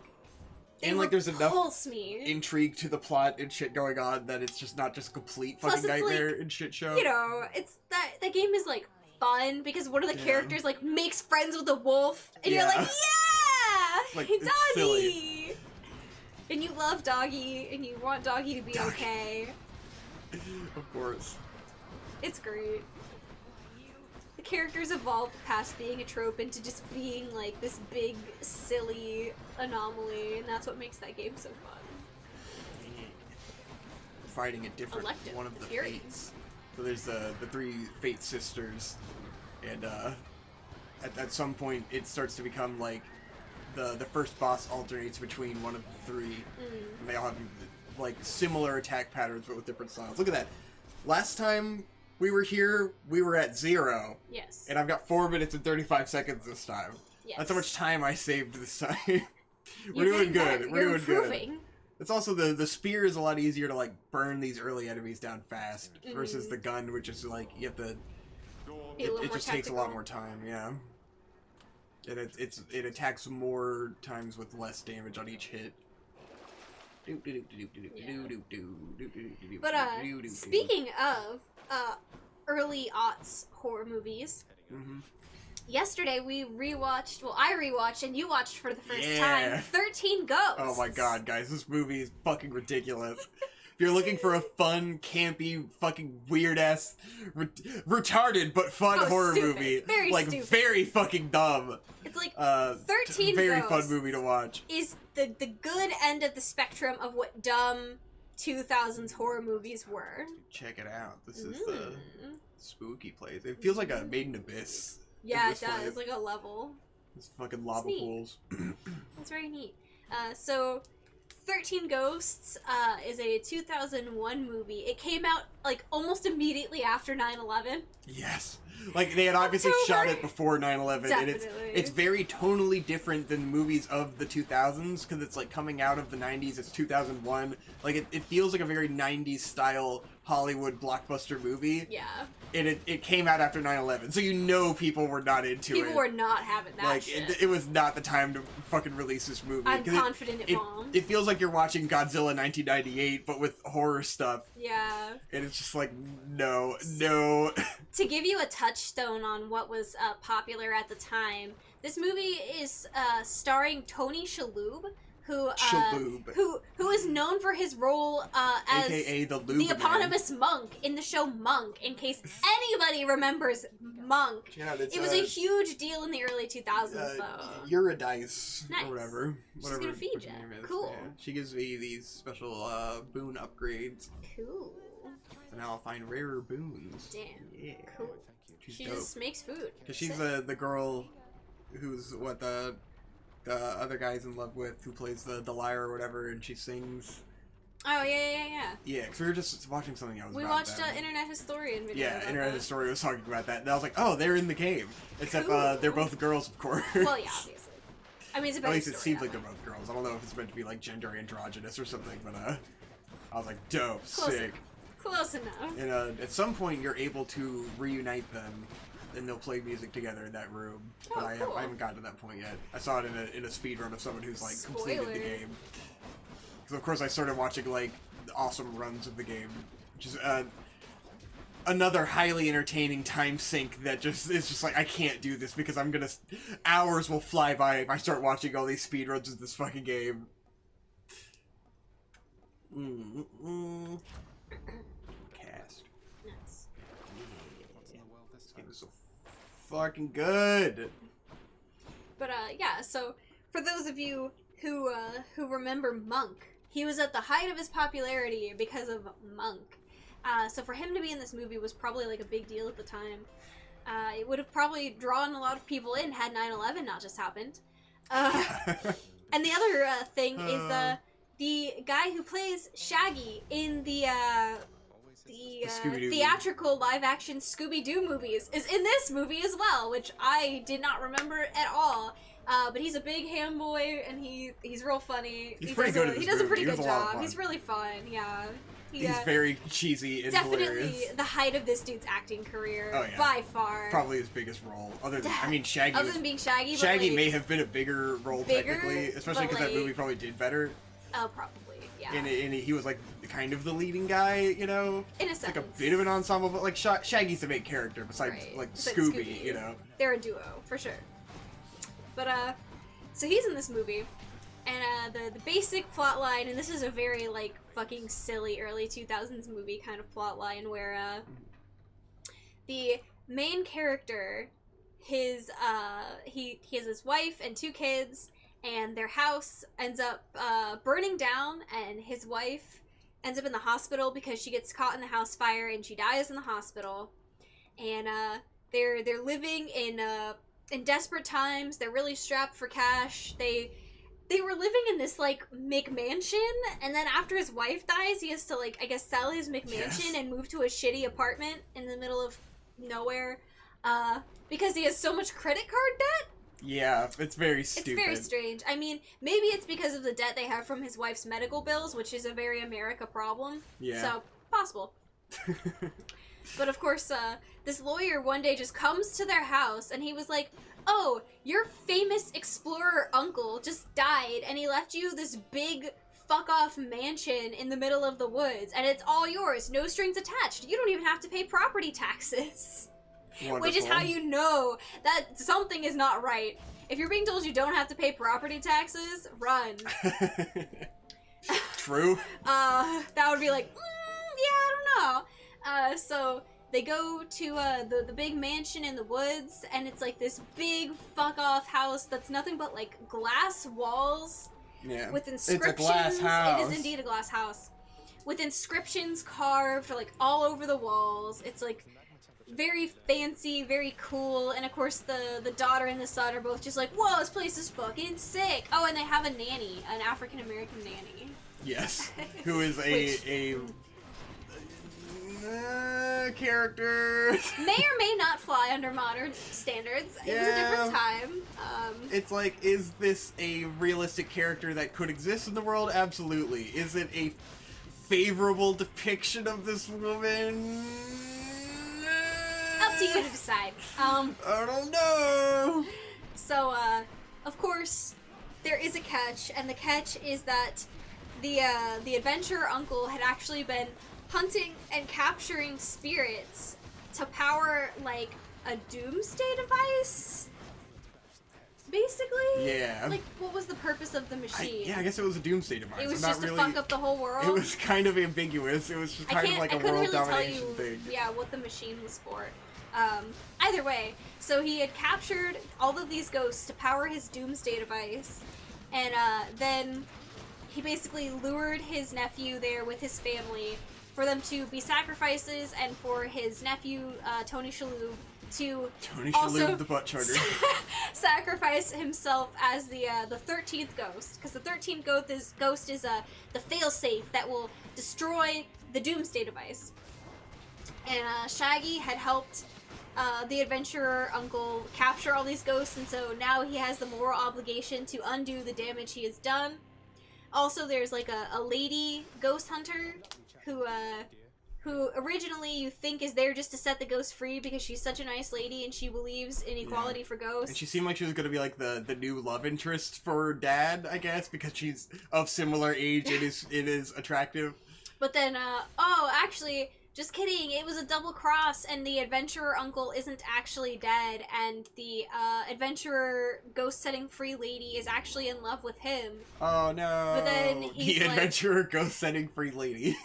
They And, like, there's enough repulse me. Intrigue to the plot and shit going on that it's just not just complete Plus, fucking it's nightmare like, and shit show. You know, it's that game is, like, fun because one of the Yeah. characters, like, makes friends with a wolf and you're Yeah. like, yeah, Like, Doggy, it's silly. and you love Doggy and you want Doggy to be Doggy. okay. Of course. It's great. The characters evolve past being a trope into just being, like, this big silly anomaly, and that's what makes that game so fun. Fighting a different Elective, one of the the Fury. fates. So there's the three fate sisters, and at some point it starts to become like the first boss alternates between one of the three, and they all have like similar attack patterns but with different styles. Look at that. Last time we were here, we were at 0, Yes. and I've got 4 minutes and 35 seconds this time. Yes. That's how much time I saved this time. We're You're doing getting better. good. We're You're doing good. improving. It's also the spear is a lot easier to like burn these early enemies down fast versus the gun, which is like you have to. Be a little It more just takes a lot tactical. more time, yeah. And it attacks more times with less damage on each hit. But speaking of early aughts horror movies, yesterday we rewatched. Well, I rewatched and you watched for the first Yeah. time. 13 Ghosts. Oh my god, guys, this movie is fucking ridiculous. If you're looking for a fun, campy, fucking weird ass, retarded but fun horror stupid. movie, Very like stupid. very fucking dumb. It's like 13 very fun Ghosts movie to watch. is the good end of the spectrum of what dumb 2000s horror movies were. Check it out. This is the Mm. spooky place. It feels like a Made in Abyss. Yeah, this it does. place. Like a level. It's fucking lava neat. pools. That's very neat. So 13 Ghosts is a 2001 movie. It came out like almost immediately after 9/11. Yes. Like they had obviously shot it before 9/11 and Definitely. it's very tonally different than movies of the 2000s because it's like coming out of the 90s. It's 2001. Like it feels like a very 90s style Hollywood blockbuster movie. Yeah. And it came out after 9/11. So you know people were not into it. People were not having that like shit. it was not the time to fucking release this movie. I'm 'cause confident it bombed. It feels like you're watching Godzilla 1998 but with horror stuff. Yeah. And it's just like no. To give you a touchstone on what was popular at the time, this movie is starring Tony Shalhoub, who is known for his role as AKA the the Lube eponymous monk in the show Monk. In case anybody remembers Monk, Yeah, it was a huge deal in the early 2000s, though. Eurydice Nice. or whatever. She's Whatever gonna feed her ya. name is, Cool. yeah. She gives me these special boon upgrades, Cool. so now I'll find rarer boons. Damn. Yeah. Cool. She's She dope. just makes food. Cause she's the girl who's what the the other guy's in love with, who plays the lyre or whatever, and she sings. Oh, yeah. Yeah, because we were just watching something else. We about watched them. Internet Historian video. Yeah, about Internet that. Historian was talking about that, and I was like, oh, they're in the game. Except Cool. they're both girls, of course. Well, yeah, obviously. I mean, it's about At least it seems like they're both girls. I don't know if it's meant to be like gender androgynous or something, but I was like, dope, sick. Close enough. And at some point, you're able to reunite them, and they'll play music together in that room. But Oh, cool. I haven't gotten to that point yet. I saw it in a speed run of someone who's like completed the Spoiler. game. Because of course I started watching like awesome runs of the game, which is another highly entertaining time sink that just is just like, I can't do this because hours will fly by if I start watching all these speed runs of this fucking game. Cast. Nice. What's in the world this This time? game is so fucking good. But yeah, so for those of you who remember Monk, he was at the height of his popularity because of Monk. So for him to be in this movie was probably like a big deal at the time. It would have probably drawn a lot of people in had 9/11 not just happened. And the other thing is the guy who plays Shaggy in the Scooby-Doo theatrical live-action Scooby-Doo movies is in this movie as well, which I did not remember at all. But he's a big ham boy, and he's real funny. He's pretty good at He this does a movie. pretty He was good a lot of job. fun. He's really fun. Yeah. He's very cheesy and definitely hilarious. the height of this dude's acting career. Oh, yeah. By far. Probably his biggest role. Other than, I mean, Shaggy. Other than being Shaggy, but Shaggy like, may have been a bigger role Bigger, technically, especially but, because that like- movie probably did better. Oh, probably. Yeah. And he was like kind of the leading guy, you know, In a sense. like a bit of an ensemble, but like Shaggy's the main character besides Right. like Besides Scooby, you know. They're a duo, for sure. But, so he's in this movie, and, the basic plot line, and this is a very, like, fucking silly early 2000s movie kind of plot line where, the main character, he has his wife and 2 kids, and their house ends up, burning down, and his wife ends up in the hospital because she gets caught in the house fire and she dies in the hospital. And they're living in desperate times. They're really strapped for cash. They were living in this like McMansion, and then after his wife dies, he has to like I guess sell his McMansion Yes. and move to a shitty apartment in the middle of nowhere because he has so much credit card debt. Yeah, it's very stupid. It's very strange. I mean, maybe it's because of the debt they have from his wife's medical bills, which is a very America problem. Yeah. So, possible. But of course, this lawyer one day just comes to their house and he was like, oh, your famous explorer uncle just died and he left you this big fuck-off mansion in the middle of the woods and it's all yours, no strings attached. You don't even have to pay property taxes. Which is how Wonderful. you know that something is not right. If you're being told you don't have to pay property taxes, run. True. That would be like, yeah, I don't know. So they go to the big mansion in the woods, and it's like this big fuck off house that's nothing but like glass walls Yeah. with It's inscriptions. a glass house. It is indeed a glass house with inscriptions carved like all over the walls. It's like very fancy, very cool, and of course the daughter and the son are both just like, whoa, this place is fucking sick. Oh, and they have a nanny, an African American nanny. Yes. Who is Which- a character. May or may not fly under modern standards. It was a different time. It's like, is this a realistic character that could exist in the world? Absolutely. Is it a favorable depiction of this woman? Up to you to decide. I don't know. So, of course, there is a catch, and the catch is that the adventurer uncle had actually been hunting and capturing spirits to power, like, a doomsday device? Basically? Yeah. Like, what was the purpose of the machine? I guess it was a doomsday device. It was I'm just not to really, fuck up the whole world? It was kind of ambiguous. It was just kind of like I a couldn't world really tell domination you, thing. yeah, what the machine was for. Either way, so he had captured all of these ghosts to power his doomsday device, and then he basically lured his nephew there with his family for them to be sacrifices and for his nephew, Tony Shalhoub, to Tony should also leave the butt chugger. sacrifice himself as the 13th ghost, because the 13th ghost is the failsafe that will destroy the Doomsday device. And Shaggy had helped the adventurer uncle capture all these ghosts, and so now he has the moral obligation to undo the damage he has done. Also, there's like a lady ghost hunter who originally you think is there just to set the ghost free because she's such a nice lady and she believes in equality for ghosts. And she seemed like she was going to be like the new love interest for Dad, I guess, because she's of similar age and it is attractive. But then, actually, just kidding, it was a double cross and the adventurer uncle isn't actually dead and the adventurer ghost setting free lady is actually in love with him. Oh no. But then he's the like... adventurer ghost setting free lady.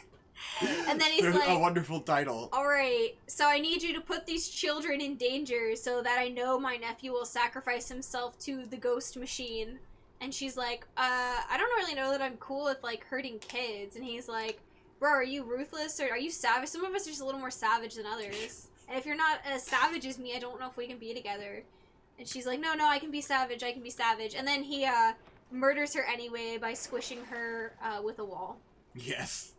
And then he's like, a wonderful title. Alright, so I need you to put these children in danger so that I know my nephew will sacrifice himself to the ghost machine. And she's like, I don't really know that I'm cool with, like, hurting kids. And he's like, bro, are you ruthless or are you savage? Some of us are just a little more savage than others. And if you're not as savage as me, I don't know if we can be together. And she's like, no, I can be savage, I can be savage. And then he, murders her anyway by squishing her, with a wall. Yes.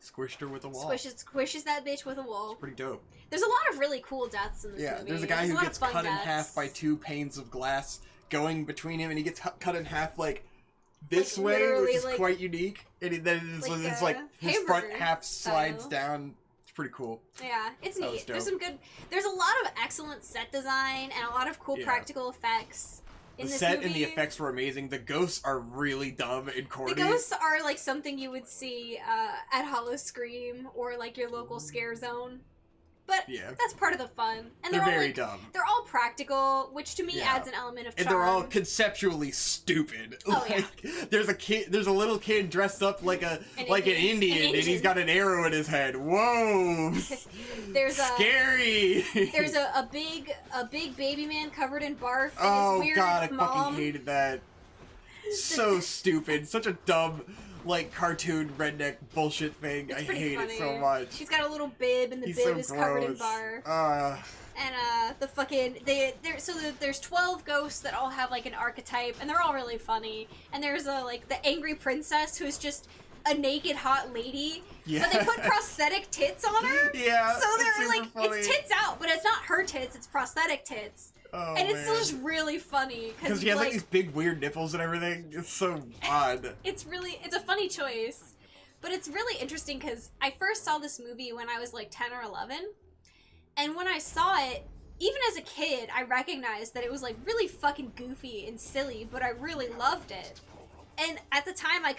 Squished her with a wall. Squishes that bitch with a wall. It's pretty dope. There's a lot of really cool deaths in this movie. Yeah, there's a guy who gets cut in half by 2 panes of glass going between him, and he gets cut in half, like, this way, which is like, quite unique. And then it's like his front half slides style. down. It's pretty cool. Yeah, it's That was neat. dope. There's a lot of excellent set design and a lot of cool practical effects in the this set movie. and the effects were amazing. The ghosts are really dumb and corny. The ghosts are like something you would see at Hollow Scream or like your local scare zone. But that's part of the fun. And they're all, very like, dumb. They're all practical, which to me adds an element of charm. And they're all conceptually stupid. Oh, there's a little kid dressed up like an Indian, and he's got an arrow in his head. Whoa! There's scary. There's a big baby man covered in barf. And Oh his weird god, I mom. fucking hated that. So stupid. Such a dumb, like, cartoon redneck bullshit thing. I hate funny. it so much. He's got a little bib, and the bib is covered in barf. And the fucking there's 12 ghosts that all have like an archetype, and they're all really funny. And there's the angry princess who's just a naked hot lady, but they put prosthetic tits on her. Yeah, so they're like funny. It's tits out, but it's not her tits; it's prosthetic tits. Oh, and it's still just really funny because she has like these big weird nipples and everything. It's so odd. It's a funny choice, but it's really interesting because I first saw this movie when I was like 10 or 11, and when I saw it, even as a kid, I recognized that it was like really fucking goofy and silly, but I really loved it. And at the time, I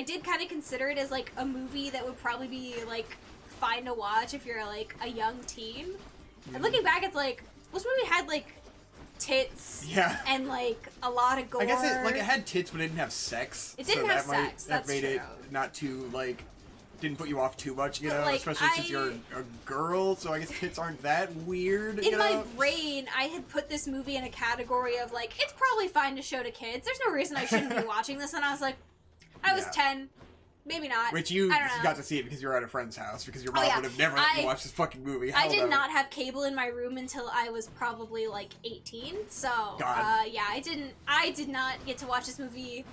did kind of consider it as like a movie that would probably be like fine to watch if you're like a young teen. And looking back, it's like this movie had like tits and like a lot of gore. I guess it had tits, but it didn't have sex. It didn't have sex. That made it not too like didn't put you off too much, you know, like, especially since you're a girl. So I guess tits aren't that weird. In my brain, I had put this movie in a category of like it's probably fine to show to kids. There's no reason I shouldn't be watching this. And I was like, I was 10. Maybe not. Which you got to see it because you were at a friend's house because your mom would have never let you watch this fucking movie. I did not have cable in my room until I was probably like 18. So I did not get to watch this movie.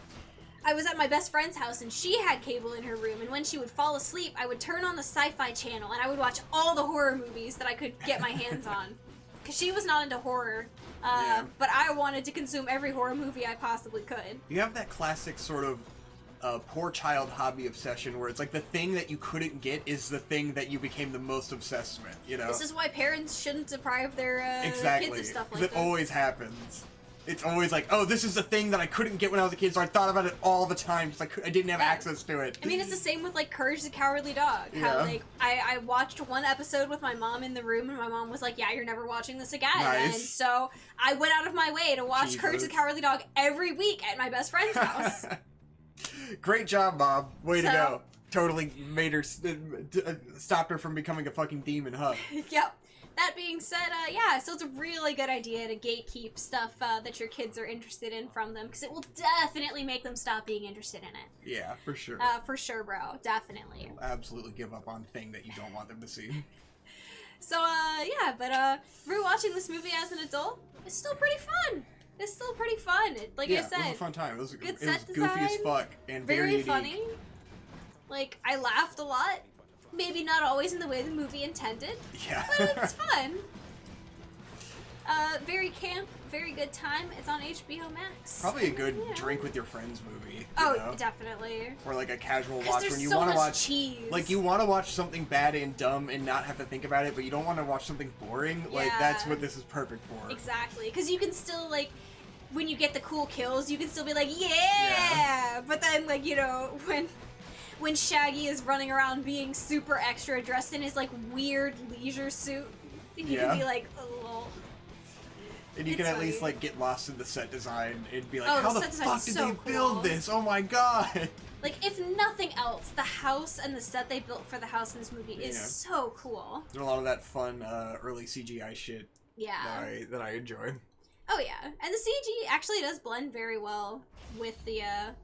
I was at my best friend's house and she had cable in her room, and when she would fall asleep, I would turn on the Sci-Fi Channel and I would watch all the horror movies that I could get my hands on. Because she was not into horror. But I wanted to consume every horror movie I possibly could. You have that classic sort of poor child hobby obsession where it's like the thing that you couldn't get is the thing that you became the most obsessed with, you know? This is why parents shouldn't deprive their kids of stuff like this. It always happens. It's always like, oh, this is the thing that I couldn't get when I was a kid, so I thought about it all the time because I didn't have access to it. I mean, it's the same with, like, Courage the Cowardly Dog. How, like, I watched one episode with my mom in the room, and my mom was like, yeah, you're never watching this again. Nice. And so I went out of my way to watch Courage the Cowardly Dog every week at my best friend's house. Great job, Mom. Way to go. Totally made her, stopped her from becoming a fucking demon, huh? Yep. That being said, so it's a really good idea to gatekeep stuff that your kids are interested in from them, because it will definitely make them stop being interested in it. Yeah, for sure. For sure, bro. Definitely. You'll absolutely give up on thing that you don't want them to see. So, yeah, but, rewatching this movie as an adult is still pretty fun. It's still pretty fun. Like I said, it was a fun time. It was good it was set goofy as design, fuck and very very unique. funny. Like, I laughed a lot. Maybe not always in the way the movie intended, Yeah. but it's fun. Very camp, very good time. It's on HBO Max. Probably a good Yeah. drink with your friends movie. Oh, you know? definitely. Or like a casual 'Cause watch there's when you so want to much watch. cheese. Like you want to watch something bad and dumb and not have to think about it, but you don't want to watch something boring. Like Yeah. that's what this is perfect for. Exactly, because you can still, like, when you get the cool kills, you can still be like, yeah! Yeah. But then, like, you know, when Shaggy is running around being super extra, dressed in his, like, weird leisure suit, you Yeah. can be like, oh. And you can It's at least funny. like get lost in the set design and be like, Oh, how the the set design's fuck did so they cool. build this? Oh my god! Like, if nothing else, the house and the set they built for the house in this movie is Yeah. so cool. There's a lot of that fun early CGI shit Yeah. that I enjoy. Oh, yeah. And the CG actually does blend very well with the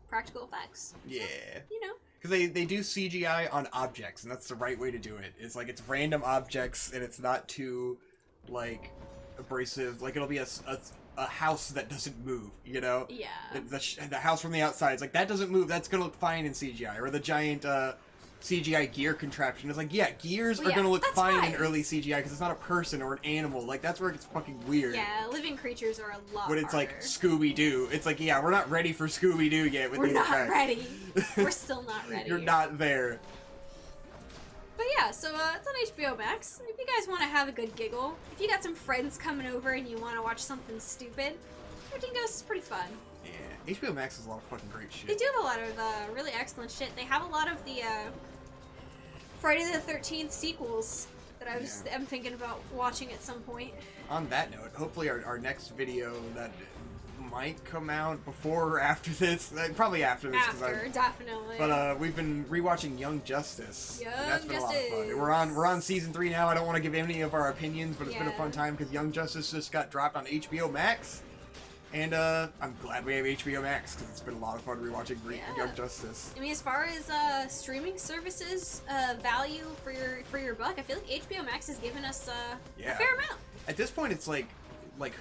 practical effects. Yeah. You know? Because they do CGI on objects, and that's the right way to do it. It's like it's random objects, and it's not too, like, abrasive. Like, it'll be a house that doesn't move, you know? Yeah. The house from the outside, it's like, that doesn't move, that's gonna look fine in CGI. Or the giant CGI gear contraption. It's like, yeah, gears Well, are yeah, gonna look that's fine fine. in early CGI, because it's not a person or an animal. Like, that's where it gets fucking weird. Yeah, living creatures are a lot When it's like harder. Scooby-Doo. It's like, yeah, we're not ready for Scooby-Doo yet with We're these not effects. ready. We're still not ready. You're not there. But yeah, so it's on HBO Max. If you guys want to have a good giggle, if you got some friends coming over and you want to watch something stupid, 13 Ghosts is pretty fun. Yeah, HBO Max has a lot of fucking great shit. They do have a lot of really excellent shit. They have a lot of the Friday the 13th sequels that I'm thinking about watching at some point. On that note, hopefully our next video that might come out before or after this. Probably after this. After, definitely. But we've been rewatching Young Justice. Young and that's been a lot of fun. Justice. We're on season 3 now. I don't want to give any of our opinions, but it's been a Yeah. fun time because Young Justice just got dropped on HBO Max. And I'm glad we have HBO Max because it's been a lot of fun rewatching Yeah. Young Justice. I mean, as far as streaming services value for your buck, I feel like HBO Max has given us a fair amount. At this point, it's like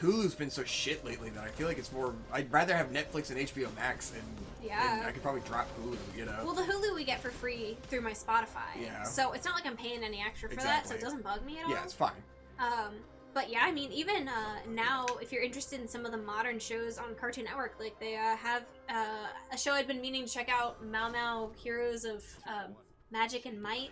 Hulu's been so shit lately that I feel like it's more. I'd rather have Netflix and HBO Max, and I could probably drop Hulu. You know. Well, the Hulu we get for free through my Spotify. Yeah. So it's not like I'm paying any extra for that, so it doesn't bug me at all. Yeah, it's fine. But yeah, I mean, even now, if you're interested in some of the modern shows on Cartoon Network, like they have a show I'd been meaning to check out, Mao Mao Heroes of Magic and Might.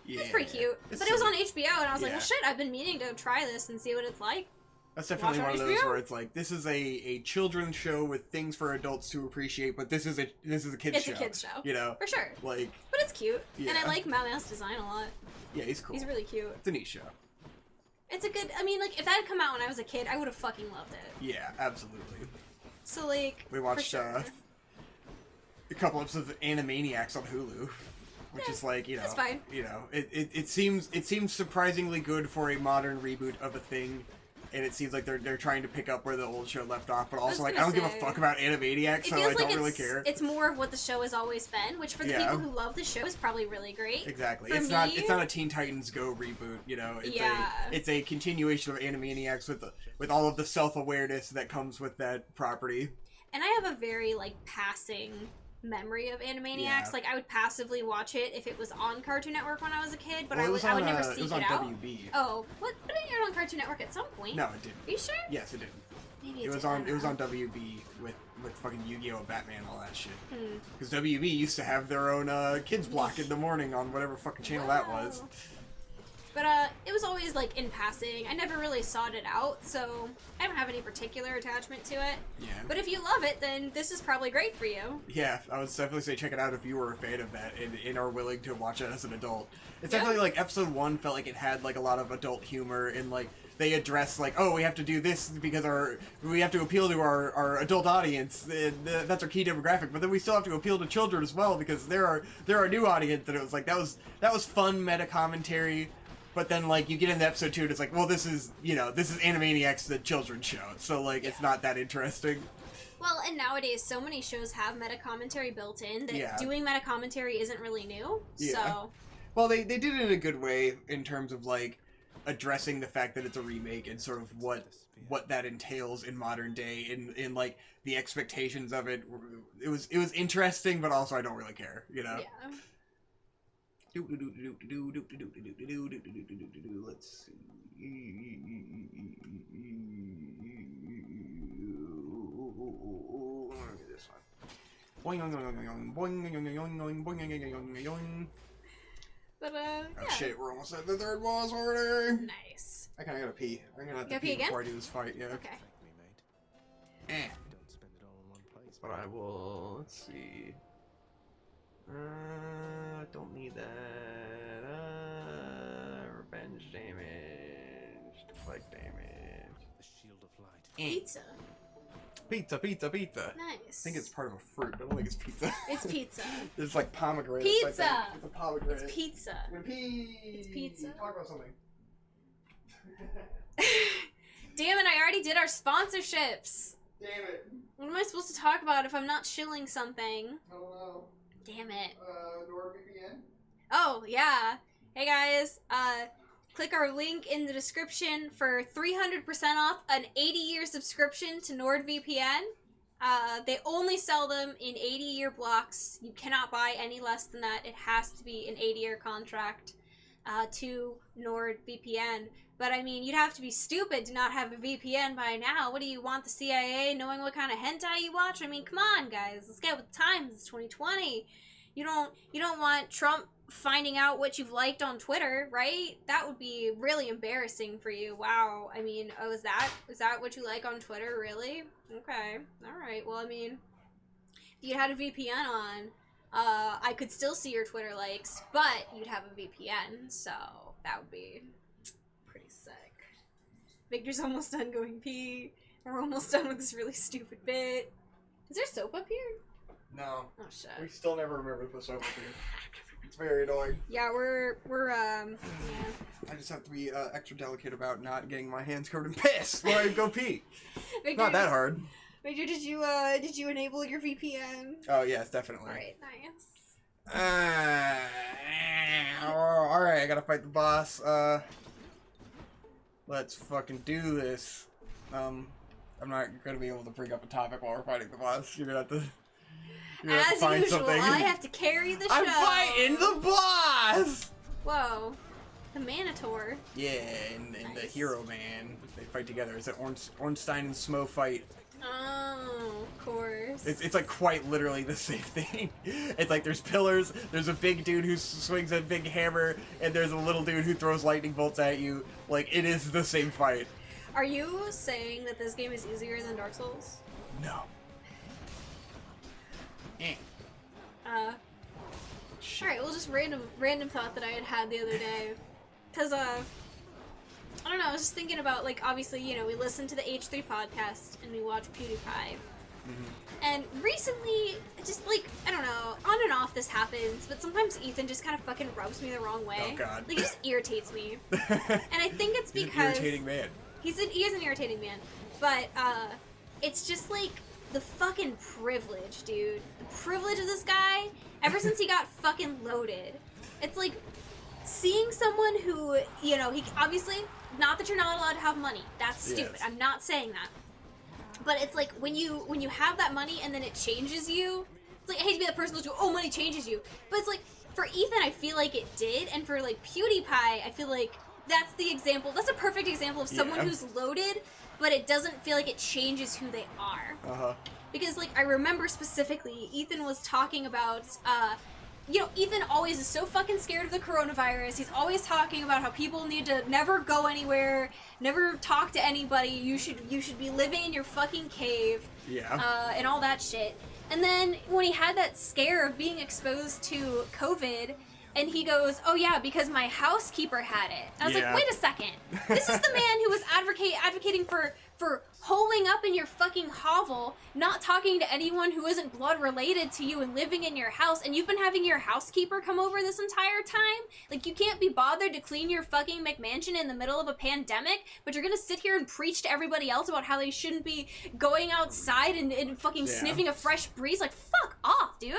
Yeah. It's pretty cute. It's But it was so- on HBO, and I was like, Yeah. well, shit, I've been meaning to try this and see what it's like. That's definitely Watch one on of those HBO? where it's like this is a children's show with things for adults to appreciate, but this is a kids It's show. a kid's show. You know, For sure. like But it's cute. And I Yeah. like Mao Mao's design a lot. yeah, he's cool. He's really cute. It's a neat show. It's a good, I mean, like, if that had come out when I was a kid, I would have fucking loved it. Yeah, absolutely. So, like, We for watched sure. a couple episodes of Animaniacs on Hulu, which Yeah, is like that's fine. it seems surprisingly good for a modern reboot of a thing. And it seems like they're trying to pick up where the old show left off, but also like I gonna don't give say, a fuck about Animaniacs, It so feels I like don't really care. it's more of what the show has always been, which for the Yeah. people who love the show is probably really great. Exactly. For It's me- not a Teen Titans Go reboot, you know. It's Yeah. it's a continuation of Animaniacs with all of the self-awareness that comes with that property. And I have a very, like, passing memory of Animaniacs. Yeah. Like, I would passively watch it if it was on Cartoon Network when I was a kid, but Well, I would never it seek was it on out. WB. Oh, what? But it aired on Cartoon Network at some point. No, it didn't. Are you sure? Yes, it didn't. Maybe It was did, I on don't it was know. on WB with fucking Yu-Gi-Oh, Batman, all that shit. Hmm. Because WB used to have their own kids block in the morning on whatever fucking channel that was. Wow. But it was always like in passing. I never really sought it out, so I don't have any particular attachment to it. Yeah. But if you love it, then this is probably great for you. Yeah, I would definitely say check it out if you were a fan of that and are willing to watch it as an adult. It's Yeah. definitely like episode 1 felt like it had like a lot of adult humor and like they address like, oh, we have to do this because we have to appeal to our adult audience. And, that's our key demographic. But then we still have to appeal to children as well because they're our new audience. And it was like that was fun meta commentary. But then, like, you get into episode 2, and it's like, well, this is Animaniacs, the children's show. So, like, it's not that interesting. Well, and nowadays, so many shows have meta commentary built in that Yeah. doing meta commentary isn't really new. Yeah. So, Well, they did it in a good way in terms of, like, addressing the fact that it's a remake and sort of what that entails in modern day, in like the expectations of it. It was interesting, but also I don't really care, you know. Yeah. Let's see. This one. But Oh yeah. shit, we're almost at the third boss already. Nice. I kinda gotta pee. I'm gonna have to You gotta pee pee again? before I do this fight, yeah. Okay. Frankly, mate. Eh. Don't spend it all in one place. But I will, let's see. Don't need that. Revenge damage. Deflect damage. The shield of light. Pizza. Pizza. I Nice. think it's part of a fruit, but I don't think it's pizza. It's pizza. There's like pomegranates. Pizza! I think. It's a pomegranate. It's pizza. I'm gonna pee. It's pizza. Talk about something. Damn it, I already did our sponsorships. Damn it. What am I supposed to talk about if I'm not shilling something? I don't know. Damn it. NordVPN? Oh, yeah. Hey guys, click our link in the description for 300% off an 80-year subscription to NordVPN. They only sell them in 80-year blocks. You cannot buy any less than that. It has to be an 80-year contract to NordVPN. But I mean, you'd have to be stupid to not have a VPN by now. What do you want, the CIA knowing what kind of hentai you watch? I mean, come on, guys. Let's get with the times. It's 2020. You don't want Trump finding out what you've liked on Twitter, right? That would be really embarrassing for you. Wow. I mean, oh, is that what you like on Twitter, really? Okay. All right. Well, I mean, if you had a VPN on, I could still see your Twitter likes, but you'd have a VPN, so that would be pretty sick. Victor's almost done going pee. We're almost done with this really stupid bit. Is there soap up here? No. Oh shit. We still never remember to put soap up here. It's very annoying. Yeah, we're yeah. I just have to be extra delicate about not getting my hands covered in piss when I go pee. Victor, Not that hard. Victor, did you enable your VPN? Oh yes, definitely. Alright, nice. Alright, I gotta fight the boss. Let's fucking do this. I'm not gonna be able to bring up a topic while we're fighting the boss. You're gonna have to. As usual, I have to carry the show. I'm fighting the boss! Whoa. The Manitor. Yeah, and Nice. the Hero Man. They fight together. It's an Ornstein and Smo fight. Oh, of course. It's like quite literally the same thing. It's like there's pillars, there's a big dude who swings a big hammer, and there's a little dude who throws lightning bolts at you. Like, it is the same fight. Are you saying that this game is easier than Dark Souls? No. Eh. Alright, well, just random thought that I had the other day. Because, I don't know, I was just thinking about, like, obviously, you know, we listen to the H3 podcast and we watch PewDiePie. Mm-hmm. And recently, just, like, I don't know, on and off this happens, but sometimes Ethan just kind of fucking rubs me the wrong way. Oh, God. Like, it just irritates me. And I think it's He's because... an irritating man. He is an irritating man. But, it's just, like, the fucking privilege, dude. The privilege of this guy, ever since he got fucking loaded. It's like, seeing someone who, you know, he obviously, not that you're not allowed to have money. That's stupid. Yes. I'm not saying that. But it's like, when you have that money and then it changes you, it's like, I hate to be the person who's like, oh, money changes you. But it's like, for Ethan, I feel like it did. And for, like, PewDiePie, I feel like that's the example. That's a perfect example of someone Yeah. who's loaded, but it doesn't feel like it changes who they are. Uh-huh. Because, like, I remember specifically, Ethan was talking about, you know, Ethan always is so fucking scared of the coronavirus. He's always talking about how people need to never go anywhere, never talk to anybody. You should be living in your fucking cave, Yeah. and all that shit. And then when he had that scare of being exposed to COVID, and he goes, oh yeah, because my housekeeper had it. I was Yeah. like, wait a second. This is the man who was advocating for holing up in your fucking hovel, not talking to anyone who isn't blood related to you and living in your house, and you've been having your housekeeper come over this entire time? Like, you can't be bothered to clean your fucking McMansion in the middle of a pandemic, but you're gonna sit here and preach to everybody else about how they shouldn't be going outside and fucking Yeah. sniffing a fresh breeze? Like, fuck off, dude.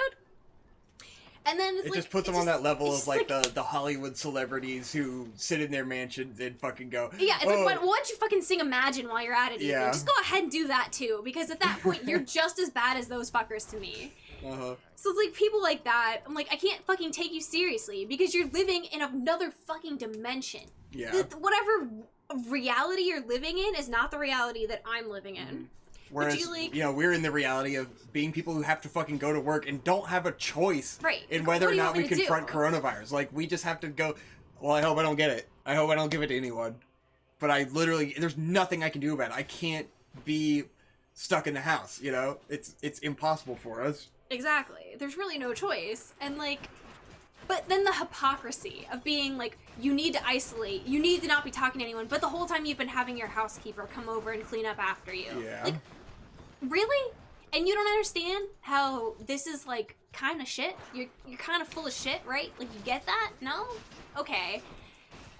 And then it's it like, just puts them on that level it's of like, like the Hollywood celebrities who sit in their mansions and fucking go, yeah, it's oh, like, why don't you fucking sing Imagine while you're at it? Yeah. Even? Just go ahead and do that too, because at that point, you're just as bad as those fuckers to me. uh-huh. So it's like, people like that, I'm like, I can't fucking take you seriously, because you're living in another fucking dimension. Yeah. Whatever reality you're living in is not the reality that I'm living in. Whereas, you know, we're in the reality of being people who have to fucking go to work and don't have a choice Right. in Like, whether what or do you not want me we to confront do? coronavirus. Like, we just have to go, well, I hope I don't get it. I hope I don't give it to anyone. But I literally, there's nothing I can do about it. I can't be stuck in the house, you know? It's impossible for us. Exactly. There's really no choice. And like, but then the hypocrisy of being like, you need to isolate, you need to not be talking to anyone, but the whole time you've been having your housekeeper come over and clean up after you. Yeah. Like, really? And you don't understand how this is like kind of shit? You're kind of full of shit, right? Like, you get that? No? Okay.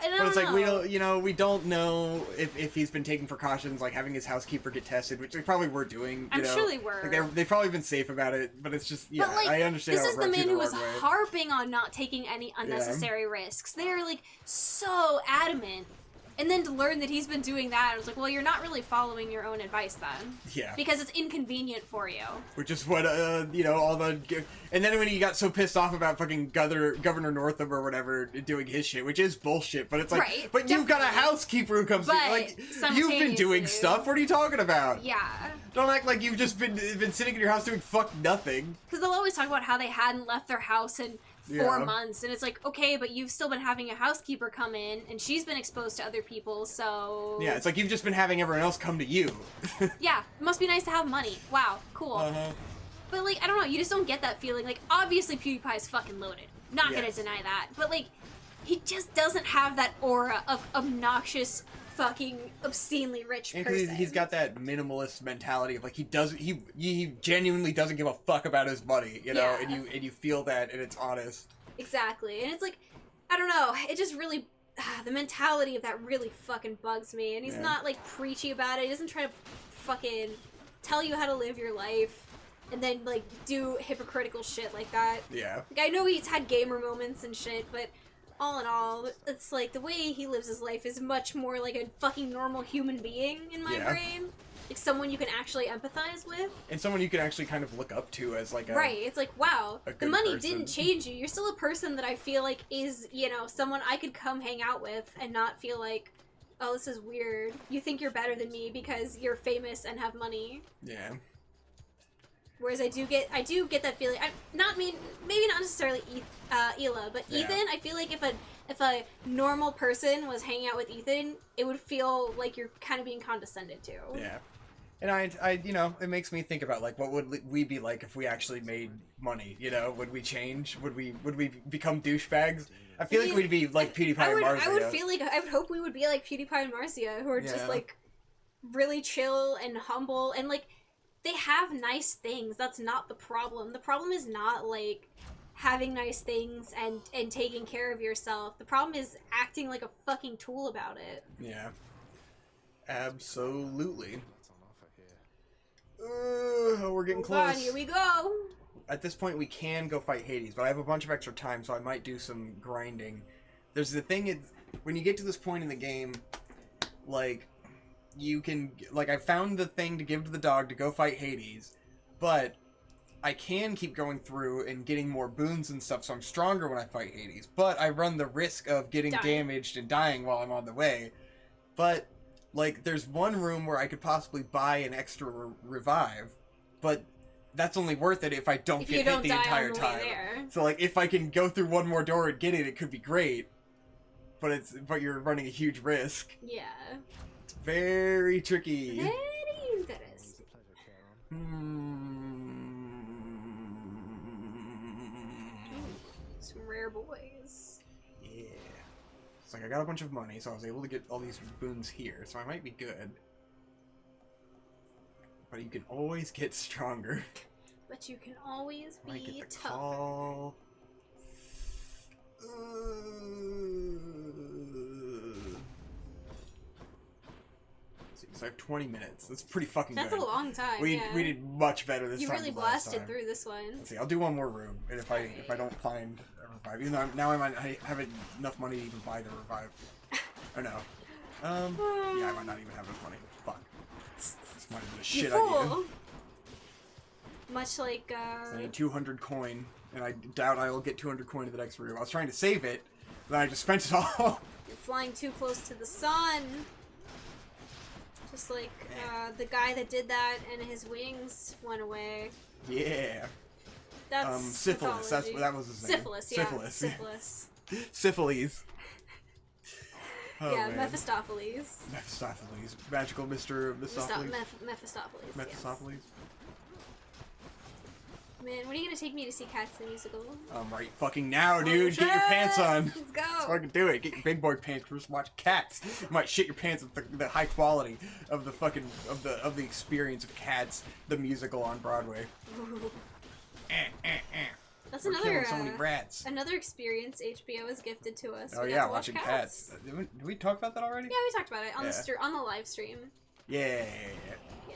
And I But it's don't like, know. we don't, you know, we don't know if he's been taking precautions, like having his housekeeper get tested, which they probably were doing, you I'm know? sure they were. Like, they've probably been safe about it, but it's just, yeah, But, like, I understand this how is it the rubs you man who was wrong way. harping on not taking any unnecessary risks. They're like so adamant. And then to learn that he's been doing that, I was like, well, you're not really following your own advice then. Yeah. Because it's inconvenient for you. Which is what, you know, all the... And then when he got so pissed off about fucking Governor Northam or whatever doing his shit, which is bullshit, but it's like, Right, but you've got a definitely. housekeeper who comes But in, like, you've been doing simultaneously- stuff, what are you talking about? Yeah. Don't act like you've just been sitting in your house doing fuck nothing. Because they'll always talk about how they hadn't left their house in 4 Yeah. months. And it's like, okay, but you've still been having a housekeeper come in, and she's been exposed to other people, so... Yeah, it's like you've just been having everyone else come to you. Yeah, it must be nice to have money. Wow, cool. Uh-huh. But, like, I don't know, you just don't get that feeling. Like, obviously PewDiePie's fucking loaded. Not gonna Yes. deny that. But, like, he just doesn't have that aura of obnoxious, fucking, obscenely rich And person. he's got that minimalist mentality of like he genuinely doesn't give a fuck about his money, you know, Yeah. and you feel that and it's honest. Exactly. And it's like, I don't know, it just really... the mentality of that really fucking bugs me. And he's Yeah. not, like, preachy about it. He doesn't try to fucking tell you how to live your life and then, like, do hypocritical shit like that. Yeah. Like, I know he's had gamer moments and shit, but all in all, it's like the way he lives his life is much more like a fucking normal human being in my Yeah. brain. Like someone you can actually empathize with. And someone you can actually kind of look up to as like a Right, it's like, wow, a the good money person. didn't change you. You're still a person that I feel like is, you know, someone I could come hang out with and not feel like, oh, this is weird. You think you're better than me because you're famous and have money. Yeah. Whereas I do get that feeling. Maybe not necessarily Ela, but Yeah. Ethan. I feel like if a normal person was hanging out with Ethan, it would feel like you're kind of being condescended to. Yeah. And I you know, it makes me think about like what would we be like if we actually made money, you know? Would we change? Would we become douchebags? I feel like we'd be like PewDiePie I and would, Marcia. I would feel like I would hope we would be like PewDiePie and Marcia, who are Yeah. just like really chill and humble and like they have nice things. That's not the problem. The problem is not like having nice things and taking care of yourself. The problem is acting like a fucking tool about it. Yeah. Absolutely. What's on offer here? We're getting Oh God, close. here we go. At this point, we can go fight Hades, but I have a bunch of extra time, so I might do some grinding. There's the thing, when you get to this point in the game, like, you can, like, I found the thing to give to the dog to go fight Hades, but I can keep going through and getting more boons and stuff, so I'm stronger when I fight Hades, but I run the risk of getting Dying. damaged and dying while I'm on the way. But, like, there's one room where I could possibly buy an extra revive, but that's only worth it if I don't If get you hit don't the die entire on the time. way there. So like if I can go through one more door and get it, it could be great. But you're running a huge risk. Yeah. It's very tricky. Very It's interesting. a pleasure, Charon. Some rare boys. Yeah. It's like I got a bunch of money, so I was able to get all these boons here, so I might be good. But you can always get stronger. But you can always I might be get the tougher. call. so I have 20 minutes. That's pretty fucking That's good. a long time. We yeah. we did much better this You time. really than last blasted time. through this one. Let's see. I'll do one more room, and if I don't find a revive, even though now I haven't enough money to even buy the revive. Or no. Yeah, I might not even have enough money. Fuck. This might have been a You shit fool. idea. Much like I need 200 coin, and I doubt I will get 200 coin to the next room. I was trying to save it, but then I just spent it all. you're flying too close to the sun. Just like the guy that did that, and his wings went away. Yeah. That's syphilis. mythology. That was his name. Syphilis. Yeah. Syphilis. Syphilis. Syphilis. Oh, yeah, man. Mephistopheles. Mephistopheles. Magical Mr. Mephistopheles. Mephistopheles. Mephistopheles. Yes. Man, when are you gonna take me to see Cats the Musical? Right fucking now, dude. Get your pants on. Let's go. Let's fucking do it. Get your big boy pants. Just watch Cats. You might shit your pants at the high quality of the fucking of the experience of Cats, the musical on Broadway. Ooh. That's We're another killing so many rats. another experience HBO has gifted to us. Oh We got yeah, to watch watching Cats. Did we talk about that already? Yeah, we talked about it on on the live stream. Yeah. Yeah.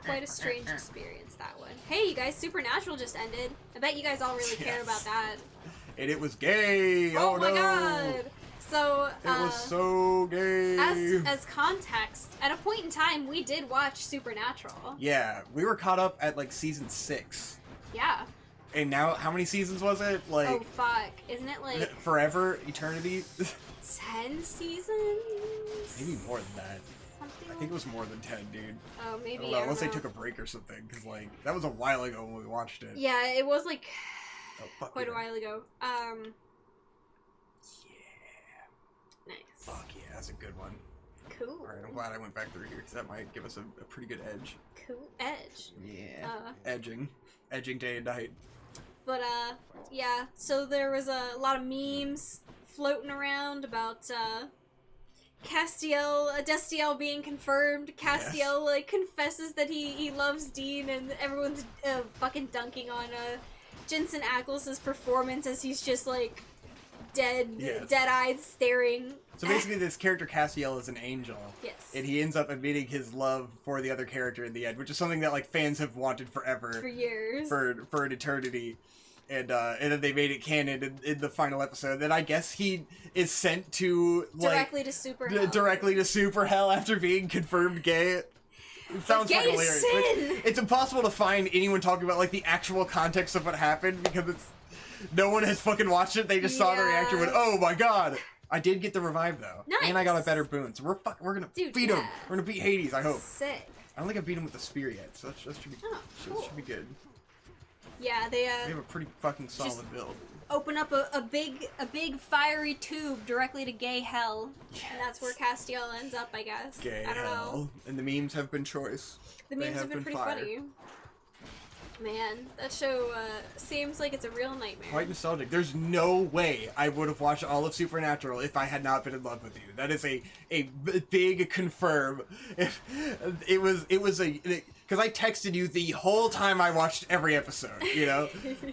Quite a strange experience, that one. Hey, you guys, Supernatural just ended. I bet you guys all really care about that. And it was gay. Oh my no. god. So, It was so gay. as context, at a point in time, we did watch Supernatural. Yeah, we were caught up at like season 6. Yeah. And now, how many seasons was it? Like, Oh, fuck. Isn't it like forever? Eternity? 10 seasons? Maybe more than that. Something I think it was more than 10, dude. Oh, I maybe. don't know, unless they took a break or something, because, like, that was a while ago when we watched it. Yeah, it was like Oh, fuck quite yeah. a while ago. Yeah. Nice. Fuck yeah, that's a good one. Cool. Alright, I'm glad I went back through here, because that might give us a pretty good edge. Cool edge. Yeah. Edging day and night. But yeah. So there was a lot of memes floating around about Destiel being confirmed. Castiel like confesses that he loves Dean, and everyone's fucking dunking on Jensen Ackles' performance as he's just like dead-eyed staring. So basically, this character Castiel is an angel. Yes. And he ends up admitting his love for the other character in the end, which is something that like fans have wanted forever, For years. for an eternity. And then they made it canon in the final episode. And I guess he is sent to Directly to Super Hell. directly to Super Hell after being confirmed gay. It sounds gay fucking hilarious. sin! Like, it's impossible to find anyone talking about like the actual context of what happened because no one has fucking watched it. They just saw the reaction and went, "Oh my god!" I did get the revive though, and I got a better boon. So we're gonna beat him. We're gonna beat Hades. I hope. Sick. I don't think I beat him with the spear yet, so that should be cool. should be good. Yeah, they We have a pretty fucking solid build. open up a big fiery tube directly to gay hell, and that's where Castiel ends up, I guess. Gay I don't hell. know. And the memes have been choice. The memes have been pretty fire. funny. Man, that show seems like it's a real nightmare. Quite nostalgic. There's no way I would have watched all of Supernatural if I had not been in love with you. That is a big confirm. It was because I texted you the whole time I watched every episode. You know,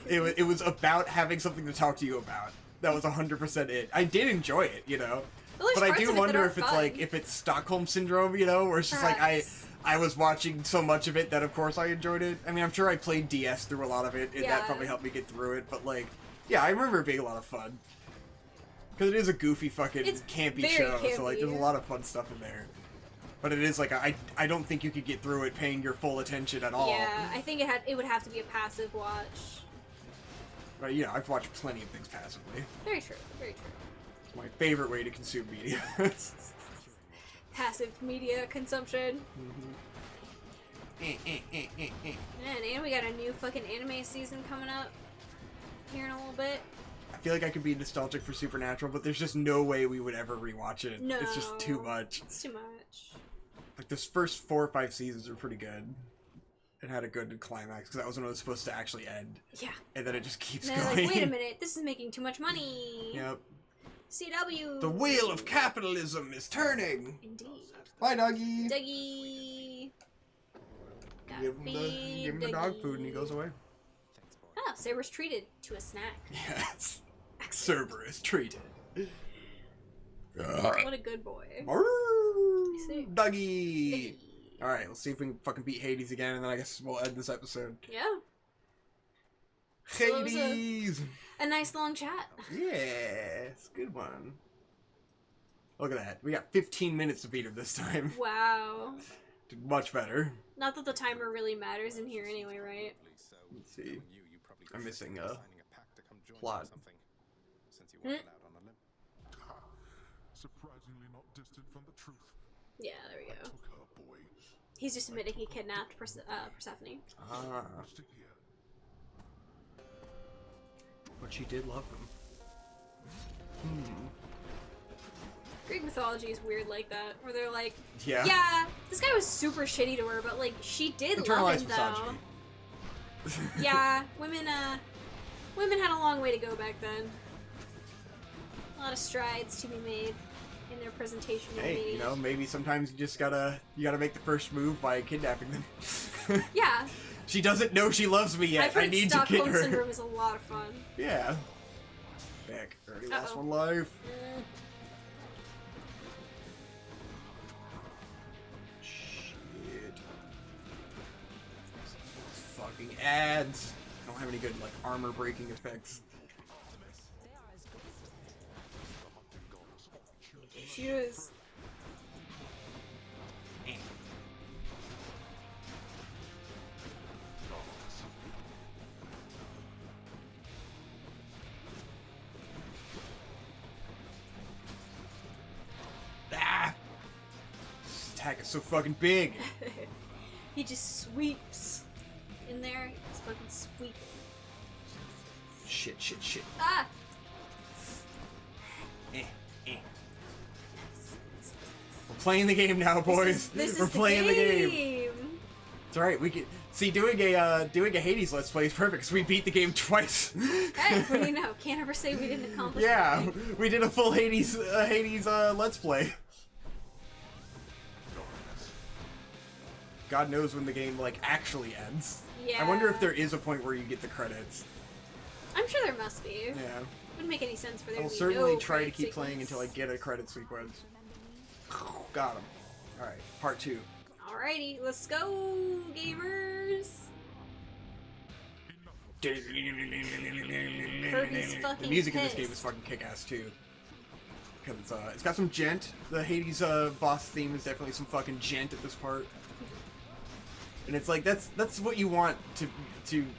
it was about having something to talk to you about. That was 100% it. I did enjoy it. You know, but I do wonder if it's like if it's Stockholm syndrome. You know, where it's just like I was watching so much of it that of course I enjoyed it. I mean, I'm sure I played DS through a lot of it, and that probably helped me get through it. But like, yeah, I remember it being a lot of fun. Because it is a goofy fucking campy show, campy. so like there's a lot of fun stuff in there. But it is like, I don't think you could get through it paying your full attention at all. Yeah, I think it would have to be a passive watch. But you know, I've watched plenty of things passively. Very true, very true. It's my favorite way to consume media. Passive media consumption. Man, And we got a new fucking anime season coming up here in a little bit. I feel like I could be nostalgic for Supernatural, but there's just no way we would ever rewatch it. No. It's just too much. It's too much. Like, this first 4 or 5 seasons are pretty good. It had a good climax, because that was when it was supposed to actually end. Yeah. And then it just keeps And going. they're like, wait a minute, this is making too much money. Yep. CW. The wheel of capitalism is turning! Indeed. Bye, doggy! Dougie. Give him the dog food and he goes away. Oh, Saber's treated to a snack. Yes. Cerberus treated. What a good boy. Brrr. see. Dougie! Alright, let's see if we can fucking beat Hades again, and then I guess we'll end this episode. Yeah. So it was Hades! a nice long chat. Yeah, it's a good one. Look at that. We got 15 minutes to beat him this time. Wow. Did much better. Not that the timer really matters in here anyway, right? Let's see. I'm missing a plot. Surprisingly not distant from the truth. Yeah, there we go. Took her boy. He's just admitting he kidnapped Persephone. Ah, Much to hear. but she did love him. Hmm. Greek mythology is weird like that, where they're like, Yeah. this guy was super shitty to her, but like, she did love Internalized him though. misogyny. Yeah, women had a long way to go back then. A lot of strides to be made in their presentation of Hey, age. you know, maybe sometimes you just gotta make the first move by kidnapping them. Yeah, She doesn't know she loves me yet. I've heard I need to Stockholm kid her. Syndrome is a lot of fun. Yeah. Back. Already lost Uh-oh. one life. Mm. Shit. Fucking ads. I don't have any good like armor breaking effects. She was. Ah! This attack is so fucking big. He just sweeps in there. He's fucking sweeping. Shit, shit, shit. Ah! Eh, eh. We're playing the game now, boys. This We're is playing the the game. game. It's alright, we can see doing a Hey, Hades Let's Play is perfect because we beat the game twice. what do you know? Can't ever say we didn't accomplish Yeah, anything. we did a full Hades Let's Play. God knows when the game like actually ends. Yeah. I wonder if there is a point where you get the credits. I'm sure there must be. Yeah. Wouldn't make any sense for there I'll to be certainly no try to credit keep playing sequence. until I get a credit sequence. Got him. Alright, part 2. Alrighty, let's go, gamers. Kirby's fucking The music in this game pissed. is fucking kick-ass too. Because it's got some gent. The Hades boss theme is definitely some fucking gent at this part. And it's like that's what you want to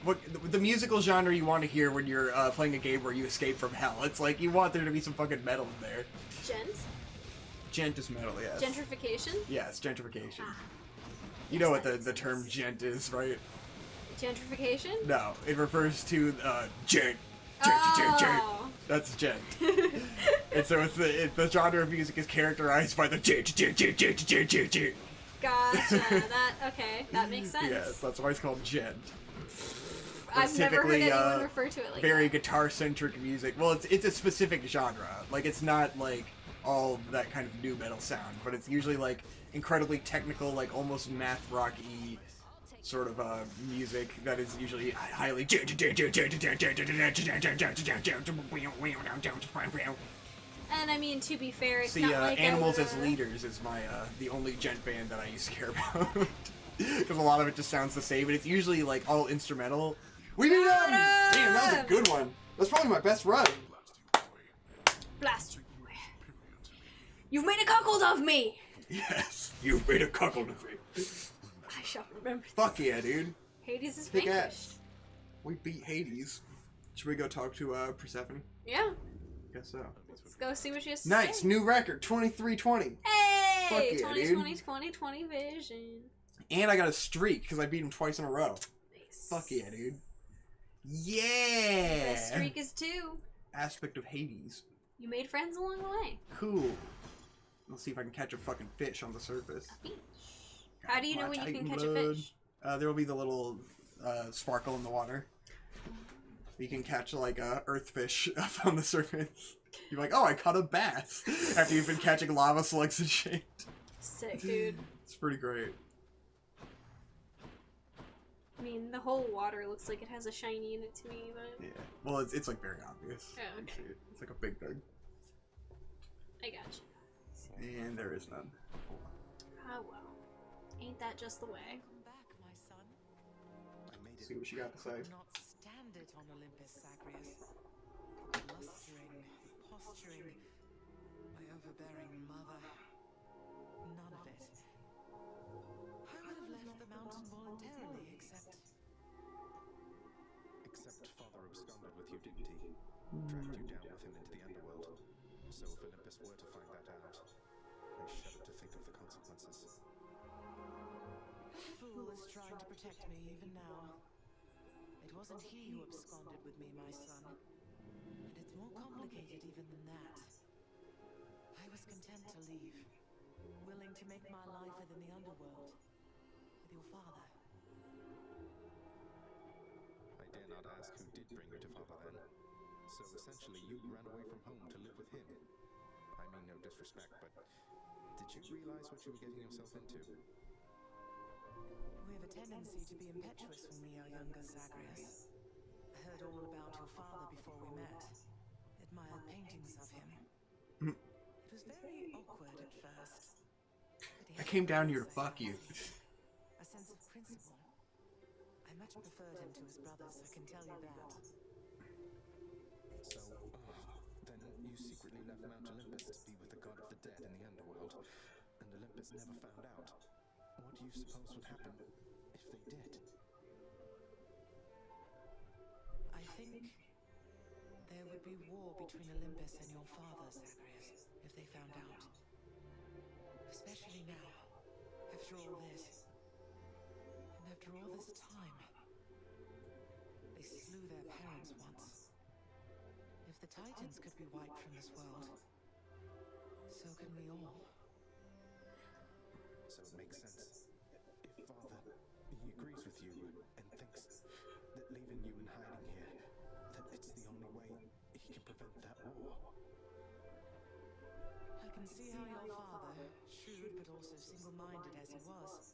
what the musical genre you want to hear when you're playing a game where you escape from hell. It's like you want there to be some fucking metal in there. Gent? Gent is metal, yes. Gentrification? Yes, gentrification. Ah. You know what the term gent is, right? Gentrification? No, it refers to gent. Gent. Oh. That's gent. And so the genre of music is characterized by the gent. Gotcha. That makes sense. Yes, that's why it's called gent. I've never heard typically, anyone refer to it like Very that. guitar-centric music. Well, it's a specific genre. Like, it's not, like, all that kind of new metal sound, but it's usually, like, incredibly technical, like, almost math rock-y sort of, music that is usually highly... And I mean, to be fair, it's See, not like Animals as Leaders is my, the only gent band that I used to care about. Because a lot of it just sounds the same, and it's usually, like, all instrumental. We did it! Damn, that was a good one. That's probably my best run. Blast you. You've made a cuckold of me! Yes, you've made a cuckold of me. I shall remember. Fuck yeah, dude. Hades is Kick vanquished. ass. We beat Hades. Should we go talk to Persephone? Yeah. Guess so. Let's go see what she has to Nice, say. new record, 2320. Hey! Fuck yeah, 2020, 2020 vision. And I got a streak because I beat him twice in a row. Nice. Fuck yeah, dude. Yeah! Best streak is 2. Aspect of Hades. You made friends along the way. Cool. Let's see if I can catch a fucking fish on the surface. A fish. How do you know My when you can Titan catch blood. a fish? There will be the little sparkle in the water. You can catch like earth fish up on the surface. You're like, oh, I caught a bass after you've been catching lava slugs and shit. Sick, dude. It's pretty great. I mean, the whole water looks like it has a shiny in it to me, but Yeah. Well, it's like very obvious. Oh, okay. You see it. It's like a big thing. I got you. And there is none. Oh well. Ain't that just the way? Come back, my son. I made it. See what she got to say. Could not stand it on Olympus, Zagreus. Blustering, posturing, my overbearing mother. None of it. I would have left the mountain voluntarily, except Father absconded with you, didn't he? Dragged you down with him into the underworld. So if Olympus were to find that out, I shudder to think of the consequences. the fool is trying to protect me even now. It wasn't he who absconded with me, my son. And it's more complicated even than that. I was content to leave, willing to make my life within the underworld, with your father. I dare not ask who did bring you to Father then. So essentially you ran away from home to live with him. I mean no disrespect, but did you realize what you were getting yourself into? We have a tendency to be impetuous when we are younger, Zagreus. I heard all about your father before we met. Admired paintings of him. It was very awkward at first. But he I had came down here to a fuck you. A sense of principle. I much preferred him to his brothers, I can tell you that. So, then you secretly left Mount Olympus to be with the god of the dead in the underworld, and Olympus never found out. What do you suppose would happen if they did? I think there would be war between Olympus and your father, Zagreus, if they found out. Especially now, after all this. And after all this time. They slew their parents once. If the Titans could be wiped from this world, so can we all. So it makes sense. If Father, he agrees with you and thinks that leaving you and hiding here, that it's the only way he can prevent that war. I can see how your father, shrewd but also single-minded as he was,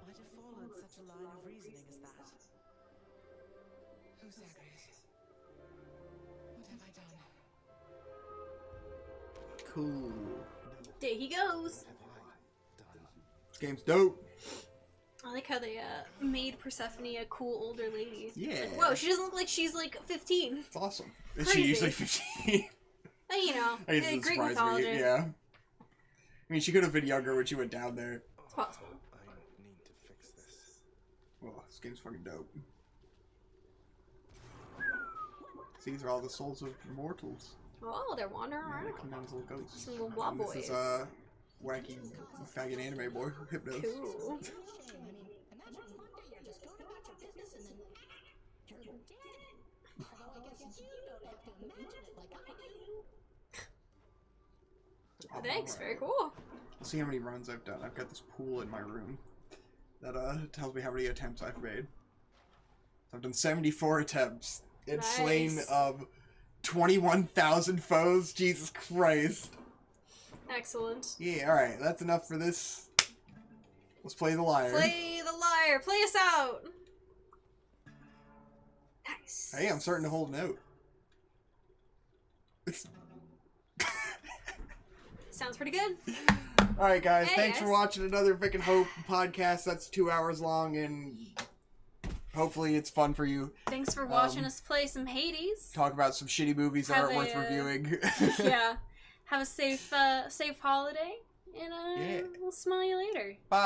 might have followed such a line of reasoning as that. Oh, Zagreus. What have I done? Cool. There he goes. What have I done? This game's dope. I like how they made Persephone a cool older lady. It's Yeah. like, whoa, she doesn't look like she's like 15. It's awesome. Is Crazy. she usually 15? And, you know, I guess it Greek surprised mythology. me. Yeah. I mean, she could have been younger when she went down there. It's possible. I need to fix this. Well, this game's fucking dope. See, these are all the souls of mortals. Oh, they're wandering Yeah, they around. come down as little ghosts. Some little blob And boys. this is wacky faggot anime boy, Hypnos. Cool. Imagine one day you're just going about your business and then you're dead. Although I guess you don't have to imagine it like I do. Thanks, very cool. Let's see how many runs I've done. I've got this pool in my room that tells me how many attempts I've made. So I've done 74 attempts and slain Nice. 21,000 foes. Jesus Christ. Excellent. Yeah, alright, that's enough for this. Let's play the liar. Play the liar. Play us out. Nice. Hey, I'm starting to hold note. It's... Sounds pretty good. Alright, guys, Hey, thanks for guys. watching another Vic and Hope podcast. That's 2 hours long, and hopefully it's fun for you. Thanks for watching us play some Hades. Talk about some shitty movies that Have aren't worth a, reviewing. Yeah. Have a safe holiday, and Yeah. we'll smell you later. Bye.